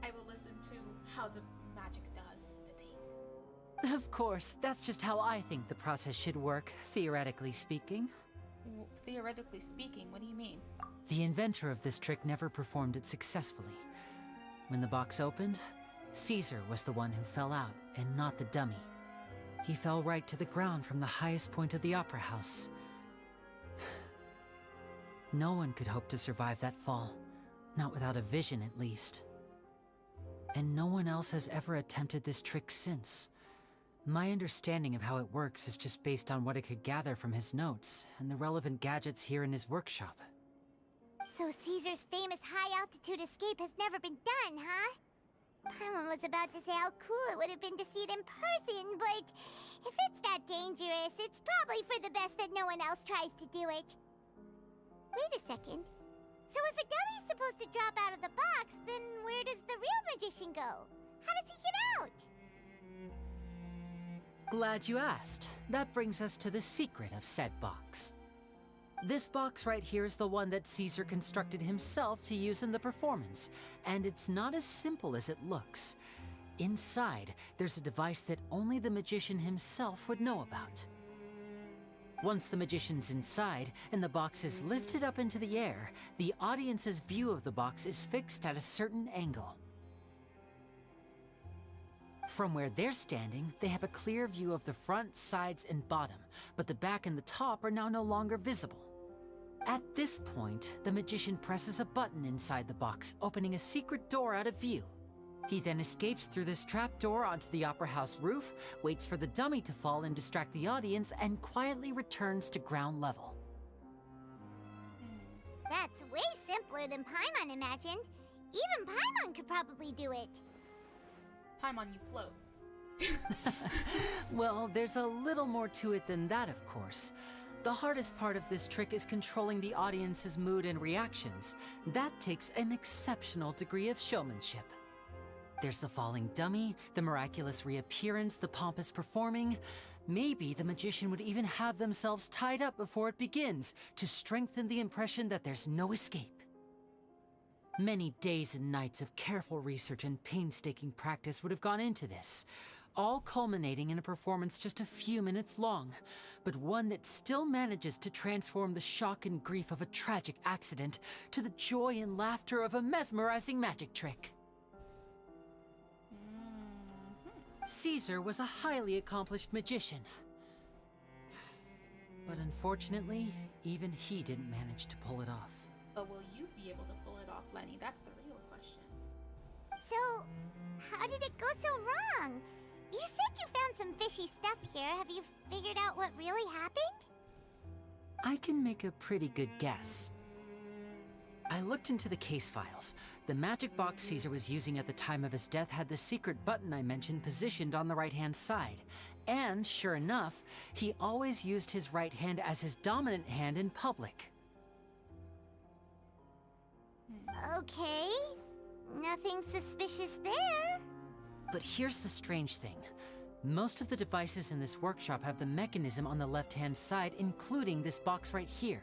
S1: I will listen to how the magic does the thing.
S3: Of course, that's just how I think the process should work, theoretically speaking.
S1: Theoretically speaking, what do you mean?
S3: The inventor of this trick never performed it successfully. When the box opened, Caesar was the one who fell out, and not the dummy. He fell right to the ground from the highest point of the opera house. No one could hope to survive that fall, not without a vision at least. And no one else has ever attempted this trick since. My understanding of how it works is just based on what I could gather from his notes and the relevant gadgets here in his workshop.
S2: So Caesar's famous high-altitude escape has never been done, huh? Paimon was about to say how cool it would have been to see it in person, but if it's that dangerous, it's probably for the best that no one else tries to do it. Wait a second. So if a dummy's supposed to drop out of the box, then where does the real magician go? How does he get out?
S3: Glad you asked. That brings us to the secret of said box. This box right here is the one that Caesar constructed himself to use in the performance, and it's not as simple as it looks. Inside, there's a device that only the magician himself would know about. Once the magician's inside and the box is lifted up into the air, the audience's view of the box is fixed at a certain angle. From where they're standing, they have a clear view of the front, sides, and bottom, but the back and the top are now no longer visible. At this point, the magician presses a button inside the box, opening a secret door out of view. He then escapes through this trap door onto the opera house roof, waits for the dummy to fall and distract the audience, and quietly returns to ground level.
S2: That's way simpler than Paimon imagined. Even Paimon could probably do it.
S1: Paimon, you float.
S3: Well, there's a little more to it than that, of course. The hardest part of this trick is controlling the audience's mood and reactions. That takes an exceptional degree of showmanship. There's the falling dummy, the miraculous reappearance, the pompous performing. Maybe the magician would even have themselves tied up before it begins to strengthen the impression that there's no escape. Many days and nights of careful research and painstaking practice would have gone into this, all culminating in a performance just a few minutes long, but one that still manages to transform the shock and grief of a tragic accident to the joy and laughter of a mesmerizing magic trick. Caesar was a highly accomplished magician. But unfortunately, even he didn't manage to pull it off.
S1: But will you be able to pull it off, Lenny? That's the real question.
S2: So, how did it go so wrong? You said you found some fishy stuff here. Have you figured out what really happened?
S3: I can make a pretty good guess. I looked into the case files. The magic box Caesar was using at the time of his death had the secret button I mentioned positioned on the right-hand side. And sure enough, he always used his right hand as his dominant hand in public.
S2: Okay. Nothing suspicious there.
S3: But here's the strange thing. Most of the devices in this workshop have the mechanism on the left-hand side, including this box right here,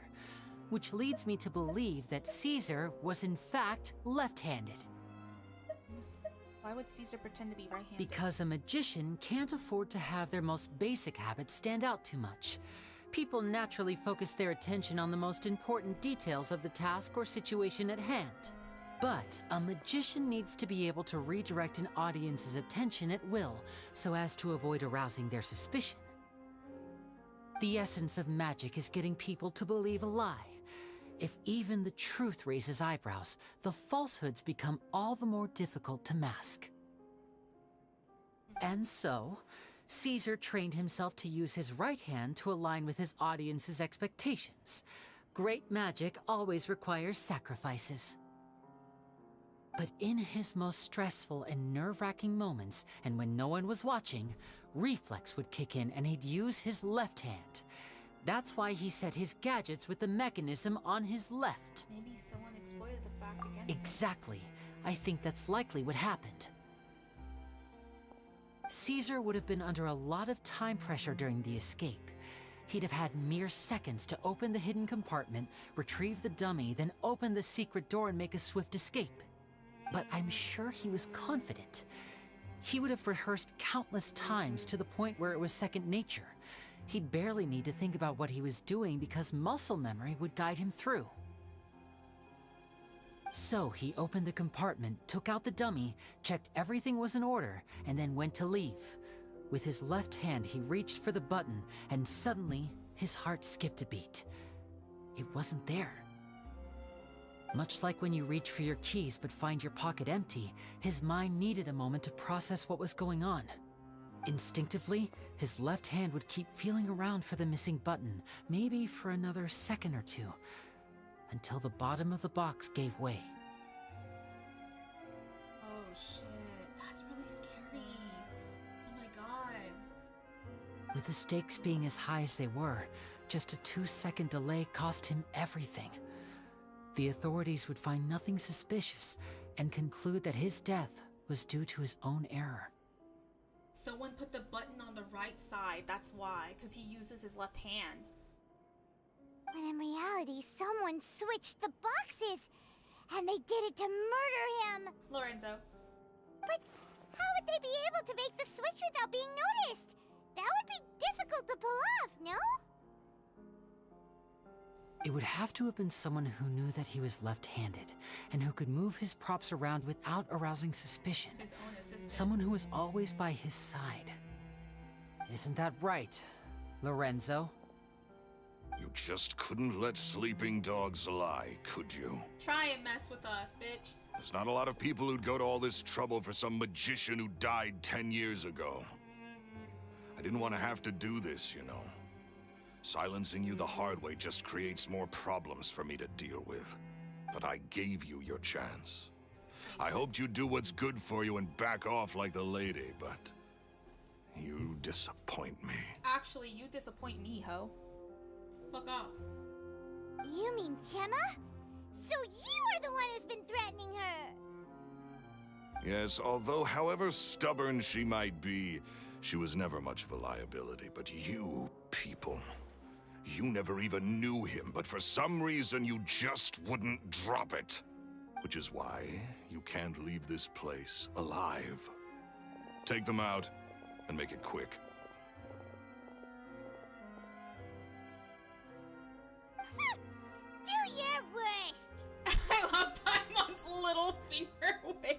S3: which leads me to believe that Caesar was in fact left-handed.
S1: Why would Caesar pretend to be right-handed?
S3: Because a magician can't afford to have their most basic habits stand out too much. People naturally focus their attention on the most important details of the task or situation at hand. But a magician needs to be able to redirect an audience's attention at will, so as to avoid arousing their suspicion. The essence of magic is getting people to believe a lie. If even the truth raises eyebrows, the falsehoods become all the more difficult to mask. And so, Caesar trained himself to use his right hand to align with his audience's expectations. Great magic always requires sacrifices. But in his most stressful and nerve-wracking moments, and when no one was watching, reflex would kick in and he'd use his left hand. That's why he set his gadgets with the mechanism on his left.
S1: Maybe someone exploited the fact against him.
S3: Exactly. I think that's likely what happened. Caesar would have been under a lot of time pressure during the escape. He'd have had mere seconds to open the hidden compartment, retrieve the dummy, then open the secret door and make a swift escape. But I'm sure he was confident. He would have rehearsed countless times to the point where it was second nature. He'd barely need to think about what he was doing because muscle memory would guide him through. So he opened the compartment, took out the dummy, checked everything was in order, and then went to leave. With his left hand, he reached for the button, and suddenly, his heart skipped a beat. It wasn't there. Much like when you reach for your keys but find your pocket empty, his mind needed a moment to process what was going on. Instinctively, his left hand would keep feeling around for the missing button, maybe for another second or two, until the bottom of the box gave way.
S1: Oh shit.
S3: With the stakes being as high as they were, just a 2-second delay cost him everything. The authorities would find nothing suspicious and conclude that his death was due to his own error.
S1: Someone put the button on the right side, that's why, because he uses his left hand.
S2: When in reality, someone switched the boxes, and they did it to murder him.
S1: Lorenzo.
S2: But how would they be able to make the switch without being noticed? That would be difficult to pull off, no?
S3: It would have to have been someone who knew that he was left-handed, and who could move his props around without arousing suspicion.
S1: His own assistant.
S3: Someone who was always by his side. Isn't that right, Lorenzo?
S4: You just couldn't let sleeping dogs lie, could you?
S1: Try and mess with us, bitch.
S4: There's not a lot of people who'd go to all this trouble for some magician who died 10 years ago. I didn't want to have to do this, you know. Silencing you the hard way just creates more problems for me to deal with. But I gave you your chance. I hoped you'd do what's good for you and back off like the lady, but you disappoint me.
S1: Actually, you disappoint me, ho. Fuck off.
S2: You mean Gemma? So you are the one who's been threatening her!
S4: Yes, although however stubborn she might be, she was never much of a liability. But you people, you never even knew him, but for some reason you just wouldn't drop it. Which is why you can't leave this place alive. Take them out, and make it quick.
S2: Do your worst!
S1: I love Paimon's little finger wave.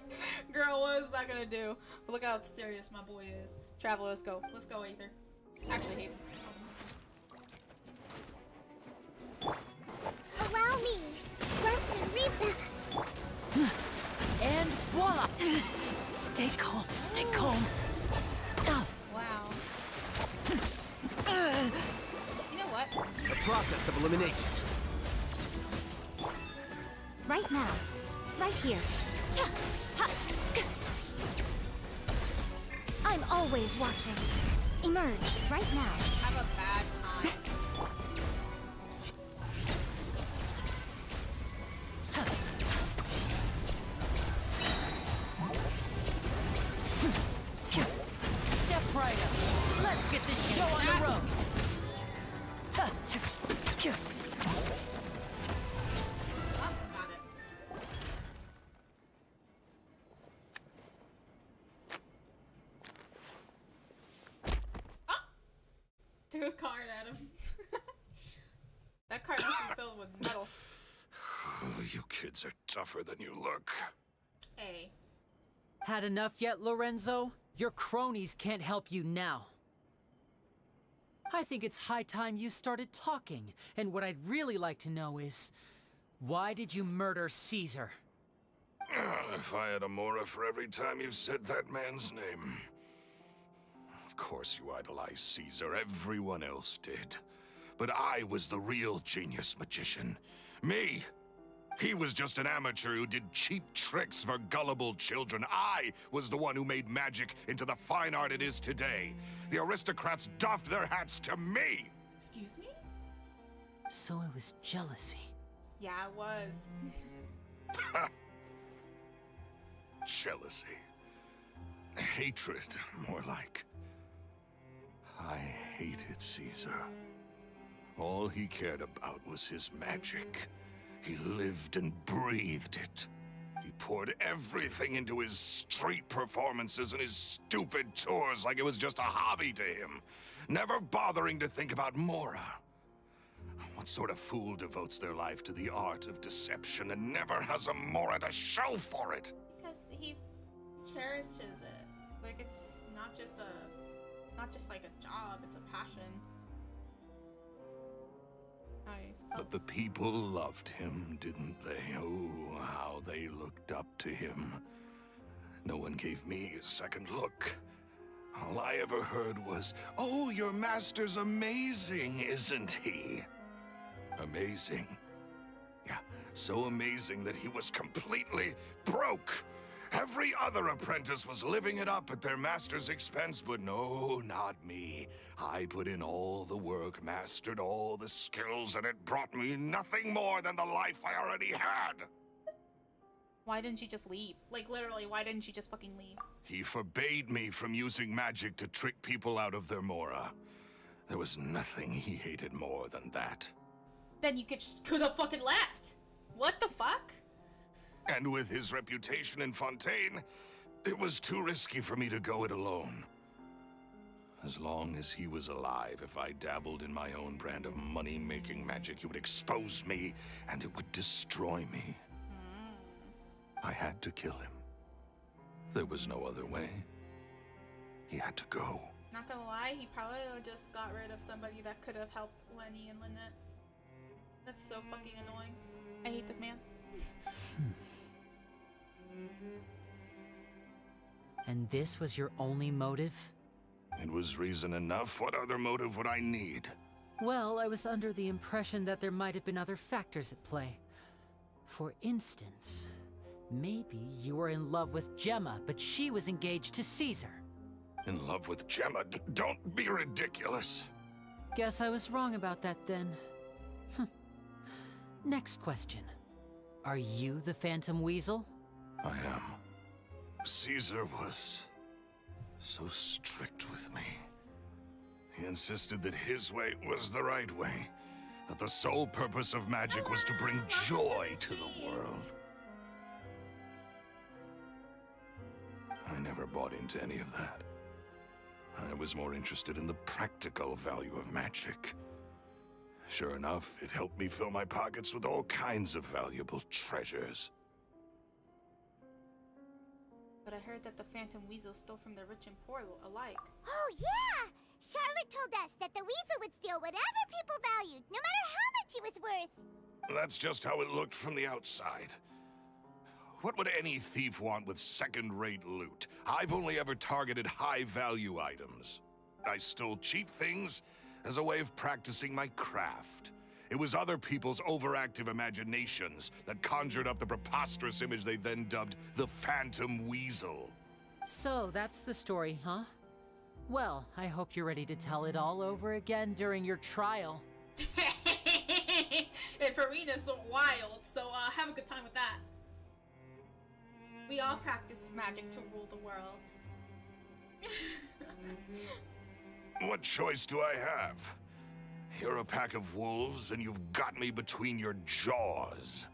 S1: Girl, what is that gonna do? But look how serious my boy is. Traveler, let's go. Let's go, Aether. Actually, hate him.
S2: Allow me! Rest and reap.
S3: And voila! Stay calm, stay calm.
S1: Wow. You know what?
S9: The process of elimination.
S5: Right now. Right here. I'm always watching. Emerge right now.
S1: Have a bad time.
S3: Step right up. Let's get this show on the road.
S1: Oh, got it. Oh! Threw a card at him. That card must be filled with metal.
S4: You kids are tougher than you look.
S1: A.
S3: Had enough yet, Lorenzo? Your cronies can't help you now. I think it's high time you started talking, and what I'd really like to know is, why did you murder Caesar?
S4: If I had a mora for every time you said that man's name. Of course you idolized Caesar, everyone else did. But I was the real genius magician. Me! He was just an amateur who did cheap tricks for gullible children. I was the one who made magic into the fine art it is today. The aristocrats doffed their hats to me!
S1: Excuse me?
S3: So it was jealousy.
S1: Yeah, it was.
S4: Jealousy. Hatred, more like. I hated Caesar. All he cared about was his magic. He lived and breathed it. He poured everything into his street performances and his stupid tours like it was just a hobby to him, never bothering to think about Mora. What sort of fool devotes their life to the art of deception and never has a Mora to show for it?
S1: Because he cherishes it. Like, it's not just like a job, it's a passion. Nice.
S4: But the people loved him, didn't they? Oh, how they looked up to him. No one gave me a second look. All I ever heard was, "Oh, your master's amazing, isn't he?" Amazing. Yeah, so amazing that he was completely broke. Every other apprentice was living it up at their master's expense, but no, not me. I put in all the work, mastered all the skills, and it brought me nothing more than the life I already had.
S1: Why didn't you just leave? Like, literally, why didn't you just fucking leave?
S4: He forbade me from using magic to trick people out of their mora. There was nothing he hated more than that.
S1: Then you could have fucking left. What the fuck?
S4: And with his reputation in Fontaine, it was too risky for me to go it alone. As long as he was alive, if I dabbled in my own brand of money-making magic, he would expose me, and it would destroy me. I had to kill him. There was no other way. He had to go.
S1: Not gonna lie, he probably just got rid of somebody that could have helped Lenny and Lynette. That's so fucking annoying. I hate this man.
S3: And this was your only motive?
S4: It was reason enough. What other motive would I need?
S3: Well, I was under the impression that there might have been other factors at play. For instance, maybe you were in love with Gemma, but she was engaged to Caesar.
S4: In love with Gemma? Don't be ridiculous.
S3: Guess I was wrong about that then. Next question. Are you the Phantom Weasel?
S4: I am. Caesar was so strict with me. He insisted that his way was the right way. That the sole purpose of magic was to bring joy to the world. I never bought into any of that. I was more interested in the practical value of magic. Sure enough, it helped me fill my pockets with all kinds of valuable treasures.
S1: But I heard that the Phantom Weasel stole from the rich and poor alike.
S2: Oh, yeah! Charlotte told us that the weasel would steal whatever people valued, no matter how much he was worth.
S4: That's just how it looked from the outside. What would any thief want with second-rate loot? I've only ever targeted high-value items. I stole cheap things as a way of practicing my craft. It was other people's overactive imaginations that conjured up the preposterous image they then dubbed the Phantom Weasel.
S3: So, that's the story, huh? Well, I hope you're ready to tell it all over again during your trial.
S1: And Farina's so wild, so have a good time with that. We all practice magic to rule the world.
S4: What choice do I have? You're a pack of wolves, and you've got me between your jaws.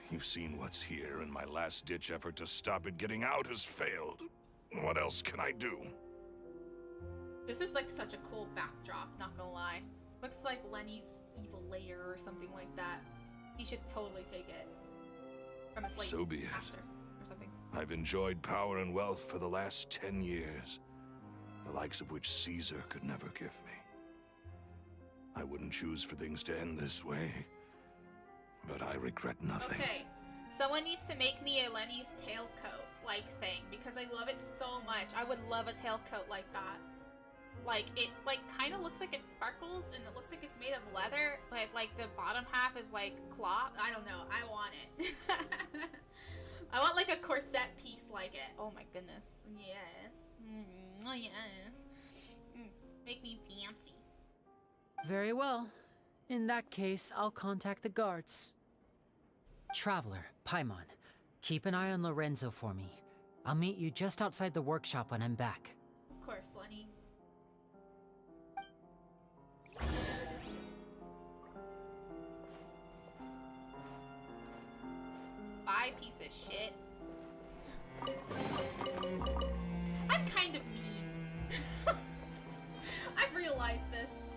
S4: You've seen what's here, and my last-ditch effort to stop it getting out has failed. What else can I do?
S1: This is like such a cool backdrop, not gonna lie. Looks like Lenny's evil lair or something like that. He should totally take it. From his like
S4: So be it.
S1: master or something.
S4: I've enjoyed power and wealth for the last 10 years. The likes of which Caesar could never give me. I wouldn't choose for things to end this way, but I regret nothing.
S1: Okay, someone needs to make me a Lenny's tailcoat-like thing, because I love it so much. I would love a tailcoat like that. Like, it, like, kind of looks like it sparkles, and it looks like it's made of leather, but, like, the bottom half is, like, cloth. I don't know. I want it. I want, like, a corset piece like it. Oh, my goodness. Yes. Oh, yes. Make me fancy.
S3: Very well. In that case, I'll contact the guards. Traveler, Paimon, keep an eye on Lorenzo for me. I'll meet you just outside the workshop when I'm back.
S1: Of course, Lenny. Bye, piece of shit. I'm kind of mean. I've realized this.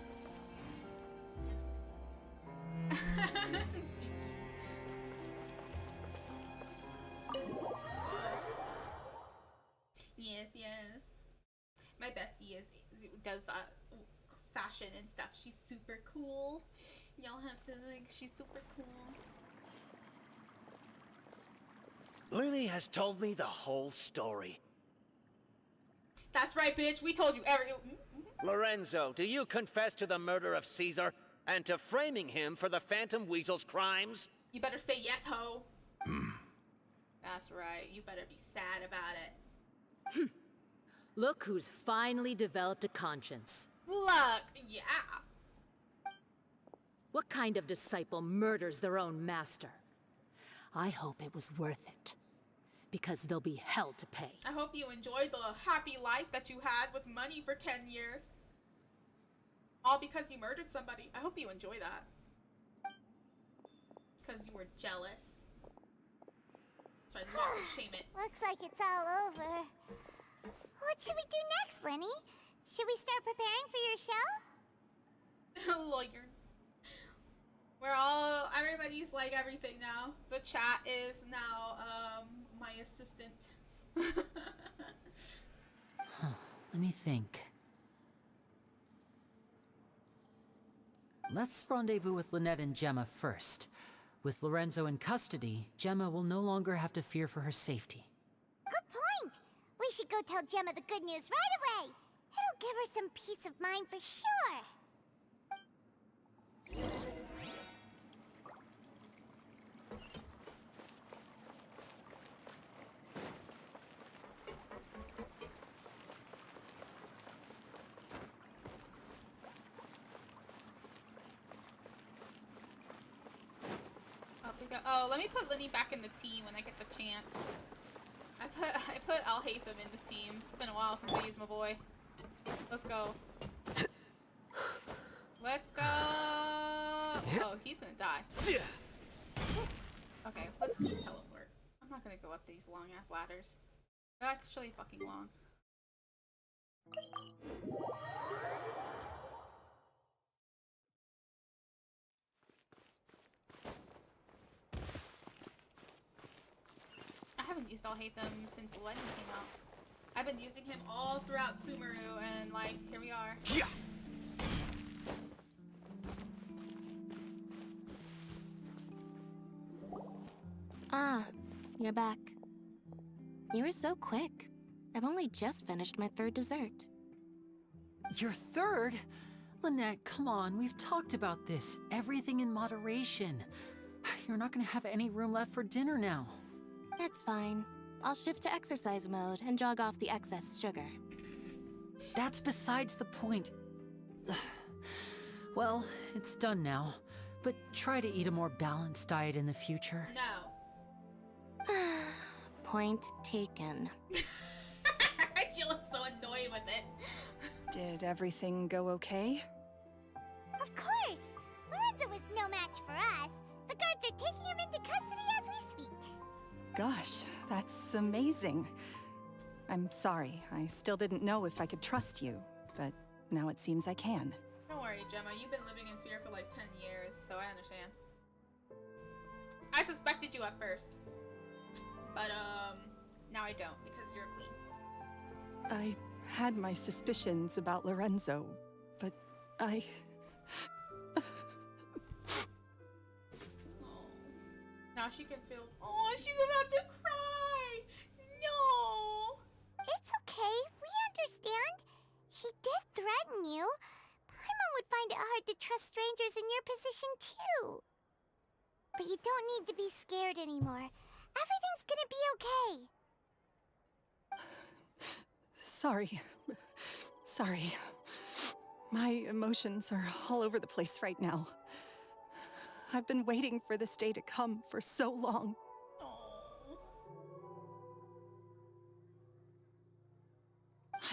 S1: Yes, yes. My bestie does fashion and stuff. She's super cool. Y'all have to like. She's super cool.
S14: Lily has told me the whole story.
S1: That's right, bitch. We told you every.
S14: Lorenzo, do you confess to the murder of Caesar and to framing him for the Phantom Weasel's crimes?
S1: You better say yes, ho. That's right. You better be sad about it.
S8: Look who's finally developed a conscience.
S1: Look, yeah.
S8: What kind of disciple murders their own master? I hope it was worth it. Because there'll be hell to pay.
S1: I hope you enjoyed the happy life that you had with money for 10 years. All because you murdered somebody. I hope you enjoy that. Because you were jealous. Sorry, not to shame it.
S2: Looks like it's all over. What should we do next, Lenny? Should we start preparing for your show?
S1: Lawyer. Everybody's like everything now. The chat is now, my assistant.
S3: Let me think. Let's rendezvous with Lynette and Gemma first. With Lorenzo in custody, Gemma will no longer have to fear for her safety.
S2: Good point! We should go tell Gemma the good news right away! It'll give her some peace of mind for sure!
S1: Oh, let me put Linny back in the team when I get the chance. I put Alhaitham in the team. It's been a while since I used my boy. Let's go. Let's go. Oh, he's gonna die. Okay, let's just teleport. I'm not gonna go up these long ass ladders. They're actually fucking long. I haven't used Alhaitham since Legend came out. I've been using him all throughout Sumeru, and like, here we are. Yeah.
S5: Ah, you're back. You were so quick. I've only just finished my third dessert.
S3: Your third? Lynette, come on, we've talked about this. Everything in moderation. You're not gonna have any room left for dinner now.
S5: That's fine. I'll shift to exercise mode and jog off the excess sugar.
S3: That's besides the point. Well, it's done now. But try to eat a more balanced diet in the future.
S1: No.
S5: Point taken.
S1: She looks so annoyed with it.
S10: Did everything go okay?
S2: Of course! Lorenzo was no match for us. The guards are taking him into custody as we speak.
S10: Gosh, that's amazing. I'm sorry, I still didn't know if I could trust you, but now it seems I can.
S1: Don't worry, Gemma. You've been living in fear for like 10 years, so I understand. I suspected you at first. But, now I don't, because you're a queen.
S10: I had my suspicions about Lorenzo, but I...
S1: Now she can feel. Oh, she's about to cry! No!
S2: It's okay, we understand. He did threaten you. Paimon would find it hard to trust strangers in your position, too. But you don't need to be scared anymore. Everything's gonna be okay.
S10: Sorry. Sorry. My emotions are all over the place right now. I've been waiting for this day to come for so long.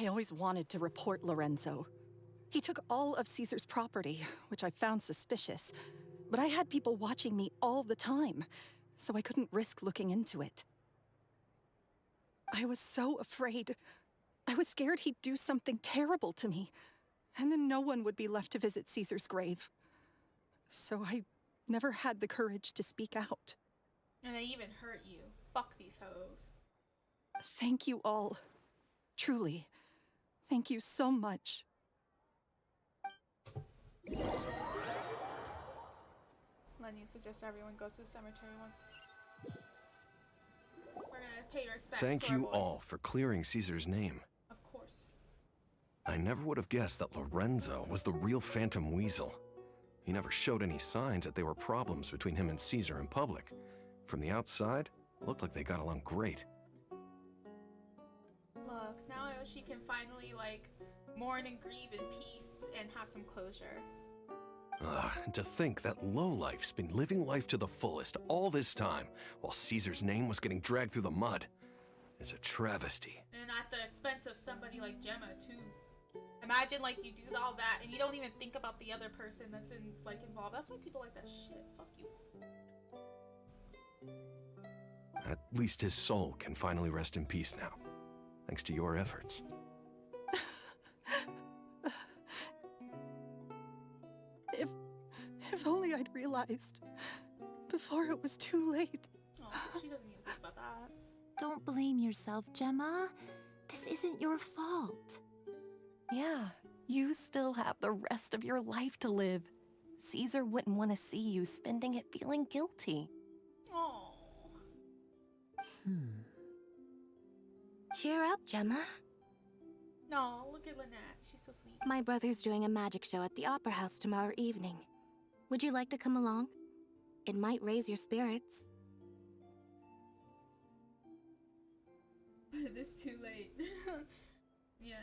S10: I always wanted to report Lorenzo. He took all of Caesar's property, which I found suspicious. But I had people watching me all the time, so I couldn't risk looking into it. I was so afraid. I was scared he'd do something terrible to me, and then no one would be left to visit Caesar's grave. So I never had the courage to speak out.
S1: And they even hurt you. Fuck these hoes.
S10: Thank you all. Truly. Thank you so much.
S1: Lenny suggests everyone go to the cemetery one. We're gonna pay respects.
S7: Thank
S1: to our
S7: you
S1: boy.
S7: all for clearing Caesar's name.
S1: Of course.
S7: I never would have guessed that Lorenzo was the real Phantom Weasel. He never showed any signs that there were problems between him and Caesar in public. From the outside, Looked like they got along great.
S1: Look, now she can finally, like, mourn and grieve in peace and have some closure.
S7: Ugh, and to think that lowlife's been living life to the fullest all this time, while Caesar's name was getting dragged through the mud. It's a travesty.
S1: And at the expense of somebody like Gemma, too. Imagine, like, you do all that and you don't even think about the other person that's involved. That's why people like that shit. Fuck you.
S7: At least his soul can finally rest in peace now, thanks to your efforts.
S10: If only I'd realized before it was too late.
S1: Oh, she doesn't even think about that.
S8: Don't blame yourself, Gemma. This isn't your fault.
S6: Yeah, you still have the rest of your life to live. Caesar wouldn't want to see you spending it feeling guilty.
S1: Oh.
S5: Cheer up, Gemma.
S1: No, look at Lynette. She's so sweet.
S5: My brother's doing a magic show at the Opera House tomorrow evening. Would you like to come along? It might raise your spirits.
S1: But it is too late. Yeah.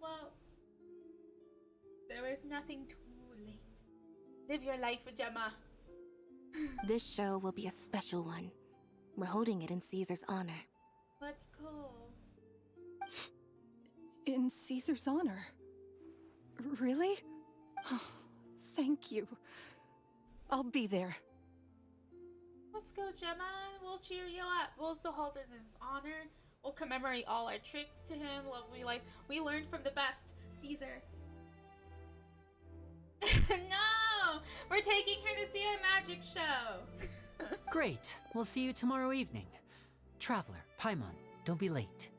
S1: Well, there is nothing too late. Live your life, Gemma.
S5: This show will be a special one. We're holding it in Caesar's honor.
S1: Let's go.
S10: In Caesar's honor? Really? Oh, thank you. I'll be there.
S1: Let's go, Gemma. We'll cheer you up. We'll still hold it in his honor. We'll commemorate all our tricks to him. We learned from the best, Caesar. No! We're taking her to see a magic show.
S3: Great. We'll see you tomorrow evening. Traveler, Paimon, don't be late.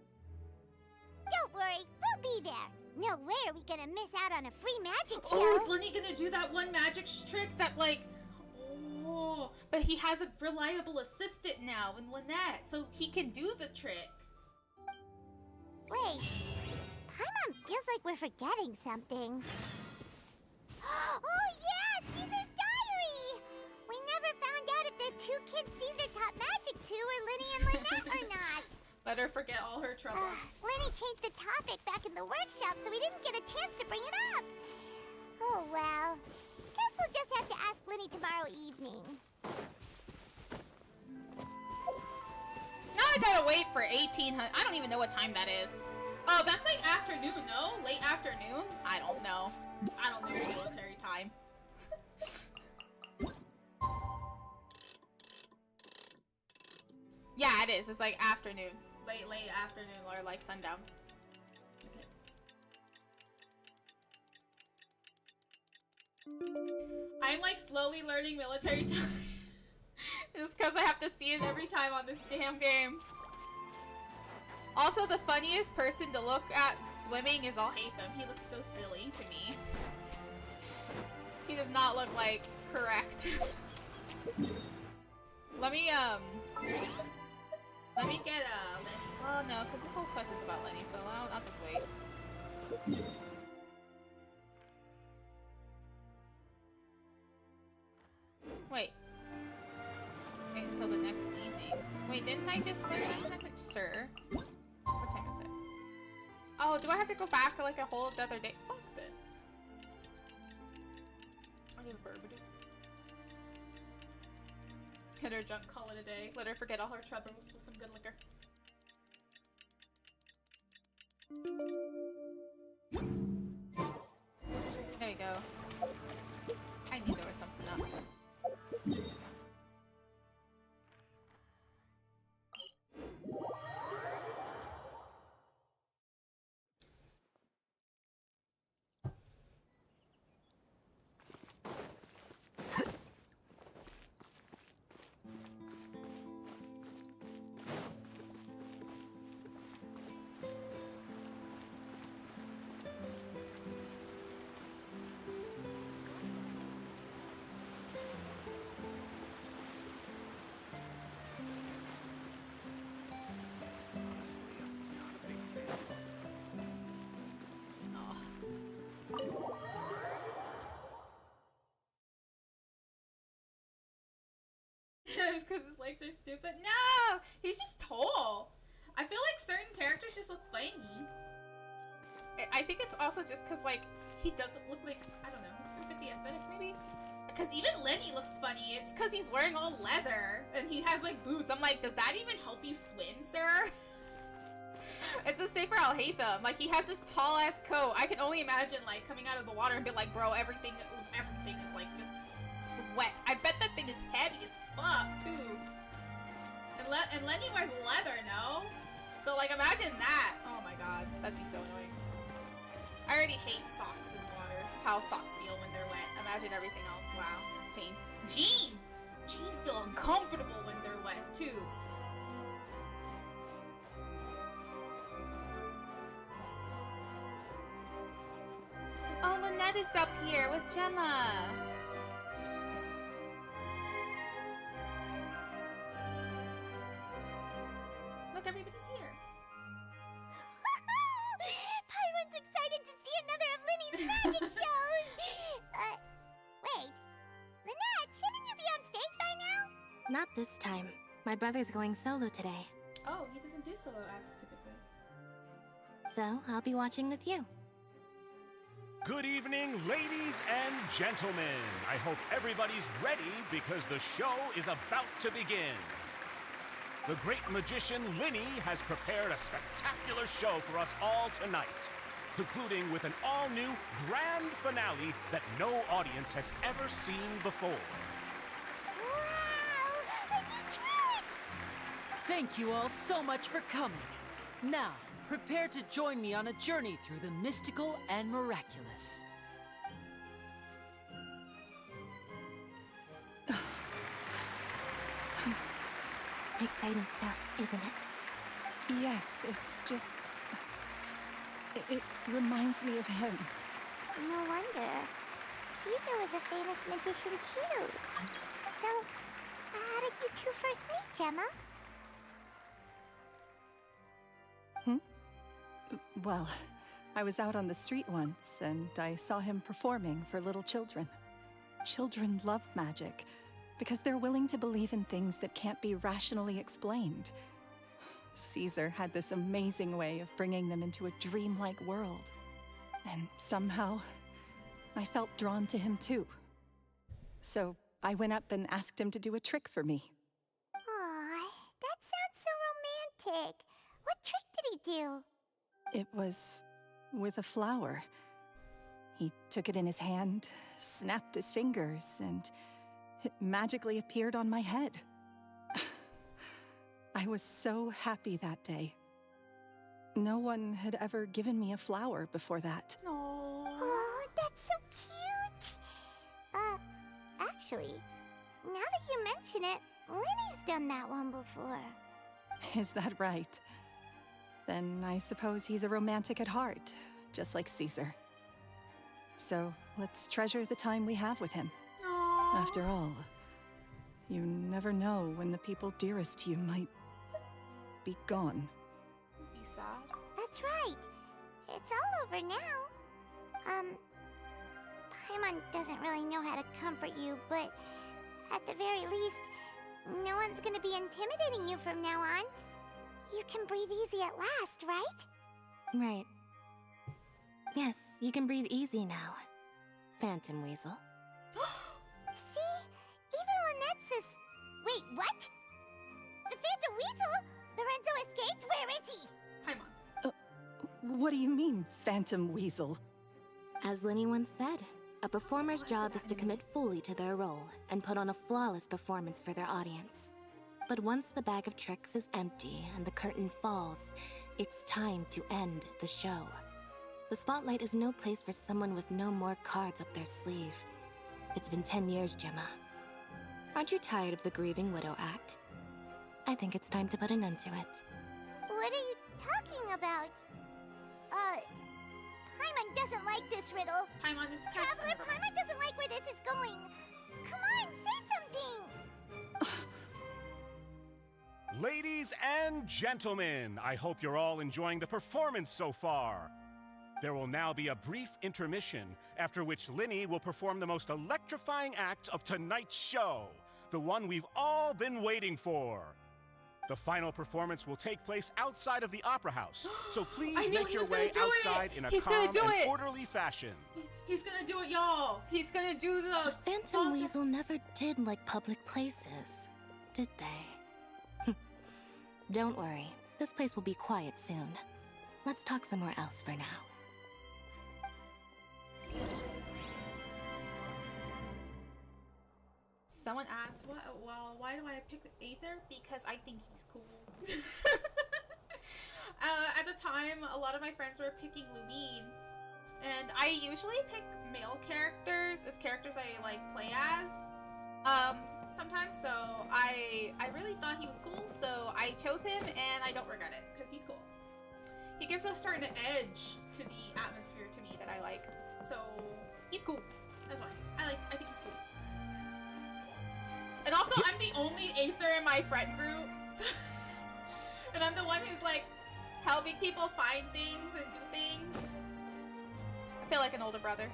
S2: Don't worry, we'll be there. No way are we gonna miss out on a free magic show.
S1: Oh, is Lenny gonna do that one magic trick that, like... Oh, but he has a reliable assistant now in Lynette, so he can do the trick.
S2: Wait, Paimon feels like we're forgetting something. Oh yeah, Caesar's diary! We never found out if the two kids Caesar taught magic to were Lenny and Lynette or not.
S1: Let her forget all her troubles.
S2: Lenny changed the topic back in the workshop, so we didn't get a chance to bring it up. Oh well. Guess we'll just have to ask Lenny tomorrow evening.
S1: Now I gotta wait for 1800. I don't even know what time that is. Oh, that's like afternoon, no? Late afternoon? I don't know. I don't know military time. Yeah, it is. It's like afternoon. Late afternoon or like sundown. Okay. I'm like slowly learning military time. Just because I have to see it every time on this damn game. Also, the funniest person to look at swimming is Alhaitham. He looks so silly to me. He does not look like correct. Let me get Lenny. Oh no, because this whole quest is about Lenny, so I'll just wait. Wait. Wait until the next evening. Wait, didn't I just put this message, sir? What time is it? Oh, do I have to go back like a whole other day? Fuck this. I just burped it. Hit her junk, call it a day. Let her forget all her troubles with some good liquor. There we go. I knew there was something up. because his legs are stupid. No! He's just tall. I feel like certain characters just look funny. I think it's also just because, like, he doesn't look like, I don't know, he doesn't fit the aesthetic, maybe? Because even Lenny looks funny. It's because he's wearing all leather and he has, like, boots. I'm like, does that even help you swim, sir? It's the same for Alhaitham. Like, he has this tall-ass coat. I can only imagine, like, coming out of the water and be like, bro, everything is, like, just wet. I bet that thing is heavy as fuck, too. And Lenny wears leather, no? So, like, imagine that. Oh my god, that'd be so annoying. I already hate socks in water. How socks feel when they're wet. Imagine everything else. Wow. Pain. Jeans! Jeans feel uncomfortable when they're wet, too. Oh, Lynette is up here with Gemma. Look, everybody's here.
S2: Paimon's excited to see another of Linny's magic shows! Wait. Lynette, shouldn't you be on stage by now?
S5: Not this time. My brother's going solo today.
S1: Oh, he doesn't do solo acts typically.
S5: So, I'll be watching with you.
S15: Good evening, ladies and gentlemen. I hope everybody's ready because the show is about to begin. The great magician Linny has prepared a spectacular show for us all tonight, concluding with an all-new grand finale that no audience has ever seen before.
S2: Wow! I can try it!
S3: Thank you all so much for coming. Now, prepare to join me on a journey through the mystical and miraculous.
S5: Exciting stuff, isn't it?
S10: Yes, it's just... It reminds me of him.
S2: No wonder. Caesar was a famous magician too. So, how did you two first meet, Gemma?
S10: Well, I was out on the street once, and I saw him performing for little children. Children love magic, because they're willing to believe in things that can't be rationally explained. Caesar had this amazing way of bringing them into a dreamlike world. And somehow, I felt drawn to him too. So I went up and asked him to do a trick for me.
S2: Aw, that sounds so romantic. What trick did he do?
S10: It was with a flower. He took it in his hand, snapped his fingers, and it magically appeared on my head. I was so happy that day. No one had ever given me a flower before that.
S2: Oh, that's so cute! Actually, now that you mention it, Linny's done that one before.
S10: Is that right? Then I suppose he's a romantic at heart, just like Caesar. So let's treasure the time we have with him.
S1: Aww.
S10: After all, you never know when the people dearest to you might be gone.
S1: Be sad.
S2: That's right. It's all over now. Paimon doesn't really know how to comfort you, but at the very least, no one's gonna be intimidating you from now on. You can breathe easy at last, right?
S5: Right. Yes, you can breathe easy now, Phantom Weasel.
S2: See? Even Lynette says... Wait, what? The Phantom Weasel? Lorenzo escaped? Where is he?
S1: Paimon.
S10: What do you mean, Phantom Weasel?
S5: As Linny once said, a performer's job is to commit fully to their role and put on a flawless performance for their audience. But once the bag of tricks is empty and the curtain falls, it's time to end the show. The spotlight is no place for someone with no more cards up their sleeve. It's been 10 years, Gemma. Aren't you tired of the grieving widow act? I think it's time to put an end to it.
S2: What are you talking about? Paimon doesn't like this riddle.
S1: Paimon, it's
S2: Traveler, Paimon doesn't like where this is going. Come on, say something!
S15: Ladies and gentlemen, I hope you're all enjoying the performance so far. There will now be a brief intermission, after which Linny will perform the most electrifying act of tonight's show, the one we've all been waiting for. The final performance will take place outside of the Opera House, so please make your way outside in a calm and orderly fashion.
S1: He's gonna do it, y'all! He's gonna do the
S5: Phantom Weasel never did like public places, did they? Don't worry, this place will be quiet soon. Let's talk somewhere else for now.
S1: Someone asked, well, why do I pick Aether? Because I think he's cool. At the time, a lot of my friends were picking Lumine. And I usually pick male characters as characters I, like, play as. Sometimes, so I really thought he was cool, so I chose him, and I don't regret it, because he's cool. He gives a certain edge to the atmosphere to me that I like. So, he's cool. That's why. I think he's cool. And also, I'm the only Aether in my friend group. So and I'm the one who's like helping people find things and do things. I feel like an older brother.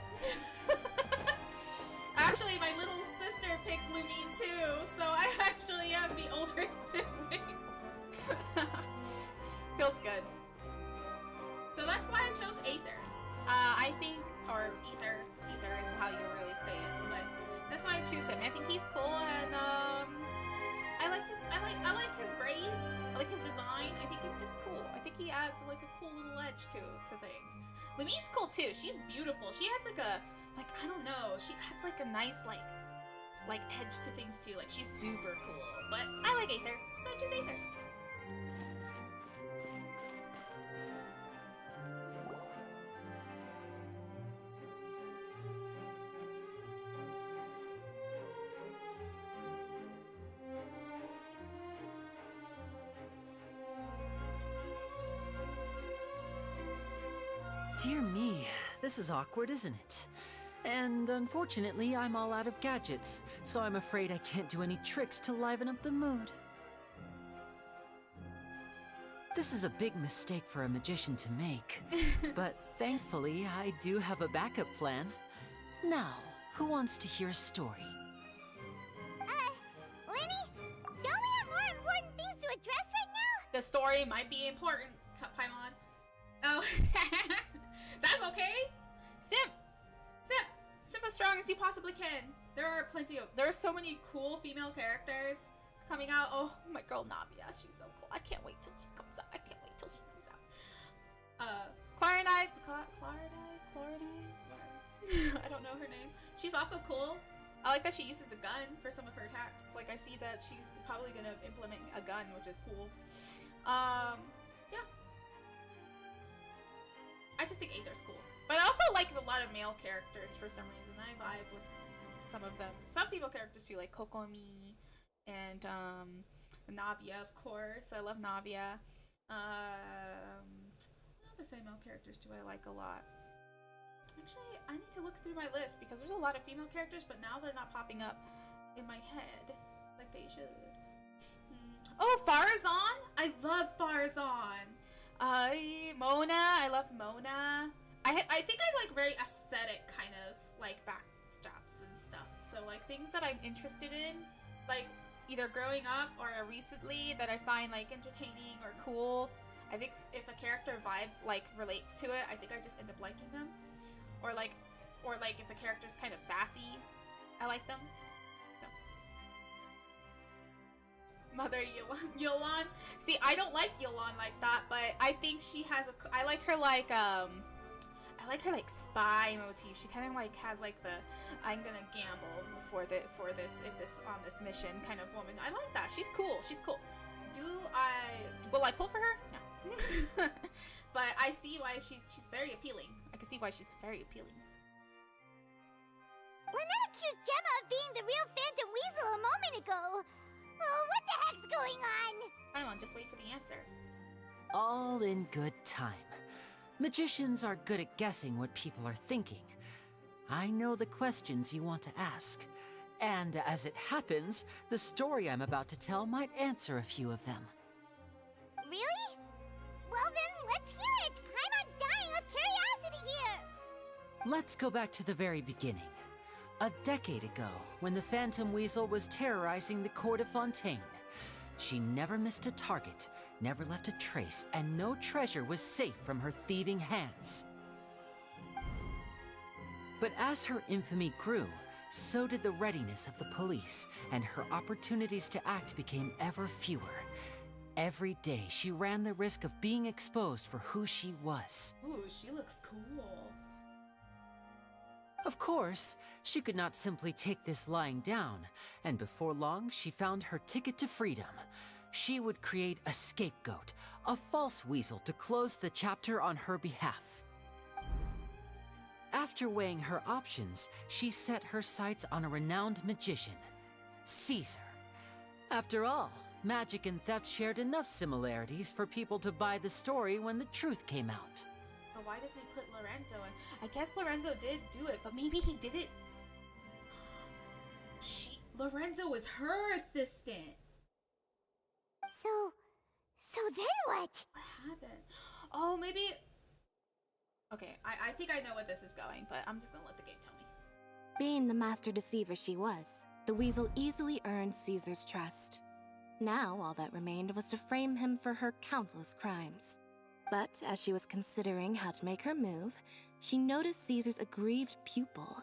S1: Actually, my little sister picked Lumine too, so I actually am the older sibling. Feels good. So that's why I chose Aether. I think, or Ether is how you really say it, but that's why I choose him. I think he's cool, and I like his braid. I like his design. I think he's just cool. I think he adds like a cool little edge to things. Lumine's cool too. She's beautiful. She adds like I don't know. She adds like a nice like edge to things too. Like she's super cool. But I like Aether, so I choose Aether.
S3: Dear me, this is awkward, isn't it? And unfortunately, I'm all out of gadgets, so I'm afraid I can't do any tricks to liven up the mood. This is a big mistake for a magician to make, but thankfully, I do have a backup plan. Now, who wants to hear a story?
S2: Lenny, don't we have more important things to address right now?
S1: The story might be important, Paimon. Oh, that's okay. Simp as strong as you possibly can. There are so many cool female characters coming out. Oh, my girl Navia, she's so cool. I can't wait till she comes out. Clarinite, I don't know her name. She's also cool. I like that she uses a gun for some of her attacks. Like I see that she's probably gonna implement a gun, which is cool. Yeah. I just think Aether's cool. But I also like a lot of male characters for some reason. I vibe with some of them. Some female characters too, like Kokomi and Navia, of course. I love Navia. What other female characters do I like a lot? Actually, I need to look through my list because there's a lot of female characters, but now they're not popping up in my head like they should. Oh, Farazan! I love Farazan! Mona, I love Mona. I think I like very aesthetic kind of like backdrops and stuff. So like things that I'm interested in, like either growing up or recently that I find like entertaining or cool. I think if a character vibe like relates to it, I think I just end up liking them. Or like if a character's kind of sassy, I like them. So. Mother Yolan. See, I don't like Yolan like that, but I think she has I like her like spy motif. She kind of like has like the I'm gonna gamble for this on this mission kind of woman. I like that. She's cool. She's cool. Will I pull for her? No. But I see why she's very appealing. I can see why she's very appealing.
S2: Lynette accused Gemma of being the real Phantom Weasel a moment ago. Oh, what the heck's going on?
S1: Come on, just wait for the answer.
S3: All in good time. Magicians are good at guessing what people are thinking. I know the questions you want to ask. And as it happens, the story I'm about to tell might answer a few of them.
S2: Really? Well then, let's hear it! Paimon's dying of curiosity here!
S3: Let's go back to the very beginning. A decade ago, when the Phantom Weasel was terrorizing the court of Fontaine. She never missed a target, never left a trace, and no treasure was safe from her thieving hands. But as her infamy grew, so did the readiness of the police, and her opportunities to act became ever fewer. Every day, she ran the risk of being exposed for who she was.
S1: Ooh, she looks cool.
S3: Of course, she could not simply take this lying down, and before long, she found her ticket to freedom. She would create a scapegoat, a false weasel to close the chapter on her behalf. After weighing her options, she set her sights on a renowned magician, Caesar. After all, magic and theft shared enough similarities for people to buy the story when the truth came out.
S1: But why did we put Lorenzo in? I guess Lorenzo did do it, but maybe he did it. Lorenzo was her assistant.
S2: So then what?
S1: What happened? Oh, maybe... Okay, I think I know what this is going, but I'm just gonna let the game tell me.
S5: Being the master deceiver she was, the weasel easily earned Caesar's trust. Now, all that remained was to frame him for her countless crimes. But as she was considering how to make her move, she noticed Caesar's aggrieved pupil,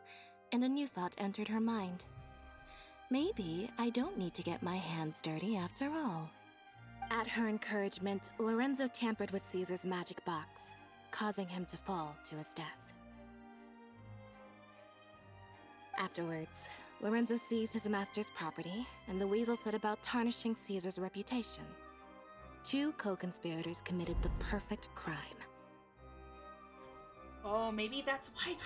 S5: and a new thought entered her mind. Maybe I don't need to get my hands dirty after all. At her encouragement, Lorenzo tampered with Caesar's magic box, causing him to fall to his death. Afterwards, Lorenzo seized his master's property, and the weasel set about tarnishing Caesar's reputation. Two co-conspirators committed the perfect crime.
S1: Oh, maybe that's why...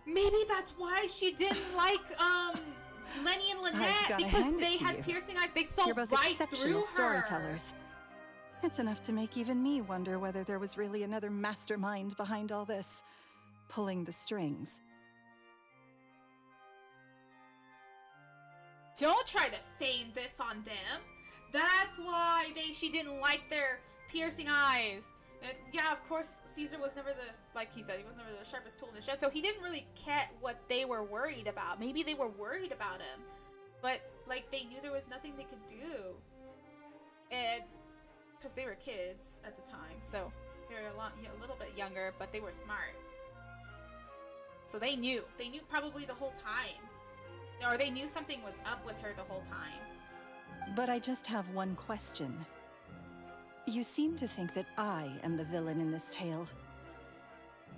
S1: Maybe that's why she didn't like, Lenny and Lynette, because they had piercing eyes. They saw
S10: You're both
S1: right
S10: exceptional
S1: through her.
S10: storytellers. It's enough to make even me wonder whether there was really another mastermind behind all this, pulling the strings.
S1: Don't try to feign this on them. That's why she didn't like their piercing eyes. Yeah, of course, Caesar was never like he said, he was never the sharpest tool in the shed, so he didn't really get what they were worried about. Maybe they were worried about him, but, like, they knew there was nothing they could do. And, because they were kids at the time, so they were a little bit younger, but they were smart. So they knew probably the whole time. Or they knew something was up with her the whole time.
S10: But I just have one question. You seem to think that I am the villain in this tale.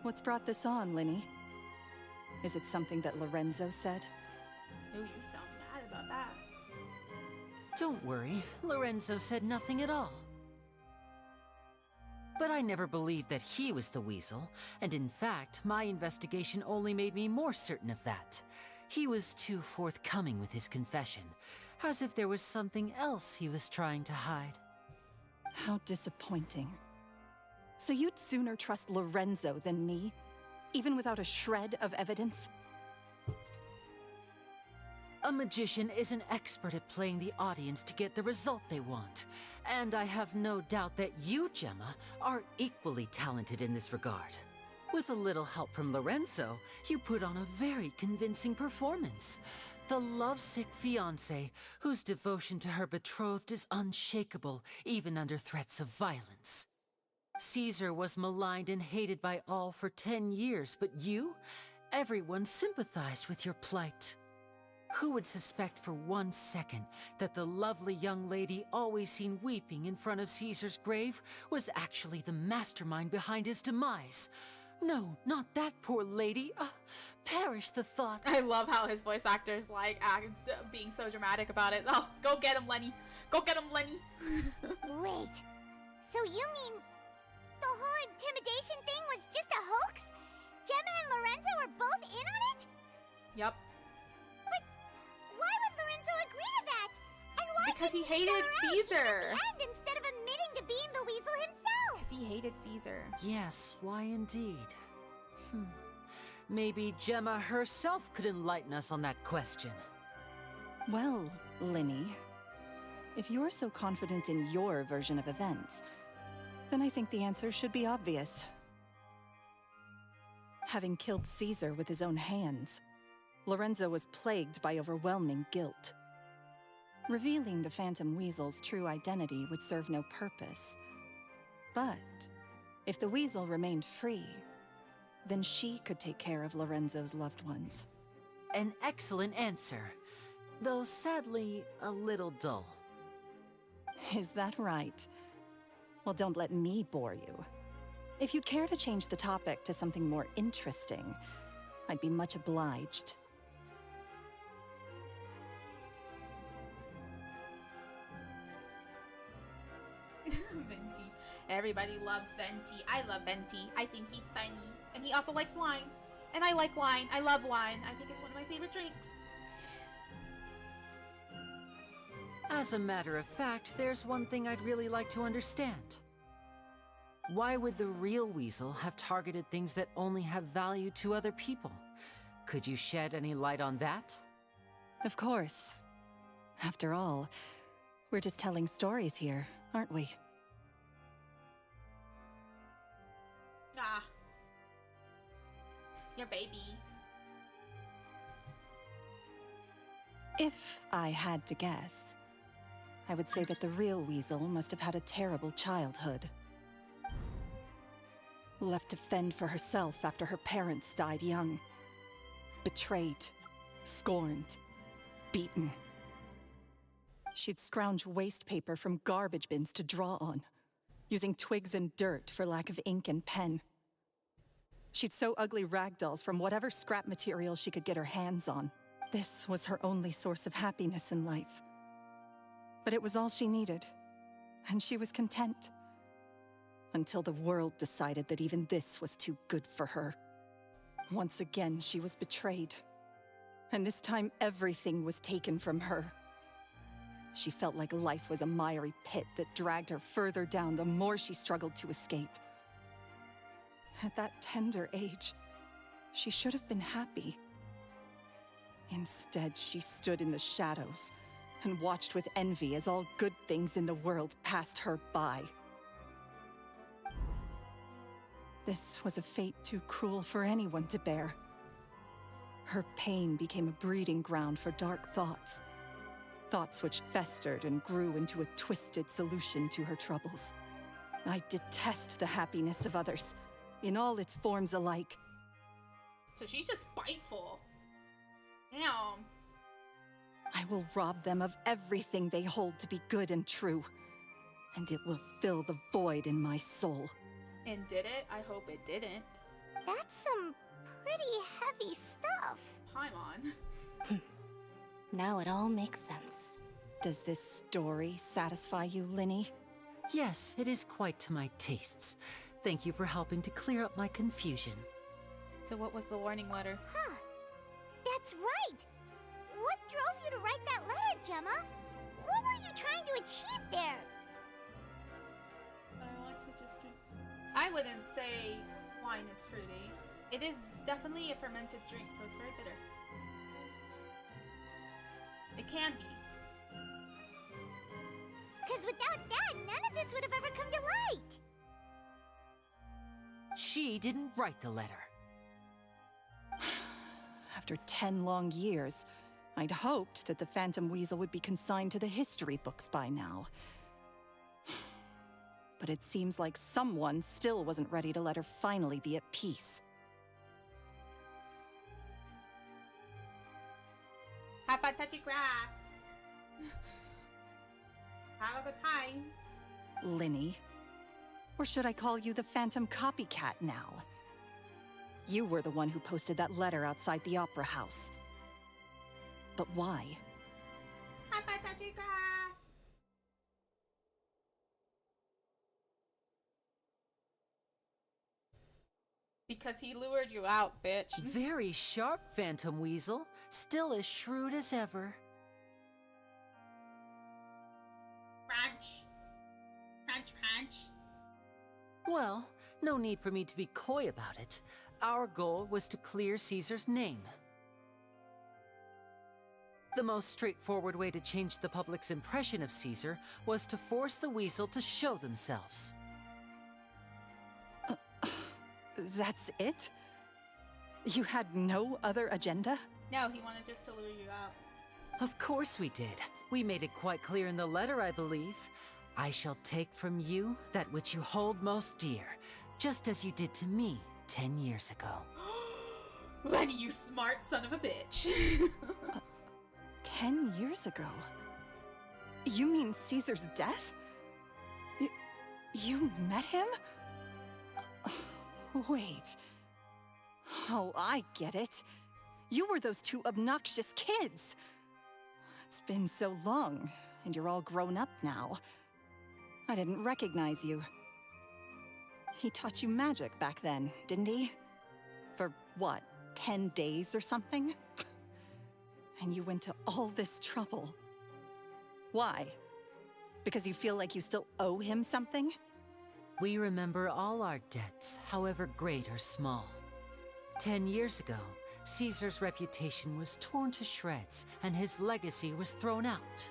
S10: What's brought this on, Linny? Is it something that Lorenzo said?
S1: Ooh, you sound mad about that.
S3: Don't worry, Lorenzo said nothing at all. But I never believed that he was the weasel, and in fact, my investigation only made me more certain of that. He was too forthcoming with his confession, as if there was something else he was trying to hide.
S10: How disappointing. So you'd sooner trust Lorenzo than me? Even without a shred of evidence?
S3: A magician is an expert at playing the audience to get the result they want. And I have no doubt that you, Gemma, are equally talented in this regard. With a little help from Lorenzo, you put on a very convincing performance. The lovesick fiancé, whose devotion to her betrothed is unshakable, even under threats of violence. Caesar was maligned and hated by all for 10 years, but you? Everyone sympathized with your plight. Who would suspect for 1 second that the lovely young lady always seen weeping in front of Caesar's grave was actually the mastermind behind his demise? No, not that poor lady. Perish the thought.
S1: I love how his voice actor's like being so dramatic about it. Oh, go get him, Lenny. Go get him, Lenny.
S2: Wait, so you mean the whole intimidation thing was just a hoax? Gemma and Lorenzo were both in on it?
S1: Yep.
S2: But why would Lorenzo agree to that? And why
S1: because he
S2: didn't
S1: hated
S2: Caesar
S1: Caesar.
S2: at the end instead of admitting to being the weasel himself?
S1: Because he hated Caesar.
S3: Yes, why indeed? Maybe Gemma herself could enlighten us on that question.
S10: Well, Linny, if you're so confident in your version of events, then I think the answer should be obvious. Having killed Caesar with his own hands. Lorenzo was plagued by overwhelming guilt. Revealing the Phantom Weasel's true identity would serve no purpose. But if the Weasel remained free, then she could take care of Lorenzo's loved ones.
S3: An excellent answer, though sadly a little dull.
S10: Is that right? Well, don't let me bore you. If you'd care to change the topic to something more interesting, I'd be much obliged.
S1: Venti. Everybody loves Venti. I love Venti. I think he's funny. And he also likes wine. And I like wine. I love wine. I think it's one of my favorite drinks.
S3: As a matter of fact, there's one thing I'd really like to understand. Why would the real Weasel have targeted things that only have value to other people? Could you shed any light on that?
S10: Of course. After all, we're just telling stories here, aren't we?
S1: Ah. Your baby.
S10: If I had to guess, I would say that the real Weasel must have had a terrible childhood. Left to fend for herself after her parents died young. Betrayed, scorned, beaten. She'd scrounge waste paper from garbage bins to draw on, using twigs and dirt for lack of ink and pen. She'd sew ugly rag dolls from whatever scrap material she could get her hands on. This was her only source of happiness in life. But it was all she needed, and she was content. Until the world decided that even this was too good for her. Once again, she was betrayed. And this time, everything was taken from her. She felt like life was a miry pit that dragged her further down the more she struggled to escape. At that tender age, she should have been happy. Instead, she stood in the shadows and watched with envy as all good things in the world passed her by. This was a fate too cruel for anyone to bear. Her pain became a breeding ground for dark thoughts. Thoughts which festered and grew into a twisted solution to her troubles. I detest the happiness of others, in all its forms alike.
S1: So she's just spiteful. Damn.
S10: I will rob them of everything they hold to be good and true, and it will fill the void in my soul.
S1: And did it? I hope it didn't.
S2: That's some pretty heavy stuff.
S1: Paimon.
S6: Now it all makes sense.
S10: Does this story satisfy you, Linny?
S3: Yes, it is quite to my tastes. Thank you for helping to clear up my confusion.
S1: So what was the warning letter?
S2: Huh. That's right. What drove you to write that letter, Gemma? What were you trying to achieve there?
S1: I want to just drink. I wouldn't say wine is fruity. It is definitely a fermented drink, so it's very bitter. It can be.
S2: Because without that, none of this would have ever come to light.
S3: She didn't write the letter.
S10: After 10 long years, I'd hoped that the Phantom Weasel would be consigned to the history books by now. But it seems like someone still wasn't ready to let her finally be at peace.
S1: Have fun touching grass. Have a good time.
S10: Linny. Or should I call you the Phantom Copycat now? You were the one who posted that letter outside the Opera House. But why?
S1: Have fun touching grass. Because he lured you out, bitch.
S3: Very sharp, Phantom Weasel. Still as shrewd as ever.
S1: Crunch. Crunch, crunch.
S3: Well, no need for me to be coy about it. Our goal was to clear Caesar's name. The most straightforward way to change the public's impression of Caesar was to force the Weasel to show themselves.
S10: That's it? You had no other agenda?
S1: No, he wanted just to lure you out.
S3: Of course we did. We made it quite clear in the letter, I believe. I shall take from you that which you hold most dear, just as you did to me 10 years ago.
S1: Lenny, you smart son of a bitch.
S10: 10 years ago? You mean Caesar's death? You met him? Wait. Oh, I get it. You were those two obnoxious kids. It's been so long, and you're all grown up now. I didn't recognize you. He taught you magic back then, didn't he? For what, 10 days or something? And you went to all this trouble. Why? Because you feel like you still owe him something?
S3: We remember all our debts, however great or small. 10 years ago, Caesar's reputation was torn to shreds, and his legacy was thrown out.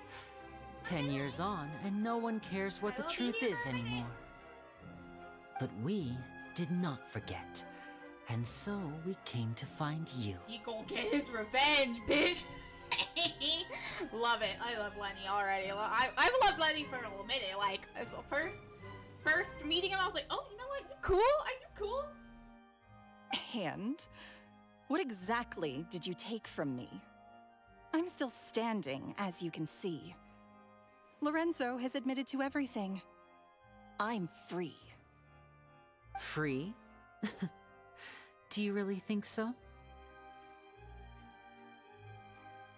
S3: 10 years on, and no one cares what the truth is anymore. But we did not forget, and so we came to find you.
S1: He gon' get his revenge, bitch! Love it. I love Lenny already. I've loved Lenny for a little minute. Like, as the first meeting him, I was like, oh, you know what? You cool? Are you cool?
S10: And? What exactly did you take from me? I'm still standing, as you can see. Lorenzo has admitted to everything. I'm free.
S3: Free? Do you really think so?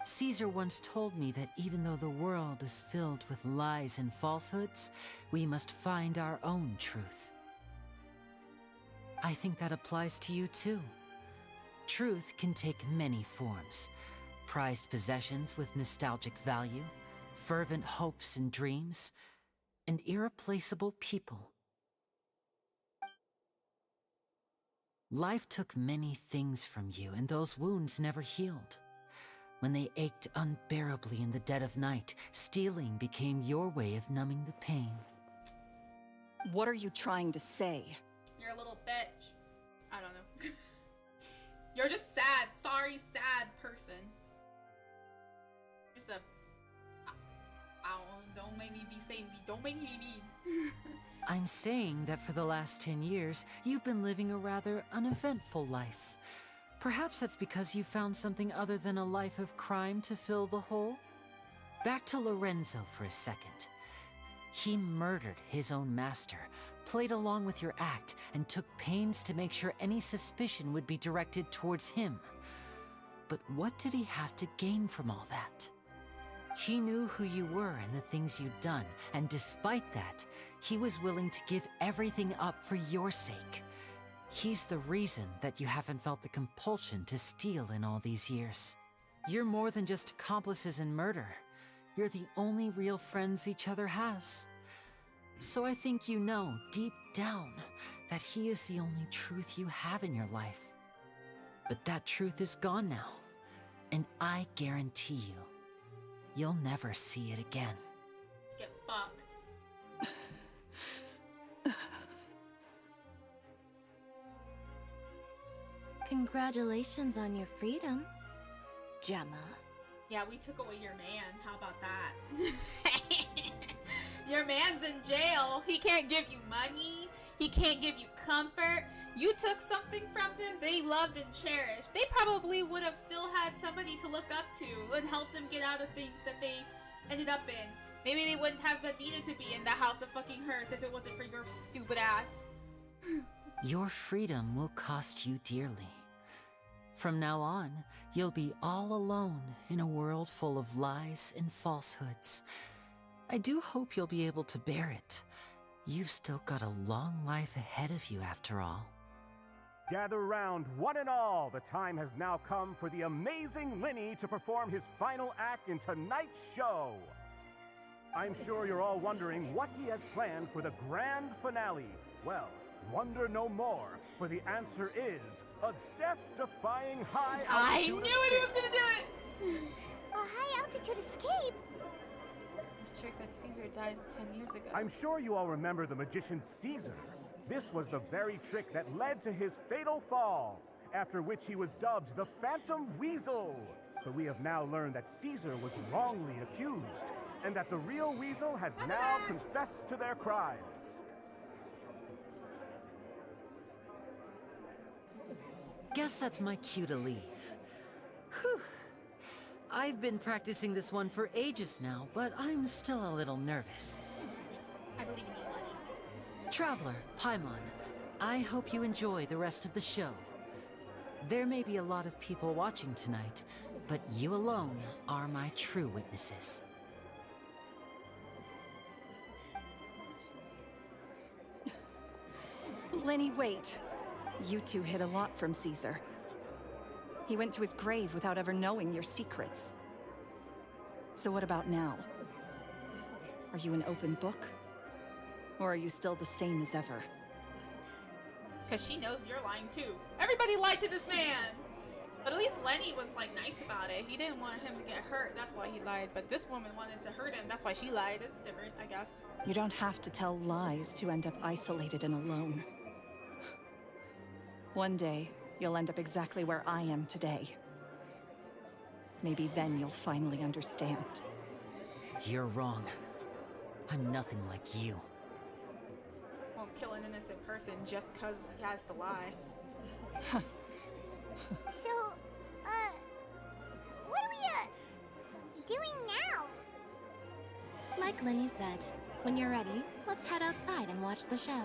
S3: Caesar once told me that even though the world is filled with lies and falsehoods, we must find our own truth. I think that applies to you too. Truth can take many forms. Prized possessions with nostalgic value, fervent hopes and dreams, and irreplaceable people. Life took many things from you, and those wounds never healed. When they ached unbearably in the dead of night, stealing became your way of numbing the pain.
S10: What are you trying to say?
S1: You're a little bitch. I don't know. You're just sad. Sorry, sad person. Just a... don't make me be saying... Don't make me be mean.
S3: I'm saying that for the last 10 years, you've been living a rather uneventful life. Perhaps that's because you found something other than a life of crime to fill the hole? Back to Lorenzo for a second. He murdered his own master, played along with your act, and took pains to make sure any suspicion would be directed towards him. But what did he have to gain from all that? He knew who you were and the things you'd done, and despite that, he was willing to give everything up for your sake. He's the reason that you haven't felt the compulsion to steal in all these years. You're more than just accomplices in murder. You're the only real friends each other has. So I think you know, deep down, that he is the only truth you have in your life. But that truth is gone now, and I guarantee you, you'll never see it again.
S1: Get fucked.
S5: Congratulations on your freedom, Gemma.
S1: Yeah, we took away your man. How about that? Your man's in jail. He can't give you money. He can't give you comfort. You took something from them they loved and cherished. They probably would have still had somebody to look up to and help them get out of things that they ended up in. Maybe they wouldn't have needed to be in the house of fucking Hearth if it wasn't for your stupid ass.
S3: Your freedom will cost you dearly. From now on, you'll be all alone in a world full of lies and falsehoods. I do hope you'll be able to bear it. You've still got a long life ahead of you after all.
S15: Gather round, one and all. The time has now come for the amazing Lenny to perform his final act in tonight's show. I'm sure you're all wondering what he has planned for the grand finale. Well, wonder no more, for the answer is a death-defying high altitude
S1: I knew it! He was gonna do it!
S2: A high altitude escape?
S1: This trick that Caesar died 10 years ago.
S15: I'm sure you all remember the magician Caesar. This was the very trick that led to his fatal fall.
S11: after which he was dubbed the Phantom Weasel. But we have now learned that Caesar was wrongly accused, and that the real Weasel has now confessed to their crimes.
S3: Guess that's my cue to leave. Whew. I've been practicing this one for ages now, but I'm still a little nervous.
S1: I believe in you, Lenny.
S3: Traveler, Paimon, I hope you enjoy the rest of the show. There may be a lot of people watching tonight, but you alone are my true witnesses.
S10: Lenny, wait. You two hid a lot from Caesar. He went to his grave without ever knowing your secrets. So what about now? Are you an open book? Or are you still the same as ever?
S1: Because she knows you're lying too. Everybody lied to this man! But at least Lenny was like nice about it. He didn't want him to get hurt, that's why he lied. But this woman wanted to hurt him, that's why she lied. It's different, I guess.
S10: You don't have to tell lies to end up isolated and alone. One day, you'll end up exactly where I am today. Maybe then you'll finally understand.
S3: You're wrong. I'm nothing like you.
S1: Won't kill an innocent person just because he has to lie.
S2: So, what are we, doing now?
S5: Like Lenny said, when you're ready, let's head outside and watch the show.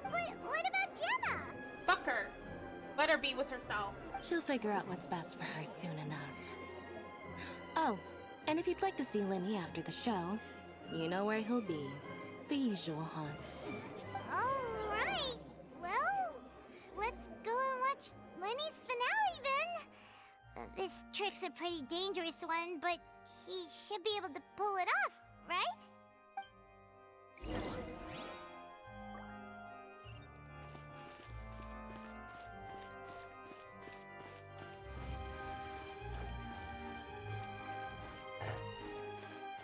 S2: But what about Gemma?
S1: Fuck her! Let her be with herself.
S5: She'll figure out what's best for her soon enough. Oh, and if you'd like to see Lenny after the show, you know where he'll be. The usual haunt.
S2: Alright. Well, let's go and watch Lenny's finale then. This trick's a pretty dangerous one, but he should be able to pull it off, right?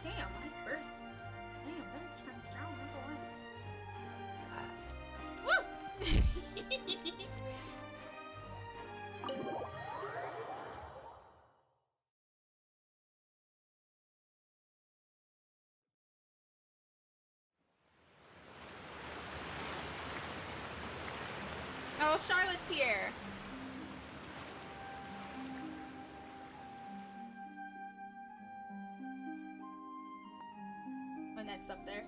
S1: Damn, my birds. Damn, that was kind of strong, not gonna lie. Woo! Oh, Charlotte's here. Lynette's up there.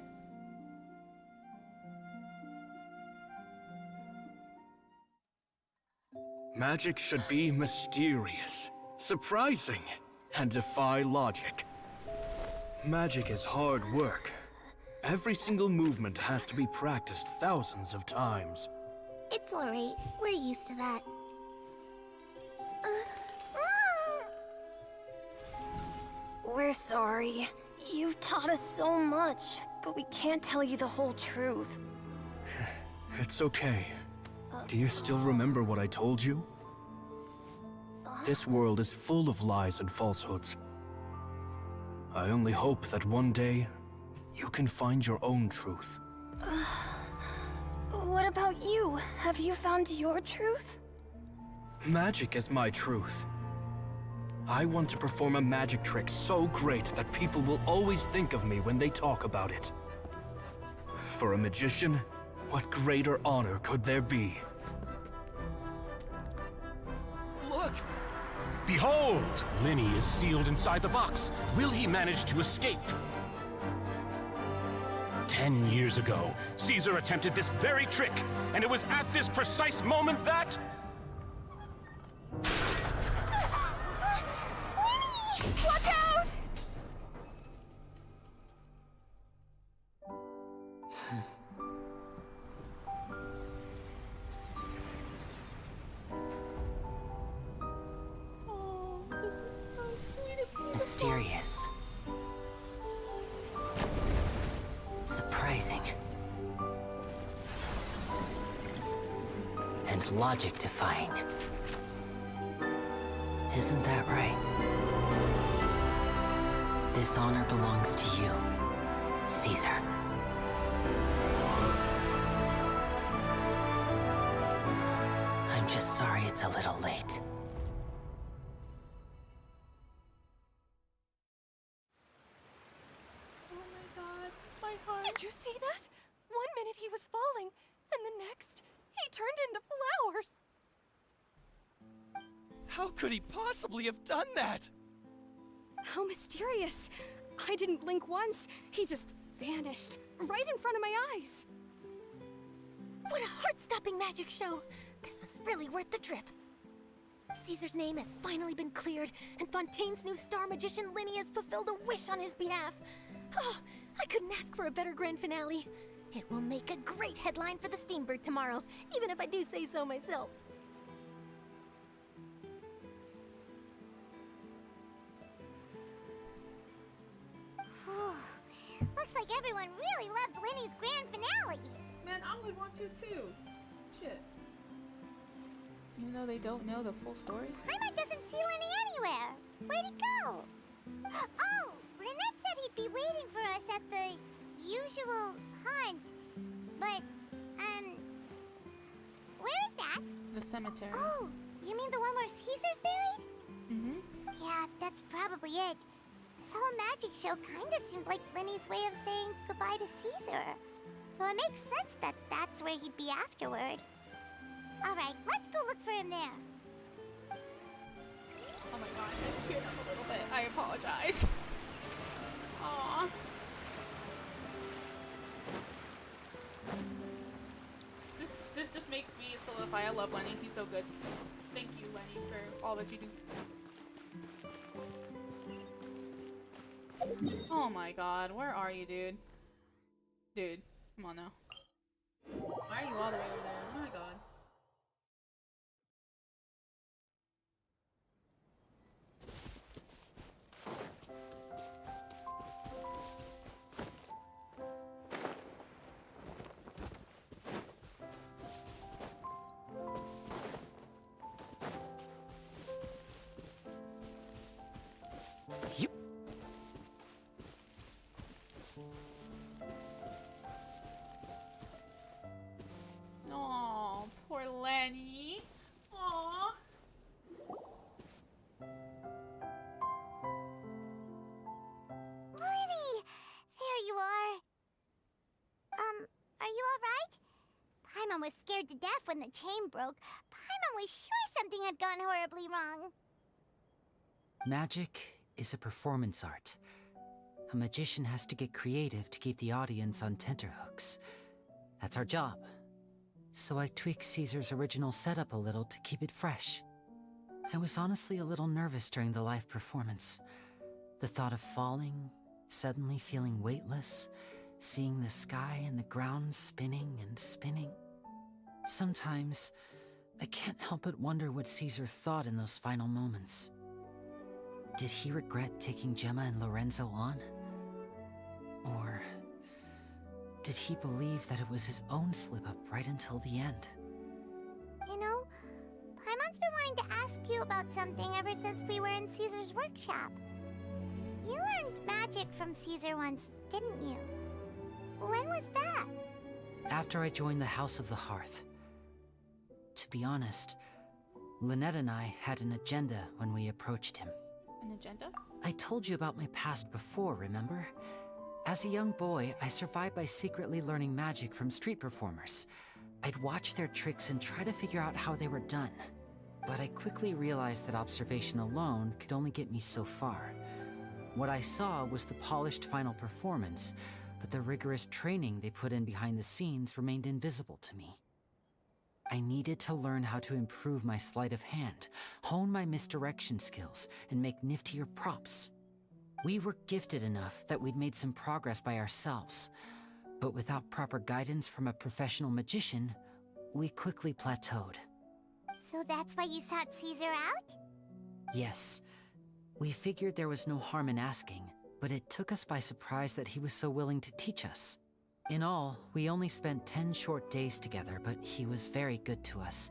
S13: Magic should be mysterious, surprising, and defy logic. Magic is hard work. Every single movement has to be practiced thousands of times.
S2: It's alright. We're used to that.
S16: We're sorry. You've taught us so much, but we can't tell you the whole truth.
S13: It's okay. Do you still remember what I told you? This world is full of lies and falsehoods. I only hope that one day, you can find your own truth.
S16: What about you? Have you found your truth?
S13: Magic is my truth. I want to perform a magic trick so great that people will always think of me when they talk about it. For a magician, what greater honor could there be?
S15: Look! Behold! Lenny is sealed inside the box. Will he manage to escape? 10 years ago, Caesar attempted this very trick, and it was at this precise moment that...
S16: Watch out!
S1: Oh, this is so sweet and beautiful.
S3: Mysterious. Surprising. And logic-defying. Isn't that right? This honor belongs to you, Caesar. I'm just sorry it's a little late.
S1: Oh my god, my heart.
S6: Did you see that? 1 minute he was falling, and the next, he turned into flowers.
S13: How could he possibly have done that?
S17: How mysterious. I didn't blink once. He just vanished right in front of my eyes.
S5: What a heart-stopping magic show! This was really worth the trip. Caesar's name has finally been cleared, and Fontaine's new star magician Linny has fulfilled a wish on his behalf. Oh, I couldn't ask for a better grand finale. It will make a great headline for the Steambird tomorrow, even if I do say so myself.
S2: Looks like everyone really loved Linny's grand finale.
S1: Man, I would want to too. Shit. Even though they don't know the full story?
S2: Paimon doesn't see Linny anywhere. Where'd he go? Oh, Lynette said he'd be waiting for us at the usual hunt. But, where is that?
S1: The cemetery.
S2: Oh, you mean the one where Caesar's buried?
S1: Mm-hmm.
S2: Yeah, that's probably it. This whole magic show kinda seemed like Linny's way of saying goodbye to Caesar. So it makes sense that that's where he'd be afterward. Alright, let's go look for him there.
S1: Oh my god, I teared up a little bit. I apologize. Aww. This just makes me solidify. I love Lenny. He's so good. Thank you, Lenny, for all that you do. Oh my god, where are you, dude? Dude, come on now. Why are you all the way over there? Oh my god. Aw, poor Lenny. Aw.
S2: Linny! There you are. Are you alright? Paimon was scared to death when the chain broke. Paimon was sure something had gone horribly wrong.
S3: Magic is a performance art. A magician has to get creative to keep the audience on tenterhooks. That's our job. So I tweaked Caesar's original setup a little to keep it fresh. I was honestly a little nervous during the live performance. The thought of falling, suddenly feeling weightless, seeing the sky and the ground spinning and spinning. Sometimes, I can't help but wonder what Caesar thought in those final moments. Did he regret taking Gemma and Lorenzo on? Or did he believe that it was his own slip-up right until the end?
S2: You know, Paimon's been wanting to ask you about something ever since we were in Caesar's workshop. You learned magic from Caesar once, didn't you? When was that?
S3: After I joined the House of the Hearth. To be honest, Lynette and I had an agenda when we approached him.
S1: An agenda?
S3: I told you about my past before, remember? As a young boy, I survived by secretly learning magic from street performers. I'd watch their tricks and try to figure out how they were done. But I quickly realized that observation alone could only get me so far. What I saw was the polished final performance, but the rigorous training they put in behind the scenes remained invisible to me. I needed to learn how to improve my sleight of hand, hone my misdirection skills, and make niftier props. We were gifted enough that we'd made some progress by ourselves, but without proper guidance from a professional magician, we quickly plateaued.
S2: So that's why you sought Caesar out?
S3: Yes, we figured there was no harm in asking, but it took us by surprise that he was so willing to teach us. In all, we only spent 10 short days together, but he was very good to us.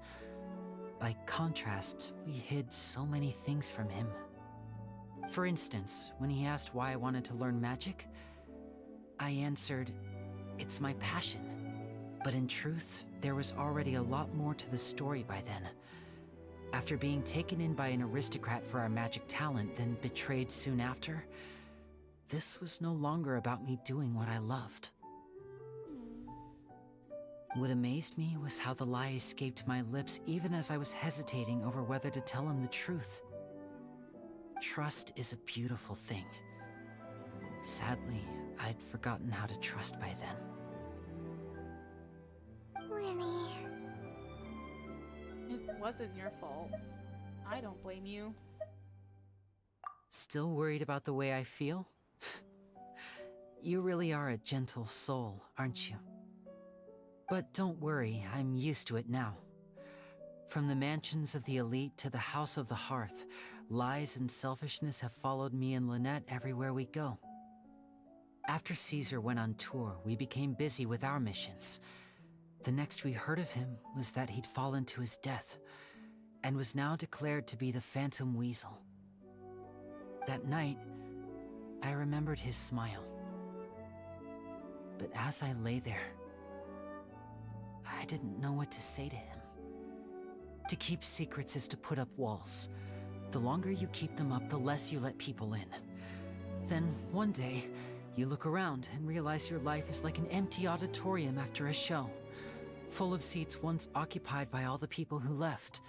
S3: By contrast, we hid so many things from him. For instance, when he asked why I wanted to learn magic, I answered, "It's my passion." But in truth, there was already a lot more to the story by then. After being taken in by an aristocrat for our magic talent, then betrayed soon after, this was no longer about me doing what I loved. What amazed me was how the lie escaped my lips even as I was hesitating over whether to tell him the truth. Trust is a beautiful thing. Sadly, I'd forgotten how to trust by then.
S2: Winnie.
S1: It wasn't your fault. I don't blame you.
S3: Still worried about the way I feel? You really are a gentle soul, aren't you? But don't worry, I'm used to it now. From the mansions of the elite to the house of the hearth, lies and selfishness have followed me and Lynette everywhere we go. After Caesar went on tour, we became busy with our missions. The next we heard of him was that he'd fallen to his death, and was now declared to be the Phantom Weasel. That night, I remembered his smile. But as I lay there, I didn't know what to say to him. To keep secrets is to put up walls. The longer you keep them up, the less you let people in. Then, one day, you look around and realize your life is like an empty auditorium after a show, full of seats once occupied by all the people who left.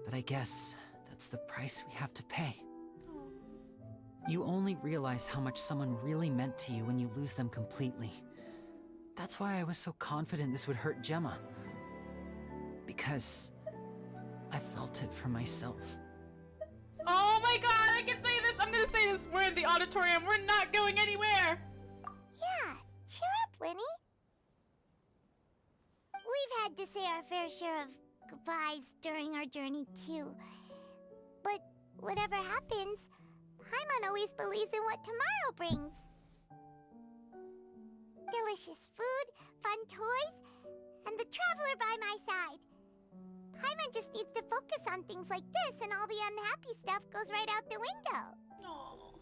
S3: But I guess that's the price we have to pay. You only realize how much someone really meant to you when you lose them completely. That's why I was so confident this would hurt Gemma. Because I felt it for myself.
S1: Oh my god, I can say this! I'm gonna say this! We're in the auditorium, we're not going anywhere!
S2: Yeah, cheer up, Winnie. We've had to say our fair share of goodbyes during our journey, too. But whatever happens, Paimon always believes in what tomorrow brings. Delicious food, fun toys, and the traveler by my side. Paimon just needs to focus on things like this, and all the unhappy stuff goes right out the window.
S1: Aww.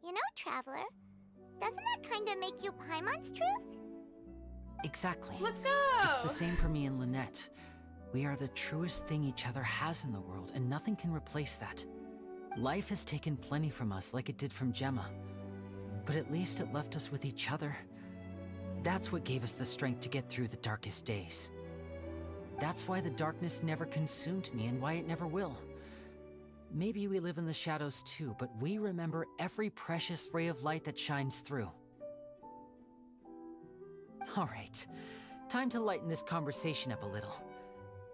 S2: You know, Traveler, doesn't that kind of make you Paimon's truth?
S3: Exactly.
S1: Let's go!
S3: It's the same for me and Lynette. We are the truest thing each other has in the world, and nothing can replace that. Life has taken plenty from us, like it did from Gemma. But at least it left us with each other. That's what gave us the strength to get through the darkest days. That's why the darkness never consumed me, and why it never will. Maybe we live in the shadows too, but we remember every precious ray of light that shines through. Alright, time to lighten this conversation up a little.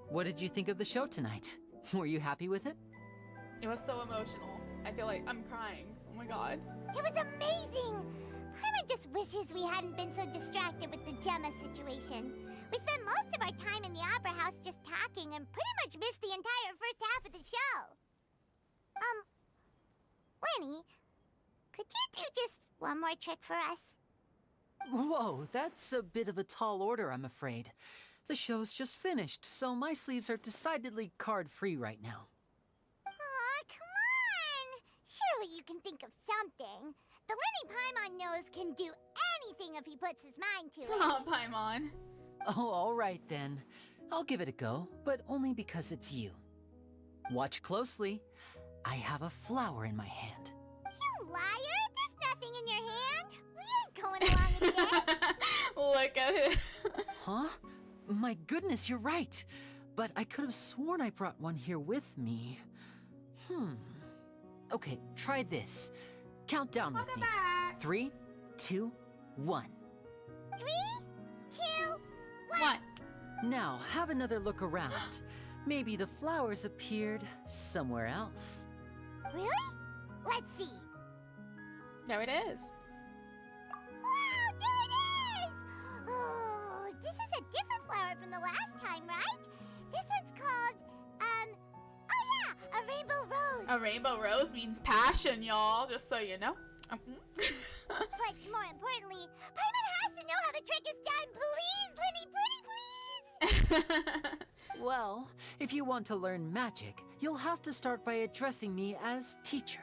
S3: What did you think of the show tonight? Were you happy with it?
S1: It was so emotional. I feel like I'm crying. Oh my god.
S2: It was amazing! Paimon just wishes we hadn't been so distracted with the Gemma situation. We spent most of our time in the Opera House just talking and pretty much missed the entire first half of the show. Winnie, could you do just one more trick for us?
S3: Whoa, that's a bit of a tall order, I'm afraid. The show's just finished, so my sleeves are decidedly card-free right now.
S2: Aw, come on! Surely you can think of something. The Lenny Paimon knows can do anything if he puts his mind to it.
S1: Oh, Paimon.
S3: Oh, alright then. I'll give it a go, but only because it's you. Watch closely. I have a flower in my hand.
S2: You liar! There's nothing in your hand! We ain't going along with this!
S1: Look at it.
S3: Huh? My goodness, you're right. But I could have sworn I brought one here with me. Okay, try this. Count down with me. 3, 2, 1.
S2: 3, 2, 1.
S3: Now, have another look around. Maybe the flowers appeared somewhere else.
S2: Really? Let's see.
S1: There it is.
S2: Wow, there it is! Oh, this is a different flower from the last time, right? This one's called, oh yeah, a rainbow rose.
S1: A rainbow rose means passion, y'all, just so you know.
S2: But more importantly, Paimon has to know how the trick is done. Please, Lenny, pretty please!
S3: Well, if you want to learn magic, you'll have to start by addressing me as teacher.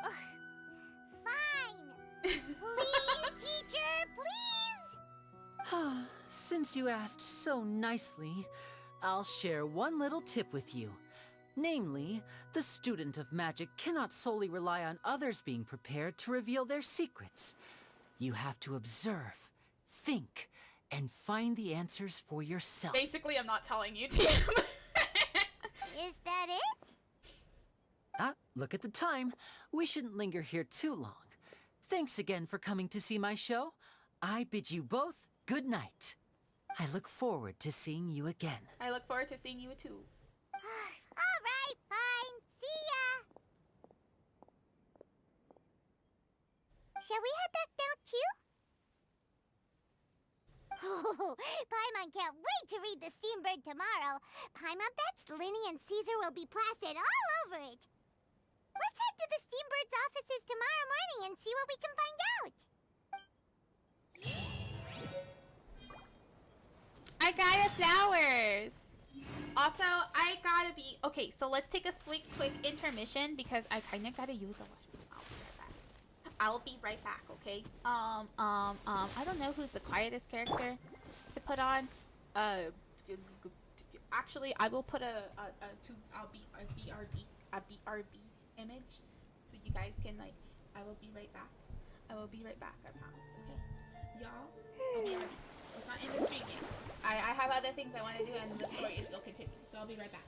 S2: Fine. Please, teacher, please!
S3: Since you asked so nicely, I'll share one little tip with you. Namely, the student of magic cannot solely rely on others being prepared to reveal their secrets. You have to observe, think, and find the answers for yourself.
S1: Basically, I'm not telling you, Tim.
S2: Is that it?
S3: Ah, look at the time. We shouldn't linger here too long. Thanks again for coming to see my show. I bid you both good night. I look forward to seeing you again.
S1: I look forward to seeing you too.
S2: All right, fine. See ya. Shall we head back down too? Oh, Paimon can't wait to read The Steambird tomorrow. Paimon bets Linny and Caesar will be placid all over it. Let's head to the Steambird's offices tomorrow morning and see what we can find out.
S1: I got flowers. Also, I gotta be okay. So let's take a quick intermission because I kind of gotta use the washroom. I'll be right back. Okay. I don't know who's the quietest character to put on. Actually, I will put I'll be a BRB image, so you guys can like. I will be right back. I will be right back. I promise. Okay, y'all. I'll be right back. It's not in the stream yet. I have other things I want to do, and the story is still continuing. So I'll be right back.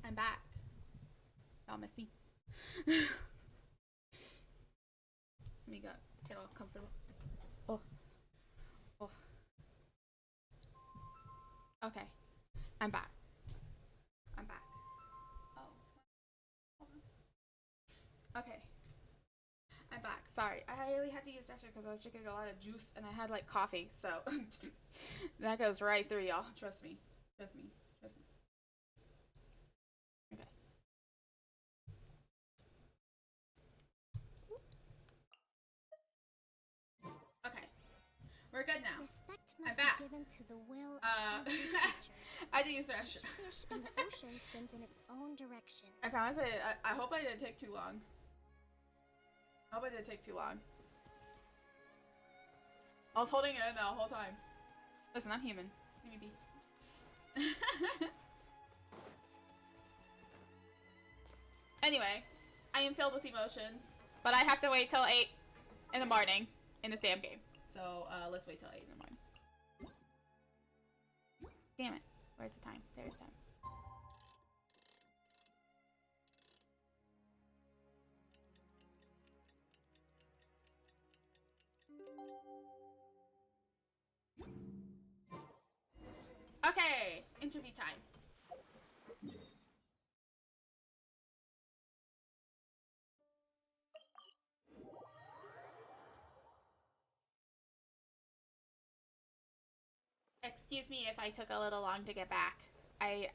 S1: I'm back. Y'all miss me. Let me get all comfortable. Oh. Oh. Okay. I'm back. I'm back. Oh. Okay. I'm back. Sorry. I really had to use the restroom because I was drinking a lot of juice and I had like coffee, so that goes right through y'all. Trust me. Trust me. Trust me. Okay. Okay. We're good now.
S2: Respect
S1: I'm
S2: must
S1: back.
S2: be given to the will of
S1: I
S2: every creature.
S1: had to use the restroom.
S2: Each fish in the ocean swims in its own direction.
S1: I promise I hope I didn't take too long. I hope I didn't take too long. I was holding it in the whole time. Listen, I'm human. Let me be. Anyway, I am filled with emotions, but I have to wait till 8 in the morning in this damn game. So, let's wait till 8 in the morning. Damn it. Where's the time? There's time. Okay, interview time. Excuse me if I took a little long to get back. I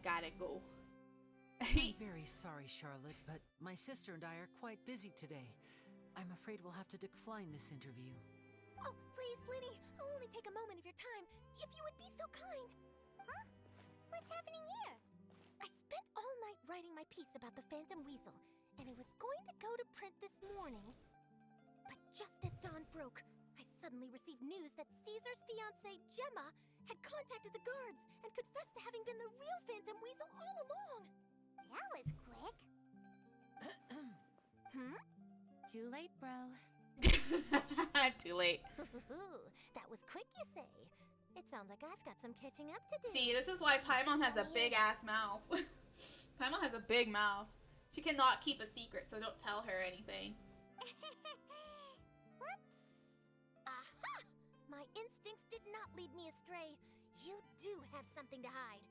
S1: gotta go.
S3: I'm very sorry, Charlotte, but my sister and I are quite busy today. I'm afraid we'll have to decline this interview.
S5: Oh, please, Linny, I'll only take a moment of your time, if you would be so kind.
S2: Huh? What's happening here?
S5: I spent all night writing my piece about the Phantom Weasel, and it was going to go to print this morning. But just as dawn broke, I suddenly received news that Caesar's fiancée, Gemma, had contacted the guards and confessed to having been the real Phantom Weasel all along.
S2: That was quick.
S5: Too late, bro.
S1: Too late.
S5: That was quick, you say? It sounds like I've got some catching up to do.
S1: See, this is why Paimon has a big ass mouth. Paimon has a big mouth. She cannot keep a secret, so don't tell her anything.
S2: Whoops.
S5: Aha! My instincts did not lead me astray. You do have something to hide.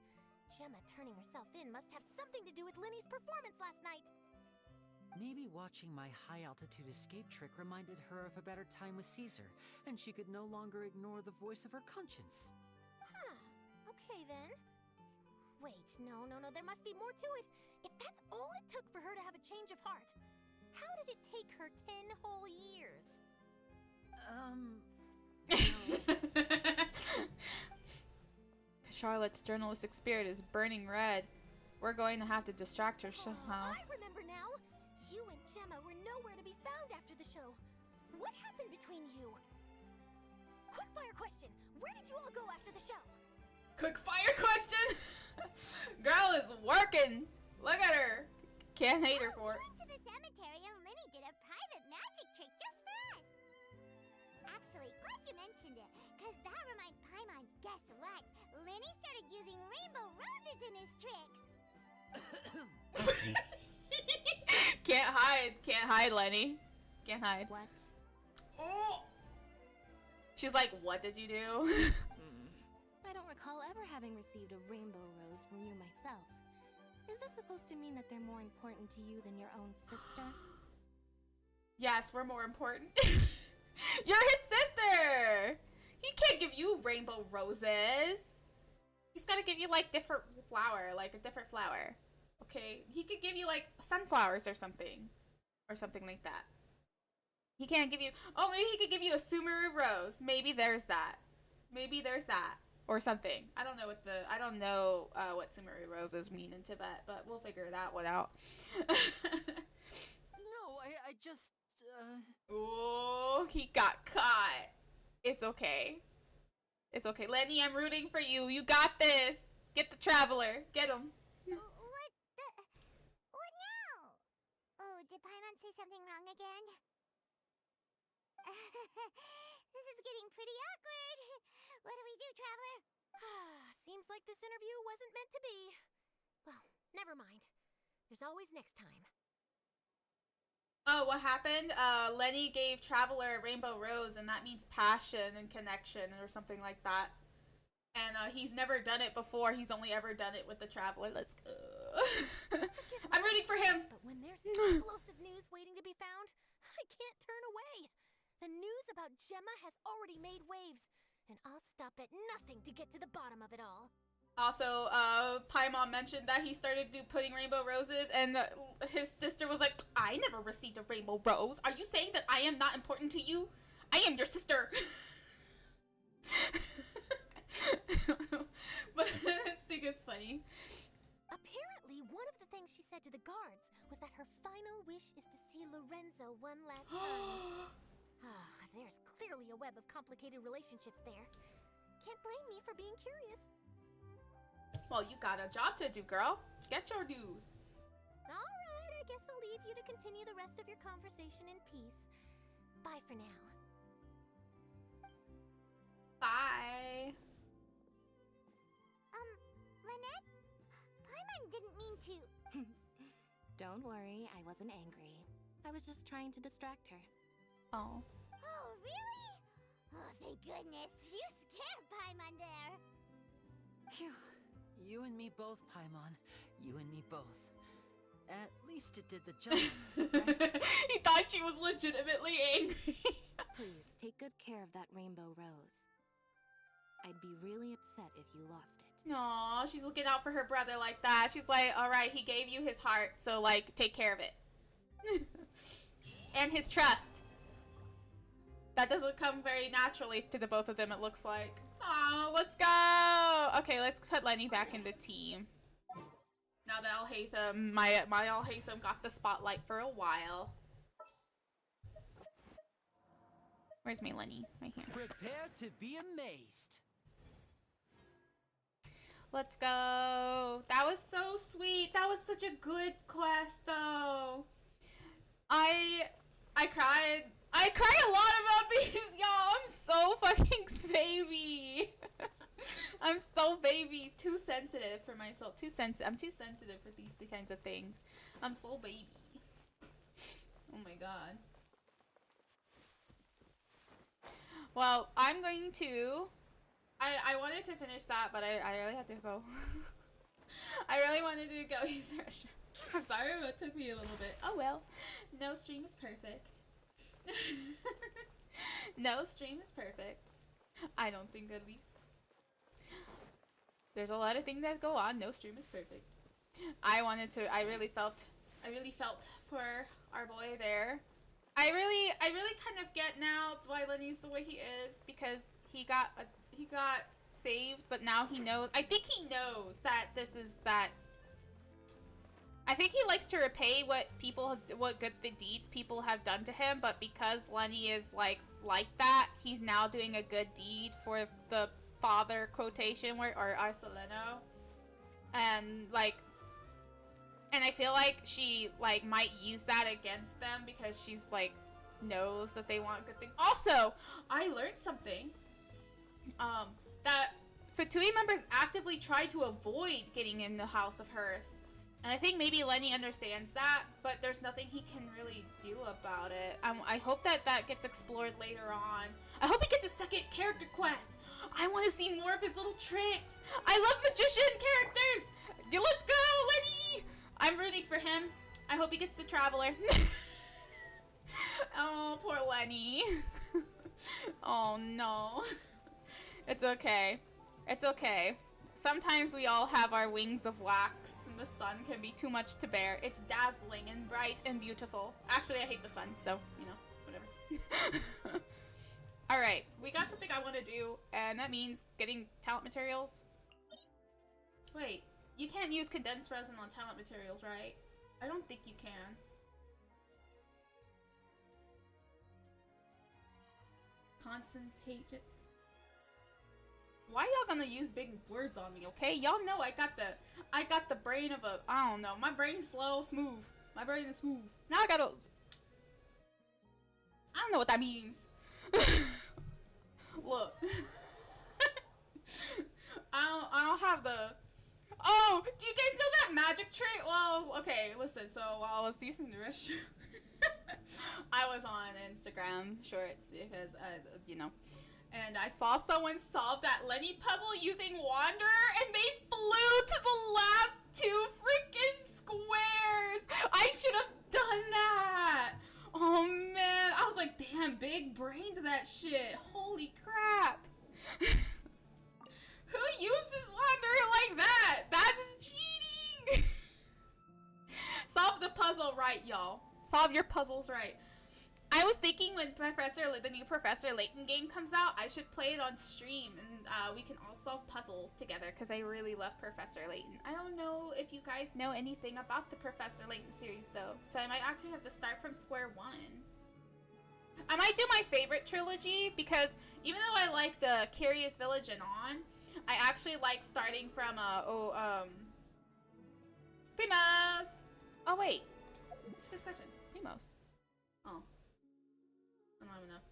S5: Gemma turning herself in must have something to do with Linny's performance last night.
S3: Maybe watching my high-altitude escape trick reminded her of a better time with Caesar, and she could no longer ignore the voice of her conscience.
S5: Huh. Okay, then. Wait, no, there must be more to it. If that's all it took for her to have a change of heart, how did it take her 10 whole years?
S1: Charlotte's journalistic spirit is burning red. We're going to have to distract her somehow.
S5: I remember now. You and Gemma were nowhere to be found after the show. What happened between you? Quickfire question. Where did you all go after the show?
S1: Quick fire question? Girl is working. Look at her. Can't hate her for it.
S2: We went to the cemetery and Linny did a private magic trick just for us. Actually, glad you mentioned it, because that reminds Paimon, guess what? Linny started using rainbow roses in his tricks.
S1: Can't hide, Lenny. Can't hide.
S5: What?
S1: Oh! She's like, what did you do?
S16: I don't recall ever having received a rainbow rose from you myself. Is this supposed to mean that they're more important to you than your own sister?
S1: Yes, we're more important. You're his sister! He can't give you rainbow roses. He's gotta give you like different flower, like a different flower. Okay? He could give you like sunflowers or something. Or something like that. He can't give you, oh, maybe he could give you a Sumeru rose. Maybe there's that. Maybe there's that. Or something. I don't know what Sumeru roses mean in Tibet, but we'll figure that one out.
S3: No, I just,
S1: Oh, he got caught. It's okay. It's okay. Lenny, I'm rooting for you. You got this. Get the traveler. Get him.
S2: What now? Oh, did Paimon say something wrong again? This is getting pretty awkward. What do we do, traveler?
S5: Seems like this interview wasn't meant to be. Well, Never mind. There's always next time.
S1: Oh, what happened? Lenny gave Traveler a rainbow rose, and that means passion and connection or something like that. And he's never done it before. He's only ever done it with the Traveler. Let's go. I'm rooting for him.
S5: But when there's explosive news waiting to be found, I can't turn away. The news about Gemma has already made waves, and I'll stop at nothing to get to the bottom of it all.
S1: Also, Paimon mentioned that he started putting rainbow roses, and his sister was like, I never received a rainbow rose. Are you saying that I am not important to you? I am your sister. But this thing is funny.
S5: Apparently, one of the things she said to the guards was that her final wish is to see Lorenzo one last time. There's clearly a web of complicated relationships there. Can't blame me for being curious.
S1: Well, you got a job to do, girl. Get your dues.
S5: Alright, I guess I'll leave you to continue the rest of your conversation in peace. Bye for now.
S1: Bye.
S2: Lynette? Paimon didn't mean to...
S16: Don't worry, I wasn't angry. I was just trying to distract her.
S1: Oh.
S2: Oh, really? Oh, thank goodness. You scared Paimon there.
S3: Phew. You and me both, Paimon. You and me both. At least it did the job, right?
S1: He thought she was legitimately angry.
S16: Please, take good care of that rainbow rose. I'd be really upset if you lost it.
S1: Aw, she's looking out for her brother like that. She's like, alright, he gave you his heart, so, like, take care of it. And his trust. That doesn't come very naturally to the both of them, it looks like. Oh, let's go! Okay, let's put Lenny back in the team. Now that Alhaitham, my Alhaitham got the spotlight for a while. Where's my Lenny? Right here.
S3: Prepare to be amazed.
S1: Let's go. That was so sweet. That was such a good quest, though. I cried. I cry a lot about these, y'all. I'm so fucking baby. I'm so baby. Too sensitive for myself. I'm too sensitive for these kinds of things. I'm so baby. Oh my god. Well, I'm going to... I wanted to finish that, but I really had to go. I really wanted to go use the restroom. I'm sorry, it took me a little bit. Oh well. No stream is perfect. No stream is perfect. I don't think, at least. There's a lot of things that go on. No stream is perfect. I really felt for our boy there. I really kind of get now why Lenny's the way he is, because he got saved, but now he knows. I think he knows that this is that. I think he likes to repay what good deeds people have done to him, but because Lenny is like that, he's now doing a good deed for the father quotation or Arceleno, and I feel like she might use that against them because she's knows that they want good things. Also, I learned something. That Fatui members actively try to avoid getting in the House of Hearth. And I think maybe Lenny understands that, but there's nothing he can really do about it. I hope that gets explored later on. I hope he gets a second character quest. I want to see more of his little tricks. I love magician characters. Let's go, Lenny. I'm rooting for him. I hope he gets the Traveler. Oh, poor Lenny. Oh, no. It's okay. It's okay. Sometimes we all have our wings of wax, and the sun can be too much to bear. It's dazzling and bright and beautiful. Actually, I hate the sun, so, you know, whatever. Alright, we got something I want to do, and that means getting talent materials. Wait, you can't use condensed resin on talent materials, right? I don't think you can. Constance hates it. Why y'all gonna use big words on me, okay? Y'all know I got the brain of a, I don't know. My brain's slow, smooth. My brain is smooth. Now I gotta, I don't know what that means. Look. I don't have the, oh, do you guys know that that magic trick? Well, okay, listen, so while I was using the restroom, I was on Instagram Shorts because, you know, and I saw someone solve that Lenny puzzle using Wanderer, and they flew to the last 2 freaking squares! I should have done that! Oh man, I was like, damn, big brain to that shit. Holy crap. Who uses Wanderer like that? That's cheating! Solve the puzzle right, y'all. Solve your puzzles right. I was thinking when the new Professor Layton game comes out, I should play it on stream and we can all solve puzzles together because I really love Professor Layton. I don't know if you guys know anything about the Professor Layton series though, so I might actually have to start from square one. I might do my favorite trilogy because even though I like the Curious Village and on, I actually like starting from Primos! Oh wait, that's a good question. Primos. Oh. I don't have enough.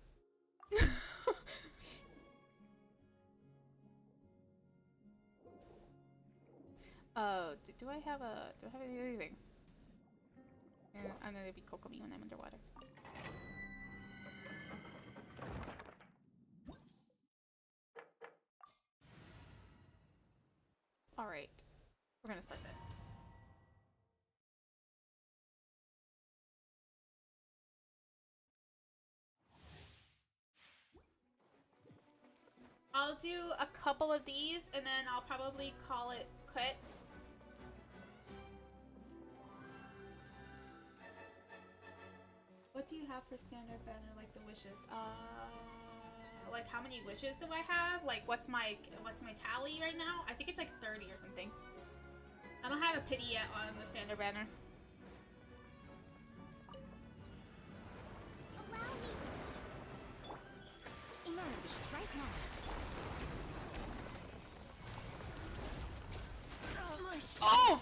S1: Do I have anything? And I'm gonna be Kokomi when I'm underwater. Alright. We're gonna start this. I'll do a couple of these and then I'll probably call it quits. What do you have for standard banner like the wishes? Like how many wishes do I have? Like what's my tally right now? I think it's like 30 or something. I don't have a pity yet on the standard banner.
S2: Allow me. Emerge right now.
S1: Oh!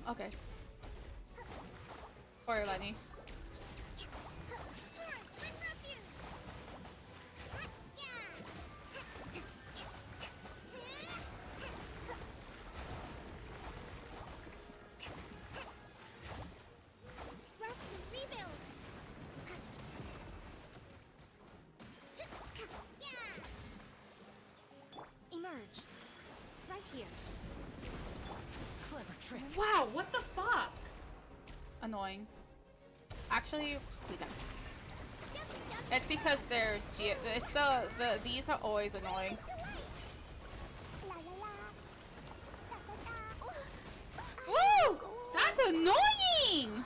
S1: Okay. Or Lenny.
S2: Emerge. Right here. Clever trick.
S1: Wow, what the fuck? Annoying. Actually, we done. It's because they're these are always annoying. Woo! That's annoying!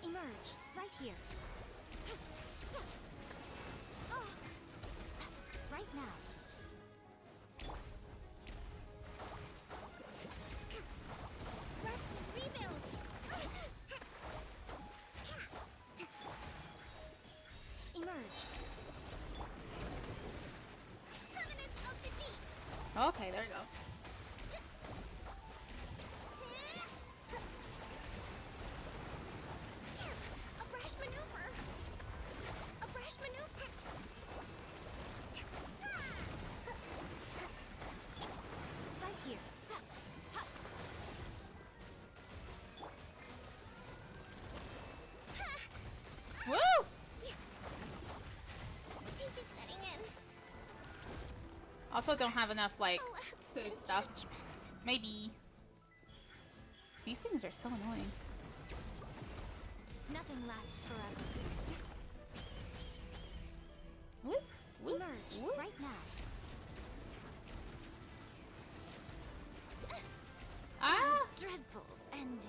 S2: Emerge right here. Right now. Rest and rebuild. Emerge. Covenant of the Deep.
S1: Okay, there you go.
S2: A brash maneuver. A brash maneuver. Right here.
S1: Woo!
S2: Fatigue is setting in.
S1: Also don't have enough like
S2: Collapse
S1: food
S2: and
S1: stuff.
S2: judgment.
S1: Maybe. These things are so annoying.
S2: Nothing lasts forever.
S1: Whoop, whoop,
S2: Emerge
S1: whoop.
S2: right now.
S1: Ah!
S2: Dreadful ending.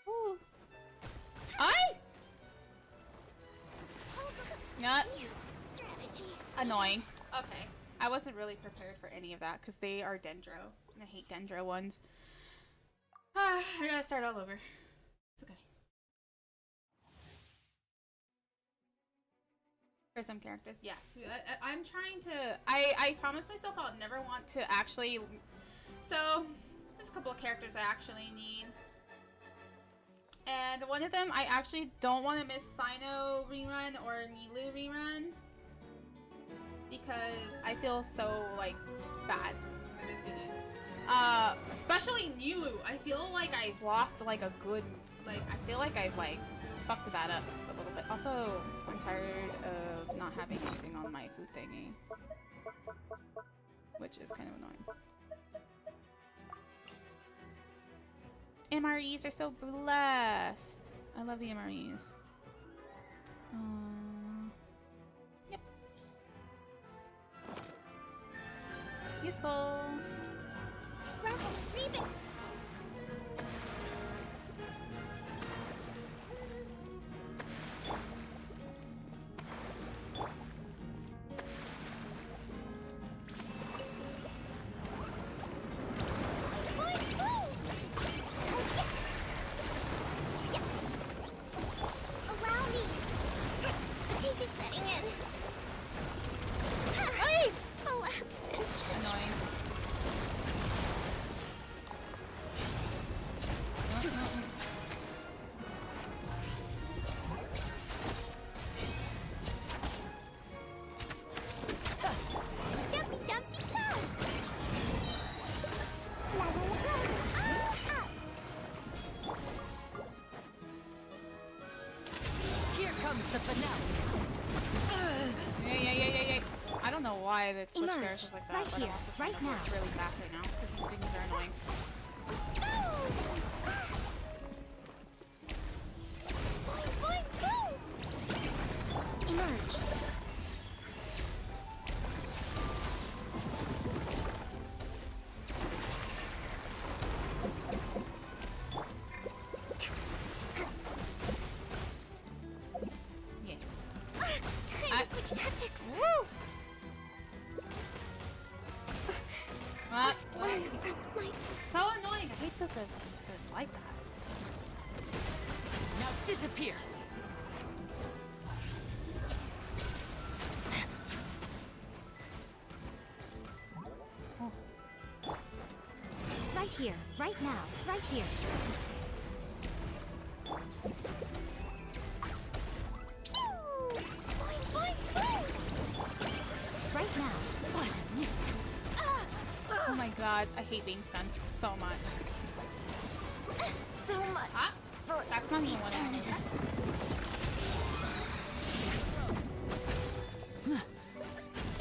S1: Ooh. Not
S2: Strategy.
S1: annoying. Okay. I wasn't really prepared for any of that because they are Dendro. And I hate Dendro ones. I gotta start all over. It's okay. For some characters, yes. I'm trying to... I promised myself I'll never want to actually... So, there's a couple of characters I actually need. And one of them, I actually don't want to miss Sino rerun or Nilu rerun. Because I feel so, like, bad for missing it. Especially Nilu. I feel like I've lost, like, a good... Like, I feel like I've, like, fucked that up a little bit. Also, I'm tired of not having anything on my food thingy. Which is kind of annoying. MREs are so blessed. I love the MREs. Yep. Useful.
S2: Russell, leave it!
S6: The finale.
S1: Yeah. I don't know why that switch
S2: Emerge.
S1: pairs is like that,
S2: Right
S1: but
S2: here,
S1: I'm also trying
S2: right
S1: to work
S2: now.
S1: really fast right now because these things are annoying.
S2: Emerge. Switch tactics.
S1: Woo! What? So annoying. I hate that it's like that.
S6: Now disappear.
S2: Right here, right now, right here. Right now. What a nuisance.
S1: Oh my god, I hate being stunned so much.
S2: So much.
S1: That's not even one enemy.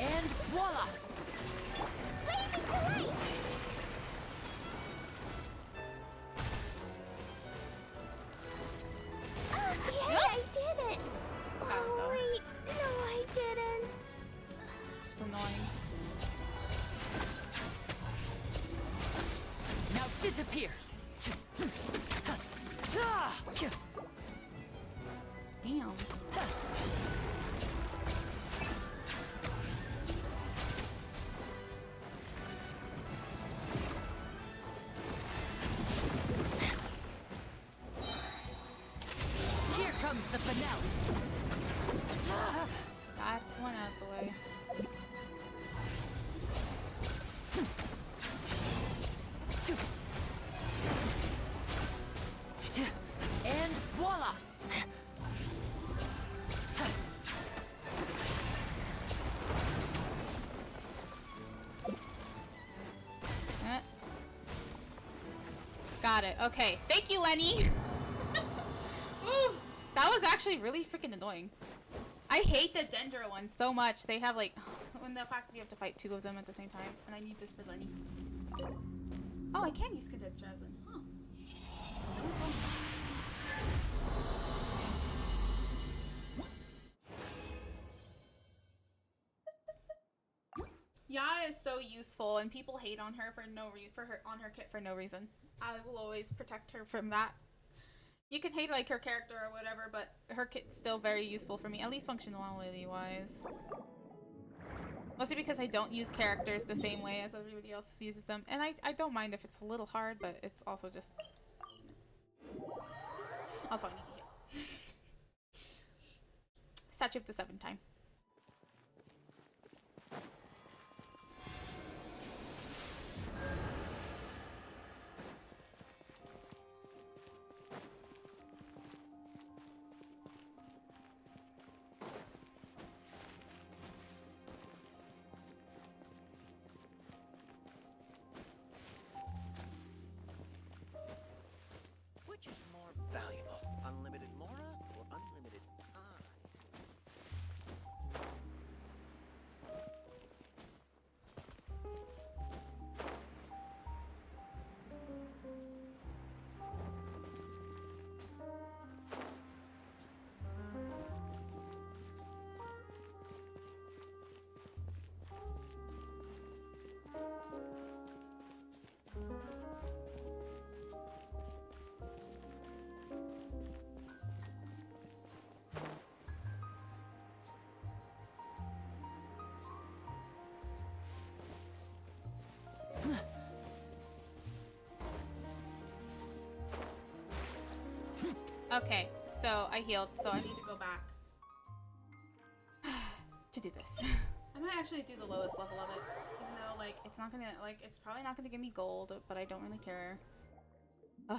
S6: And voila!
S2: Yay, I did it! Oh, wait. No, I didn't.
S1: Just annoying.
S6: Now disappear.
S1: Damn.
S6: Here comes the finale.
S1: That's one out of the way.
S6: And voila!
S1: Got it. Okay. Thank you, Lenny. Woo! That was actually really freaking annoying. I hate the Dendro ones so much. They have like, when the fact that you have to fight two of them at the same time, and I need this for Lenny. Oh, I can use condensed resin. Huh. Ya is so useful, and people hate on her for no reason. On her kit for no reason. I will always protect her from that. You can hate like her character or whatever, but her kit's still very useful for me, at least functionality wise. Mostly because I don't use characters the same way as everybody else uses them, and I don't mind if it's a little hard, but it's also just Also, I need to heal. Statue of the 7th time.
S14: Which is more valuable? Unlimited mora or unlimited time?
S1: Okay, so I healed, so I need to go back to do this. I might actually do the lowest level of it, even though, like, it's not gonna, like, it's probably not gonna give me gold, but I don't really care. Ugh.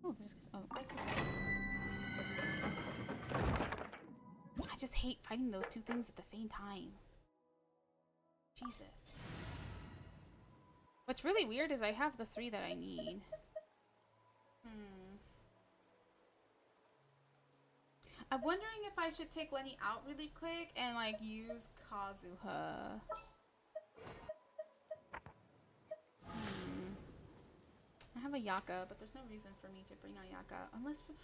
S1: Oh, there's, oh, I just hate fighting those two things at the same time. Jesus. What's really weird is I have the 3 that I need. I'm wondering if I should take Lenny out really quick and, like, use Kazuha. I have a Yaka, but there's no reason for me to bring out Yaka. Unless for,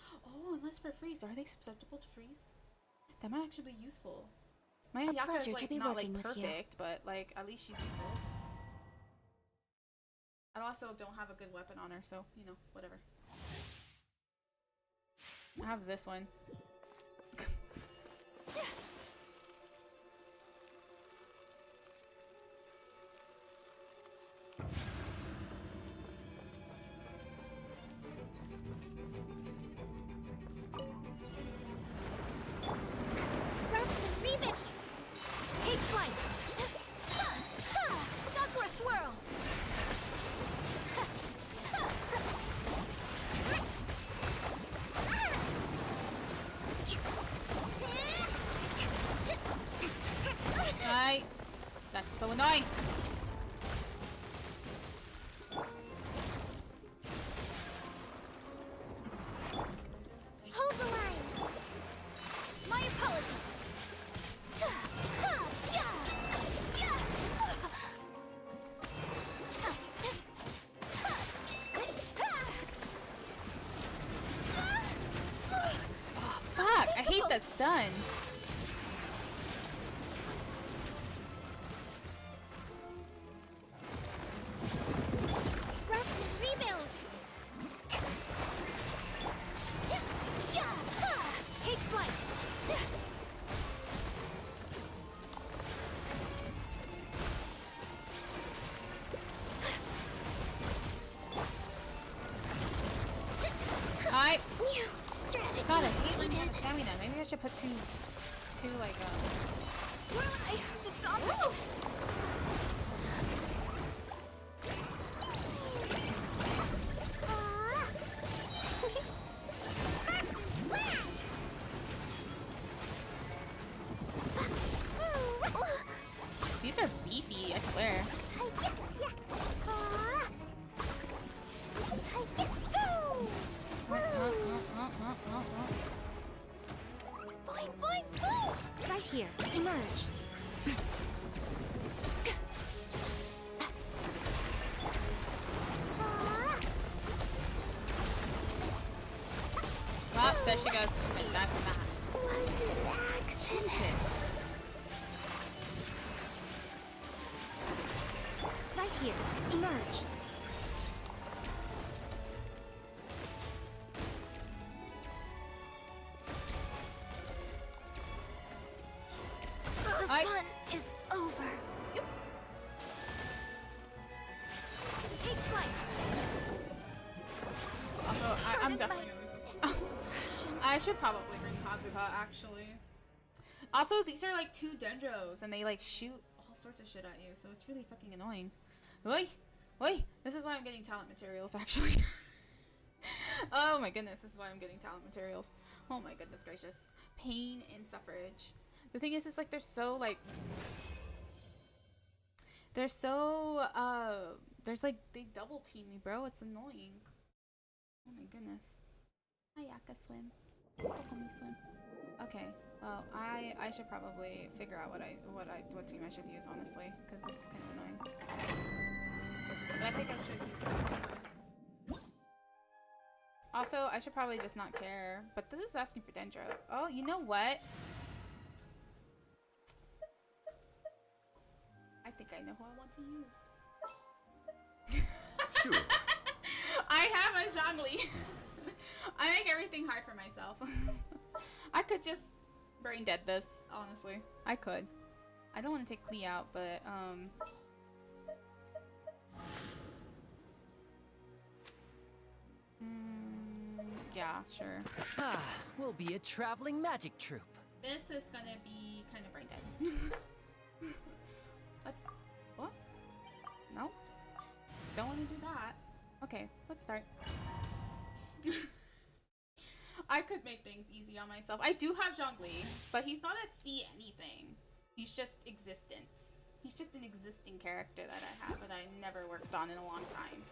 S1: unless for freeze. Are they susceptible to freeze? That might actually be useful. My Yaka is, like, not, like, perfect, but, like, at least she's useful. I also don't have a good weapon on her, so, you know, whatever. I have this one.
S5: Take flight! Sakura swirl!
S1: That's so annoying!
S2: Hold the line! My apologies!
S1: Oh, fuck! I hate the stun! God, I hate when you have stamina. Maybe I should put two like, These are beefy, I swear.
S5: Right here, emerge.
S1: Oh, there she goes. Back from that.
S2: Was it accident?
S1: Jesus.
S5: Right here, emerge. The fun is over. Take flight.
S1: Also, I'm definitely gonna lose this one. I should probably bring Kazuha, actually. Also, these are like 2 dendros, and they like shoot all sorts of shit at you, so it's really fucking annoying. Oi! Oi! This is why I'm getting talent materials, actually. Oh my goodness, this is why I'm getting talent materials. Oh my goodness gracious. Pain and suffrage. The thing is like, they're so like... They're so, there's like, they double team me, bro. It's annoying. Oh my goodness. Ayaka swim. Kokomi swim. Okay, well, I should probably figure out what team I should use, honestly, because it's kind of annoying. But I think I should use Kazuha. Also, I should probably just not care, but this is asking for Dendro. Oh, you know what? I think I know who I want to use.
S7: Sure.
S1: I have a Zhongli. I make everything hard for myself. I could just brain dead this, honestly. I could. I don't want to take Klee out, but yeah, sure.
S3: Ah, we'll be a traveling magic troupe.
S1: This is gonna be kind of brain dead. What? No? Don't want to do that. Okay, let's start. I could make things easy on myself. I do have Zhongli, but he's not at sea anything. He's just existence. He's just an existing character that I have that I never worked on in a long time.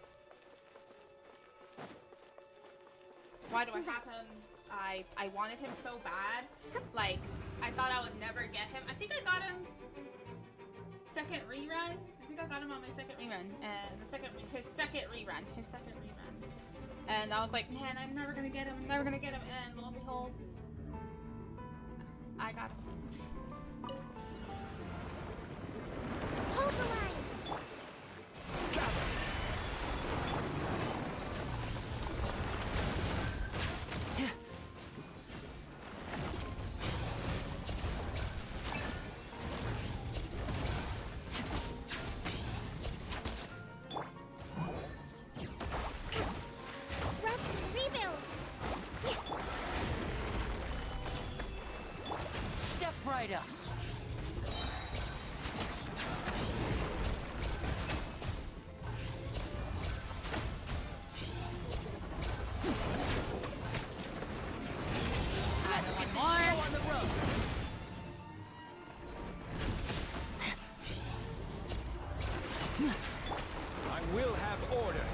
S1: Why do I have him? I wanted him so bad. Like, I thought I would never get him. I think I got him second rerun. I think I got him on my second rerun. And his second rerun. And I was like, man, I'm never gonna get him. I'm never gonna get him. And lo and behold, I got him.
S2: Hold the line.
S3: Right up.
S1: On the road.
S15: I will have order.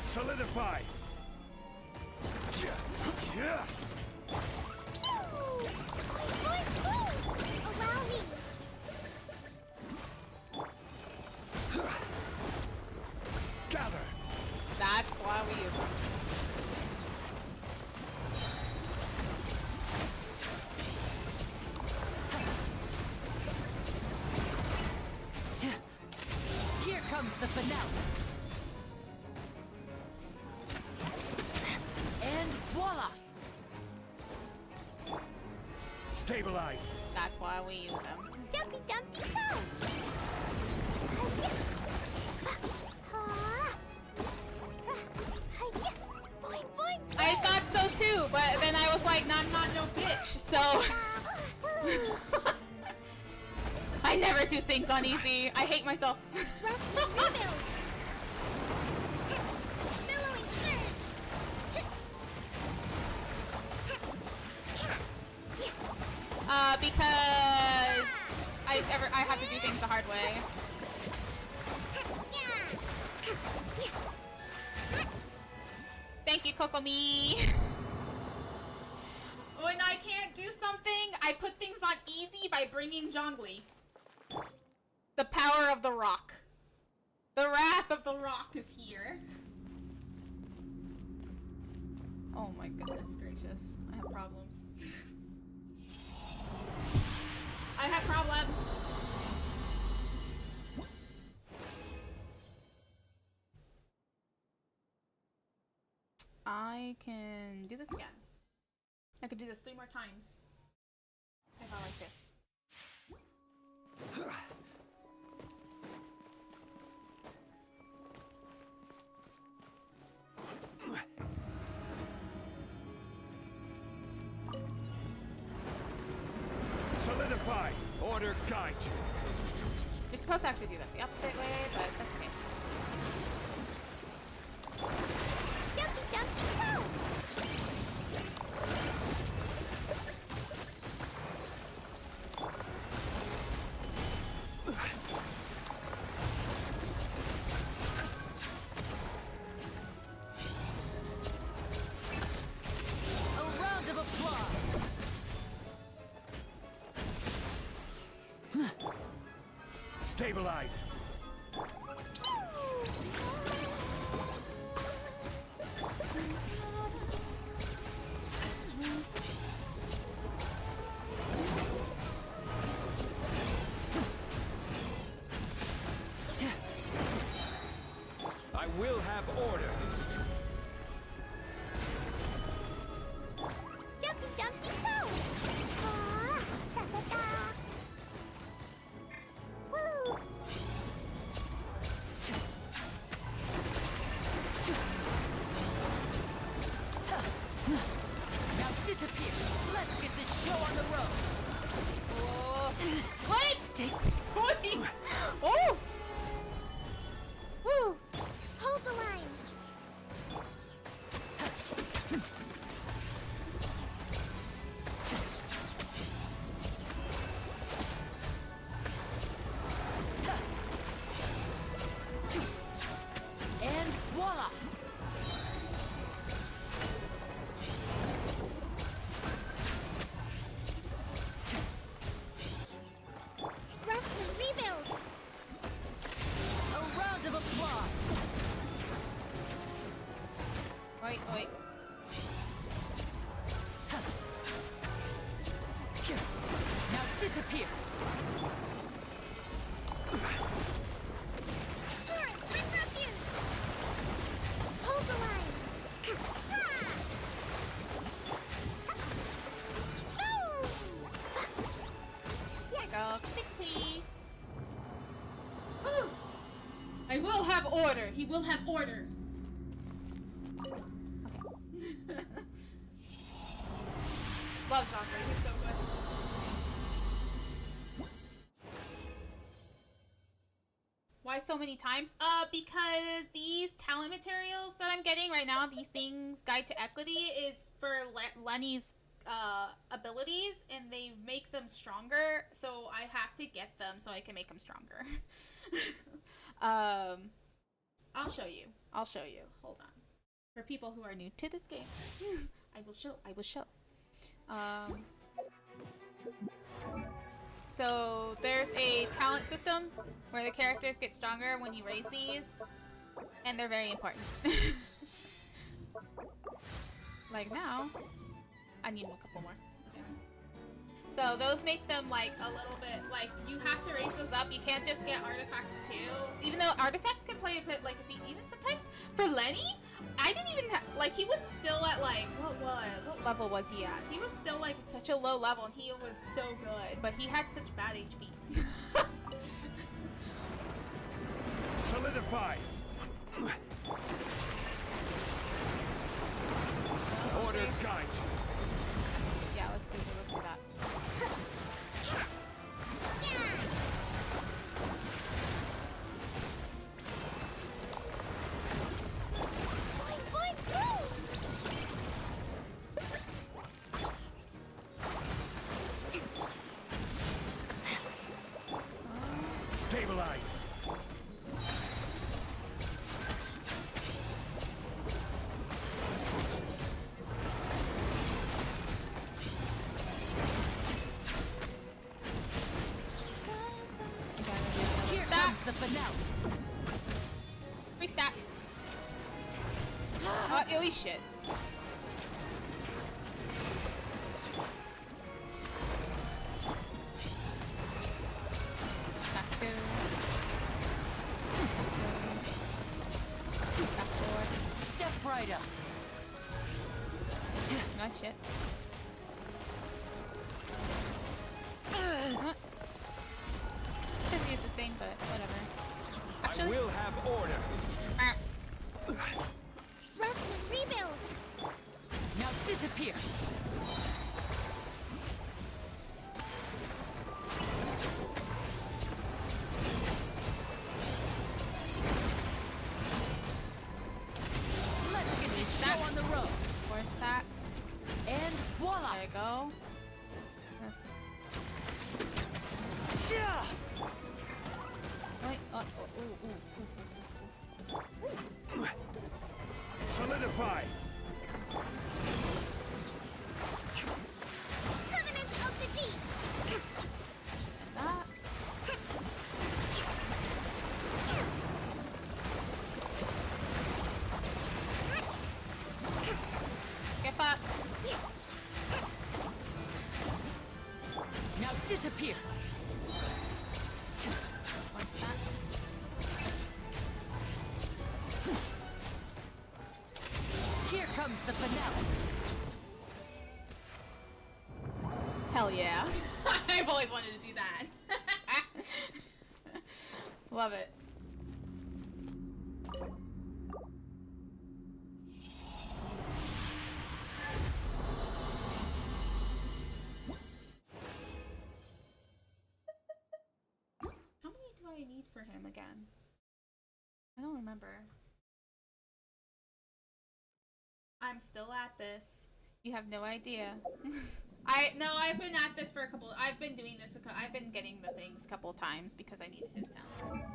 S15: Solidify. Yeah.
S2: Allow me.
S15: Gather.
S1: That's why we use him.
S3: Here comes the finale. And voila!
S15: Stabilize.
S1: That's why we use him.
S2: Jumpy dumpty go.
S1: I thought so too, but then I was like, nah, I'm not no bitch, so I never do things on easy. I hate myself. Because I have to do things the hard way. Thank you, Kokomi. When I can't do something, I put things on easy by bringing Zhongli. The power of the rock. The wrath of the rock is here. Oh my goodness gracious. I have problems. I have problems. I can do this again. I could do this 3 more times if I like to.
S15: Solidify. Order guide you.
S1: You're supposed to actually do that the opposite way, but that's okay.
S2: Jumpy, jumpy, go!
S3: A round of applause.
S15: Stabilize. I will have order.
S2: Jumpy, jumpy, go! Ah, da, da, da. Woo!
S3: Now disappear. Let's get this show on the road.
S1: What?
S3: Stick.
S1: Oh! Woo!
S2: Hold the line.
S3: And voila.
S2: Rest and rebuild.
S3: A round of applause.
S1: Wait, wait.
S3: Now disappear.
S2: Torrent, bring refuge. Hold the line.
S1: Here you go. Quickly. Woo! I will have order. He will have order. Love Joffrey. He's so good. Why so many times? Because these talent materials that I'm getting right now, these things, Guide to Equity, is for Lenny's abilities, and they make them stronger, so I have to get them so I can make them stronger. I'll show you. I'll show you. Hold on. For people who are new to this game, I will show. I will show. So there's a talent system where the characters get stronger when you raise these, and they're very important. Like now, I need a couple more. Okay. So those make them like a little bit, like you have to raise those up. You can't just get artifacts too. Even though artifacts can play a bit, like if you even sometimes for Lenny, I didn't even like he was still at like what level was he at? He was still like such a low level, and he was so good, but he had such bad HP.
S15: Solidify. Order guide you.
S1: Yeah, let's do that.
S15: Stabilize.
S3: Here comes the finale.
S1: Restart. Oh, shit. Back two. Back forward.
S3: Step right up.
S1: Nice shit. Should've used this thing, but whatever. Actually,
S15: I will have order.
S2: Rest and rebuild.
S3: Now disappear.
S1: More stack.
S3: And voila!
S1: There you go. Yes. Wait,
S15: Solidify!
S2: Covenant of the Deep!
S1: that. Get back.
S3: Now disappear!
S1: One stack.
S3: Here comes the finale!
S1: Hell yeah. I've always wanted to do that. Love it. How many do I need for him again? I don't remember. I'm still at this. You have no idea. I've been at this for a couple. I've been doing this. I've been getting the things a couple of times because I needed his talents.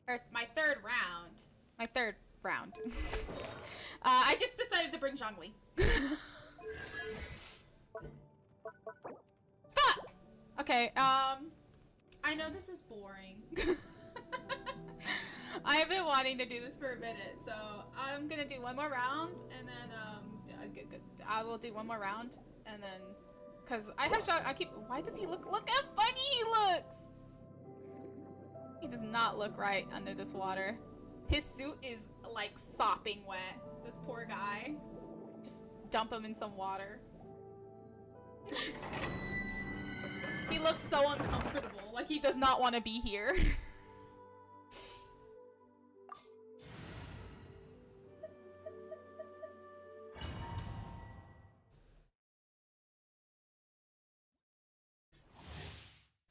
S1: Or my third round. My third round. I just decided to bring Zhongli. Fuck. Okay. I know this is boring. I've been wanting to do this for a minute, so I'm gonna do one more round, and then I will do one more round, and then, cause I have I keep. Why does he look how funny he looks? He does not look right under this water. His suit is like sopping wet. This poor guy. Just dump him in some water. He looks so uncomfortable, like he does not want to be here.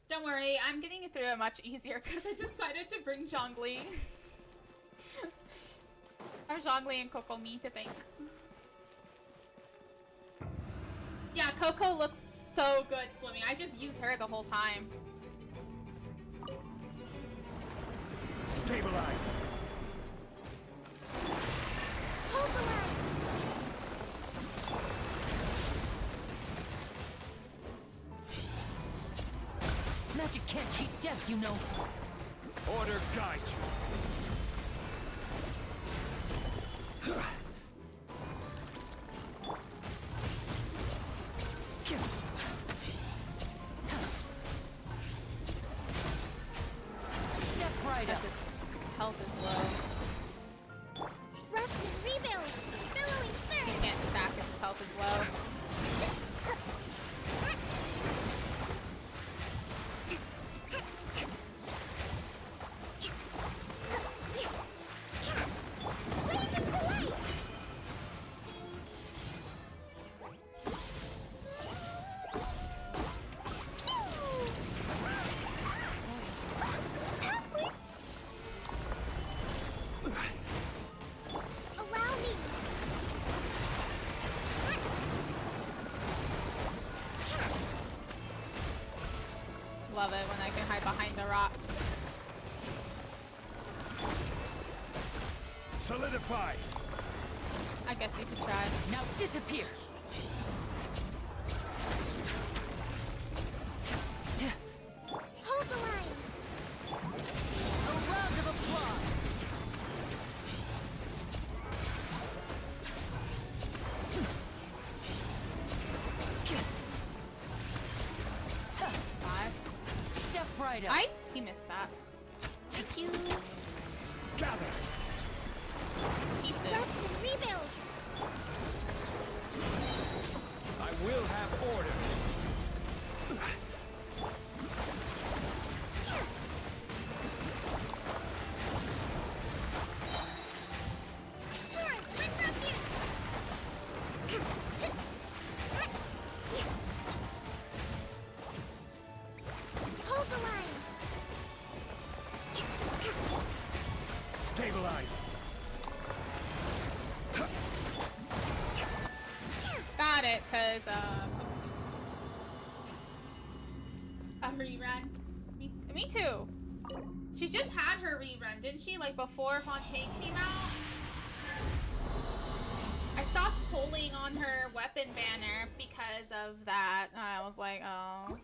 S1: Don't worry, I'm getting it through it much easier because I decided to bring Zhongli. I have Zhongli and Kokomi to thank. Yeah, Coco looks so good swimming. I just use her the whole time.
S15: Stabilize!
S2: Hold the line!
S3: Magic can't cheat death, you know.
S15: Order guide you.
S3: Step right up.
S1: His health is low.
S2: Rest and rebuild! Billowing
S1: He
S2: surge!
S1: can't stack if his health is low.
S2: Allow me!
S1: Love it when I can hide behind the rock.
S15: Solidify!
S1: I guess you could try.
S3: Now disappear!
S2: Hold the line!
S3: A round of applause!
S1: Five.
S3: Step right up!
S1: He missed that. Thank you.
S15: Gather!
S1: Jesus.
S2: Rest and rebuild!
S15: I will have order.
S2: Torrent, wind rapier! Hold the line!
S15: Stabilize!
S1: because a rerun. Me too. She just had her rerun, didn't she? Like before Fontaine came out. I stopped pulling on her weapon banner because of that. I was like, oh.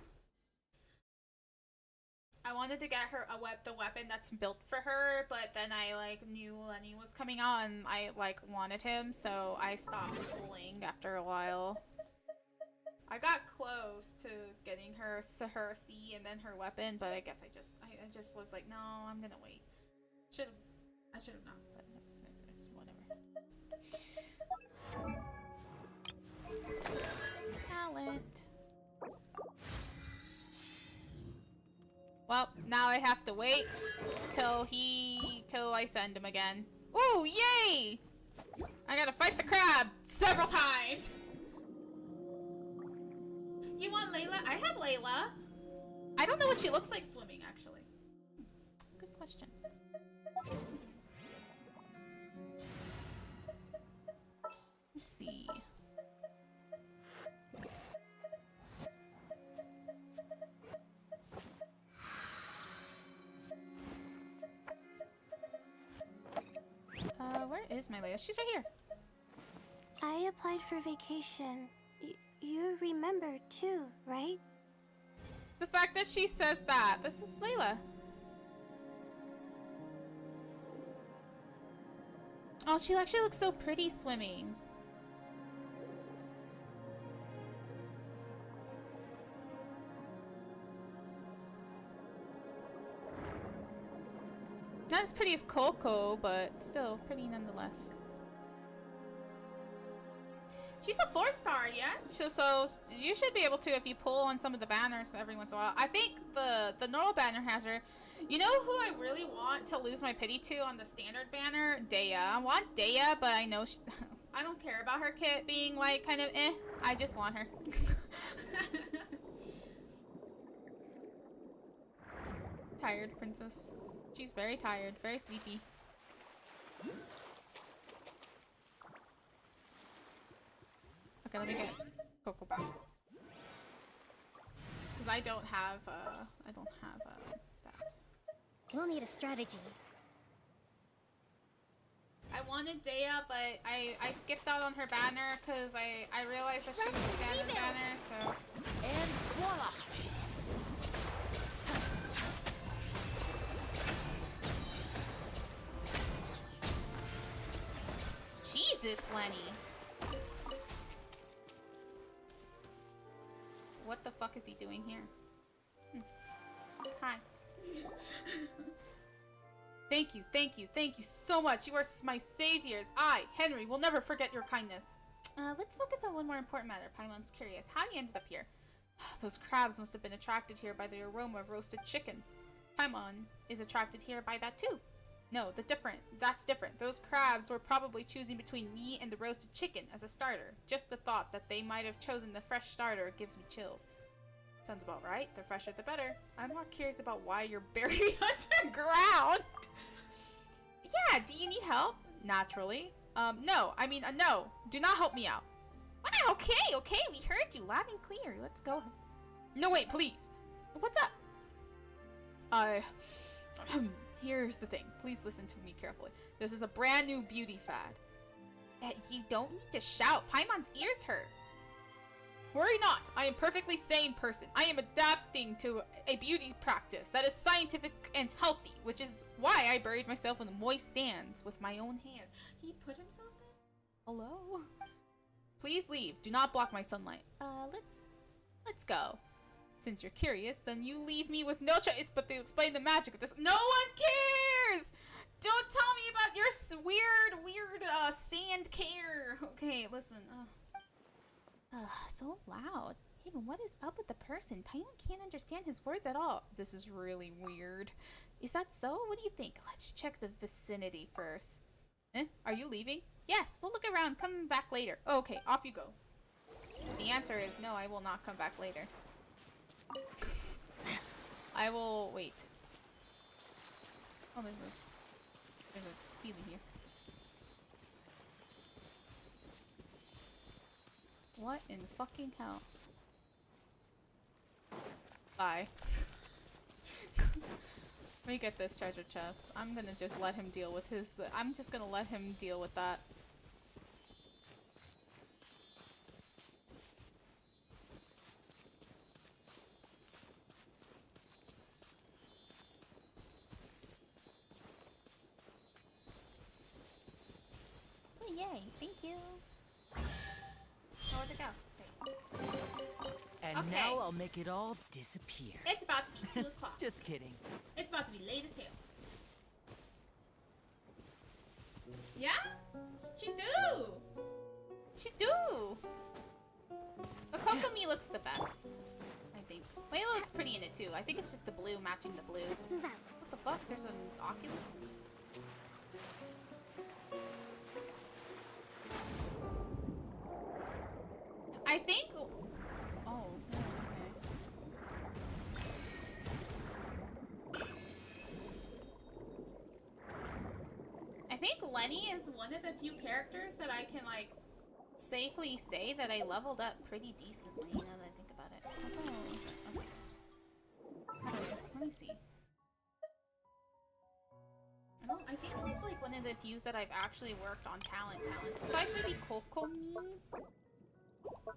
S1: I wanted to get her the weapon that's built for her, but then I like knew Lenny was coming out and I like wanted him, so I stopped pulling after a while. I got close to getting her C and then her weapon, but I guess I just was like, no, I'm gonna wait. I should have not, but whatever. Talent. Well, now I have to wait till I send him again. Ooh, yay! I gotta fight the crab several times. You want Layla? I have Layla. I don't know what she looks like swimming, actually. Good question. Let's see. Where is my Layla? She's right here.
S2: I applied for vacation. You remember too, right?
S1: The fact that she says that. This is Layla. Oh, she actually looks so pretty swimming. Not as pretty as Coco, but still pretty nonetheless. She's a 4-star, yeah? So you should be able to if you pull on some of the banners every once in a while. I think the normal banner has her. You know who I really want to lose my pity to on the standard banner? Daya. I want Daya, but I know I don't care about her kit being like kind of eh. I just want her. Tired princess. She's very tired, very sleepy. Okay, let me get Coco back. Because I don't have that.
S5: We'll need a strategy.
S1: I wanted Daya, but I skipped out on her banner because I realized that she was a standard banner, so.
S14: And voila!
S1: Jesus, Lenny. What the fuck is he doing here? Hi. Thank you so much. You are my saviors. I, Henry, will never forget your kindness. Let's focus on one more important matter. Paimon's curious. How you ended up here? Those crabs must have been attracted here by the aroma of roasted chicken. Paimon is attracted here by that too. No, that's different. Those crabs were probably choosing between me and the roasted chicken as a starter. Just the thought that they might have chosen the fresh starter gives me chills. Sounds about right. The fresher the better. I'm more curious about why you're buried underground. Yeah, do you need help? Naturally. No. I mean, no. Do not help me out. Wow, okay. We heard you loud and clear. Let's go. No, wait, please. What's up? Here's the thing. Please listen to me carefully. This is a brand new beauty fad. You don't need to shout. Paimon's ears hurt. Worry not. I am a perfectly sane person. I am adapting to a beauty practice that is scientific and healthy, which is why I buried myself in the moist sands with my own hands. He put himself there? Hello? Please leave. Do not block my sunlight. Let's go. Since you're curious, then you leave me with no choice but to explain the magic of this. No one cares! Don't tell me about your weird sand care. Okay, listen. So loud. Even what is up with the person? Paimon can't understand his words at all. This is really weird. Is that so? What do you think? Let's check the vicinity first. Are you leaving? Yes, we'll look around. Come back later. Okay, off you go. The answer is no, I will not come back later. I will wait. Oh, there's a ceiling here. What in fucking hell? Bye. Let me get this treasure chest. I'm gonna just let him deal with his... I'm just gonna let him deal with that. Oh, yay. Thank you. Where'd it go?
S3: And
S1: Okay.
S3: now I'll make it all disappear.
S1: It's about to be 2 o'clock.
S3: Just kidding.
S1: It's about to be late as hell. Yeah? She do! She do! But Kokomi looks the best, I think. Layla looks pretty in it too. I think it's just the blue matching the blue.
S2: Let's move out.
S1: What the fuck? There's an Oculus? I think... Oh, okay. I think Lenny is one of the few characters that I can, like, safely say that I leveled up pretty decently, now that I think about it. Okay. Let me see. I think he's, like, one of the few that I've actually worked on talents, besides maybe Kokomi.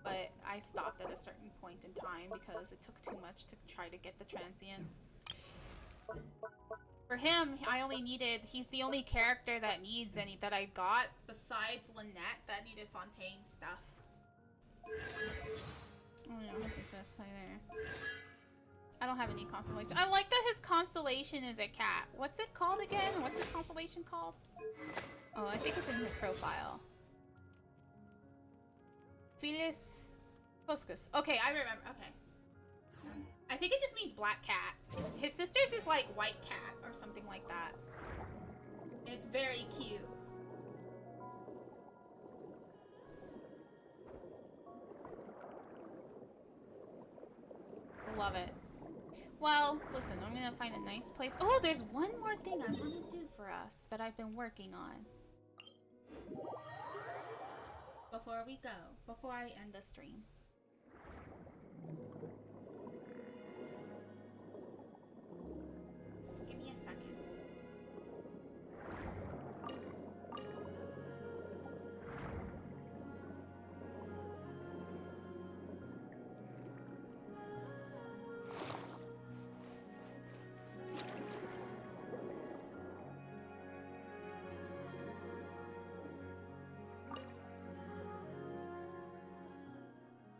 S1: But I stopped at a certain point in time because it took too much to try to get the transients. For him, I only needed... He's the only character that needs any that I got, besides Lynette, that needed Fontaine stuff. Oh yeah, what's this stuff play there? I don't have any constellation. I like that his constellation is a cat. What's it called again? What's his constellation called? Oh, I think it's in his profile. Felis Fuscus. Okay, I remember. Okay. I think it just means black cat. His sister's is like white cat or something like that. And it's very cute. Love it. Well, listen, I'm gonna find a nice place. Oh, there's one more thing I want to do for us that I've been working on. Before we go, before I end the stream. So give me a second.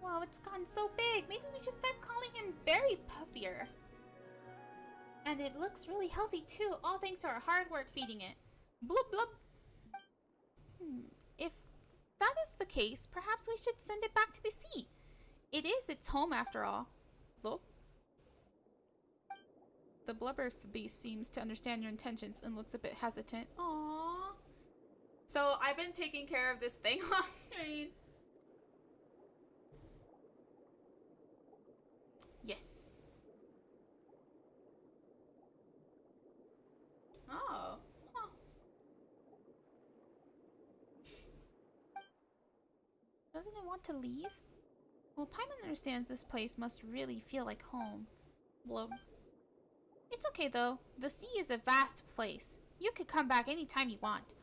S1: Wow, it's gotten so big. Maybe we should start calling him Berry Puffier. And it looks really healthy too, all thanks to our hard work feeding it. Blub blub. If that is the case, perhaps we should send it back to the sea. It is its home after all. Look. The blubber beast seems to understand your intentions and looks a bit hesitant. Aww. So I've been taking care of this thing off screen. Yes. Oh. Huh. Doesn't it want to leave? Well, Paimon understands this place must really feel like home. Blub. It's okay though. The sea is a vast place. You could come back anytime you want.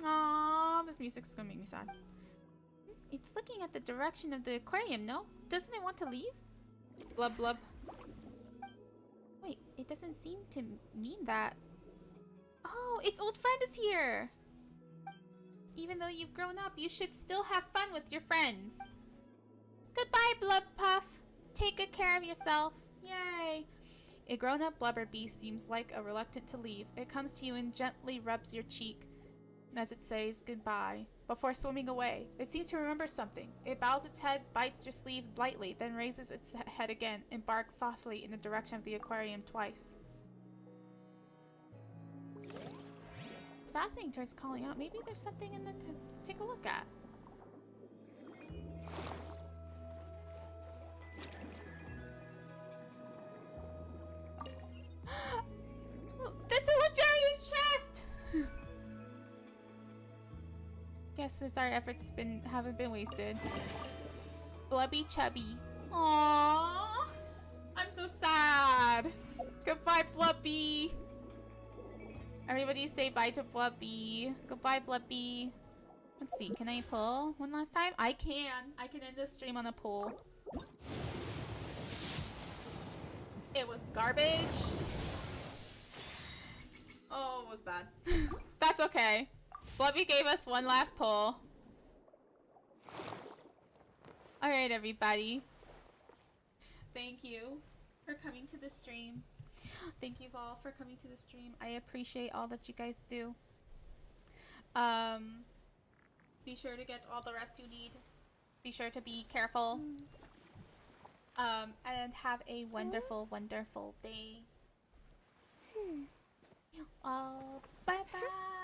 S1: Aww, this music's gonna make me sad. It's looking at the direction of the aquarium, no? Doesn't it want to leave? Blub blub. Wait, it doesn't seem to mean that. Oh, its old friend is here! Even though you've grown up, you should still have fun with your friends. Goodbye, Blub Puff. Take good care of yourself. Yay! A grown-up blubber beast seems like a reluctant to leave. It comes to you and gently rubs your cheek as it says goodbye, before swimming away. It seems to remember something. It bows its head, bites your sleeve lightly, then raises its head again and barks softly in the direction of the aquarium twice. It's fascinating towards calling out. Maybe there's something in the to take a look at. The guess since our efforts haven't been wasted. Blubby Chubby. Aww. I'm so sad. Goodbye, Blubby. Everybody say bye to Blubby. Goodbye, Blubby. Let's see, can I pull one last time? I can. I can end this stream on a pull. It was garbage. Oh, it was bad. That's okay. Blubby gave us one last pull. Alright, everybody. Thank you for coming to the stream. Thank you all for coming to the stream. I appreciate all that you guys do. Be sure to get all the rest you need. Be sure to be careful. And have a wonderful, wonderful day. Oh, bye-bye.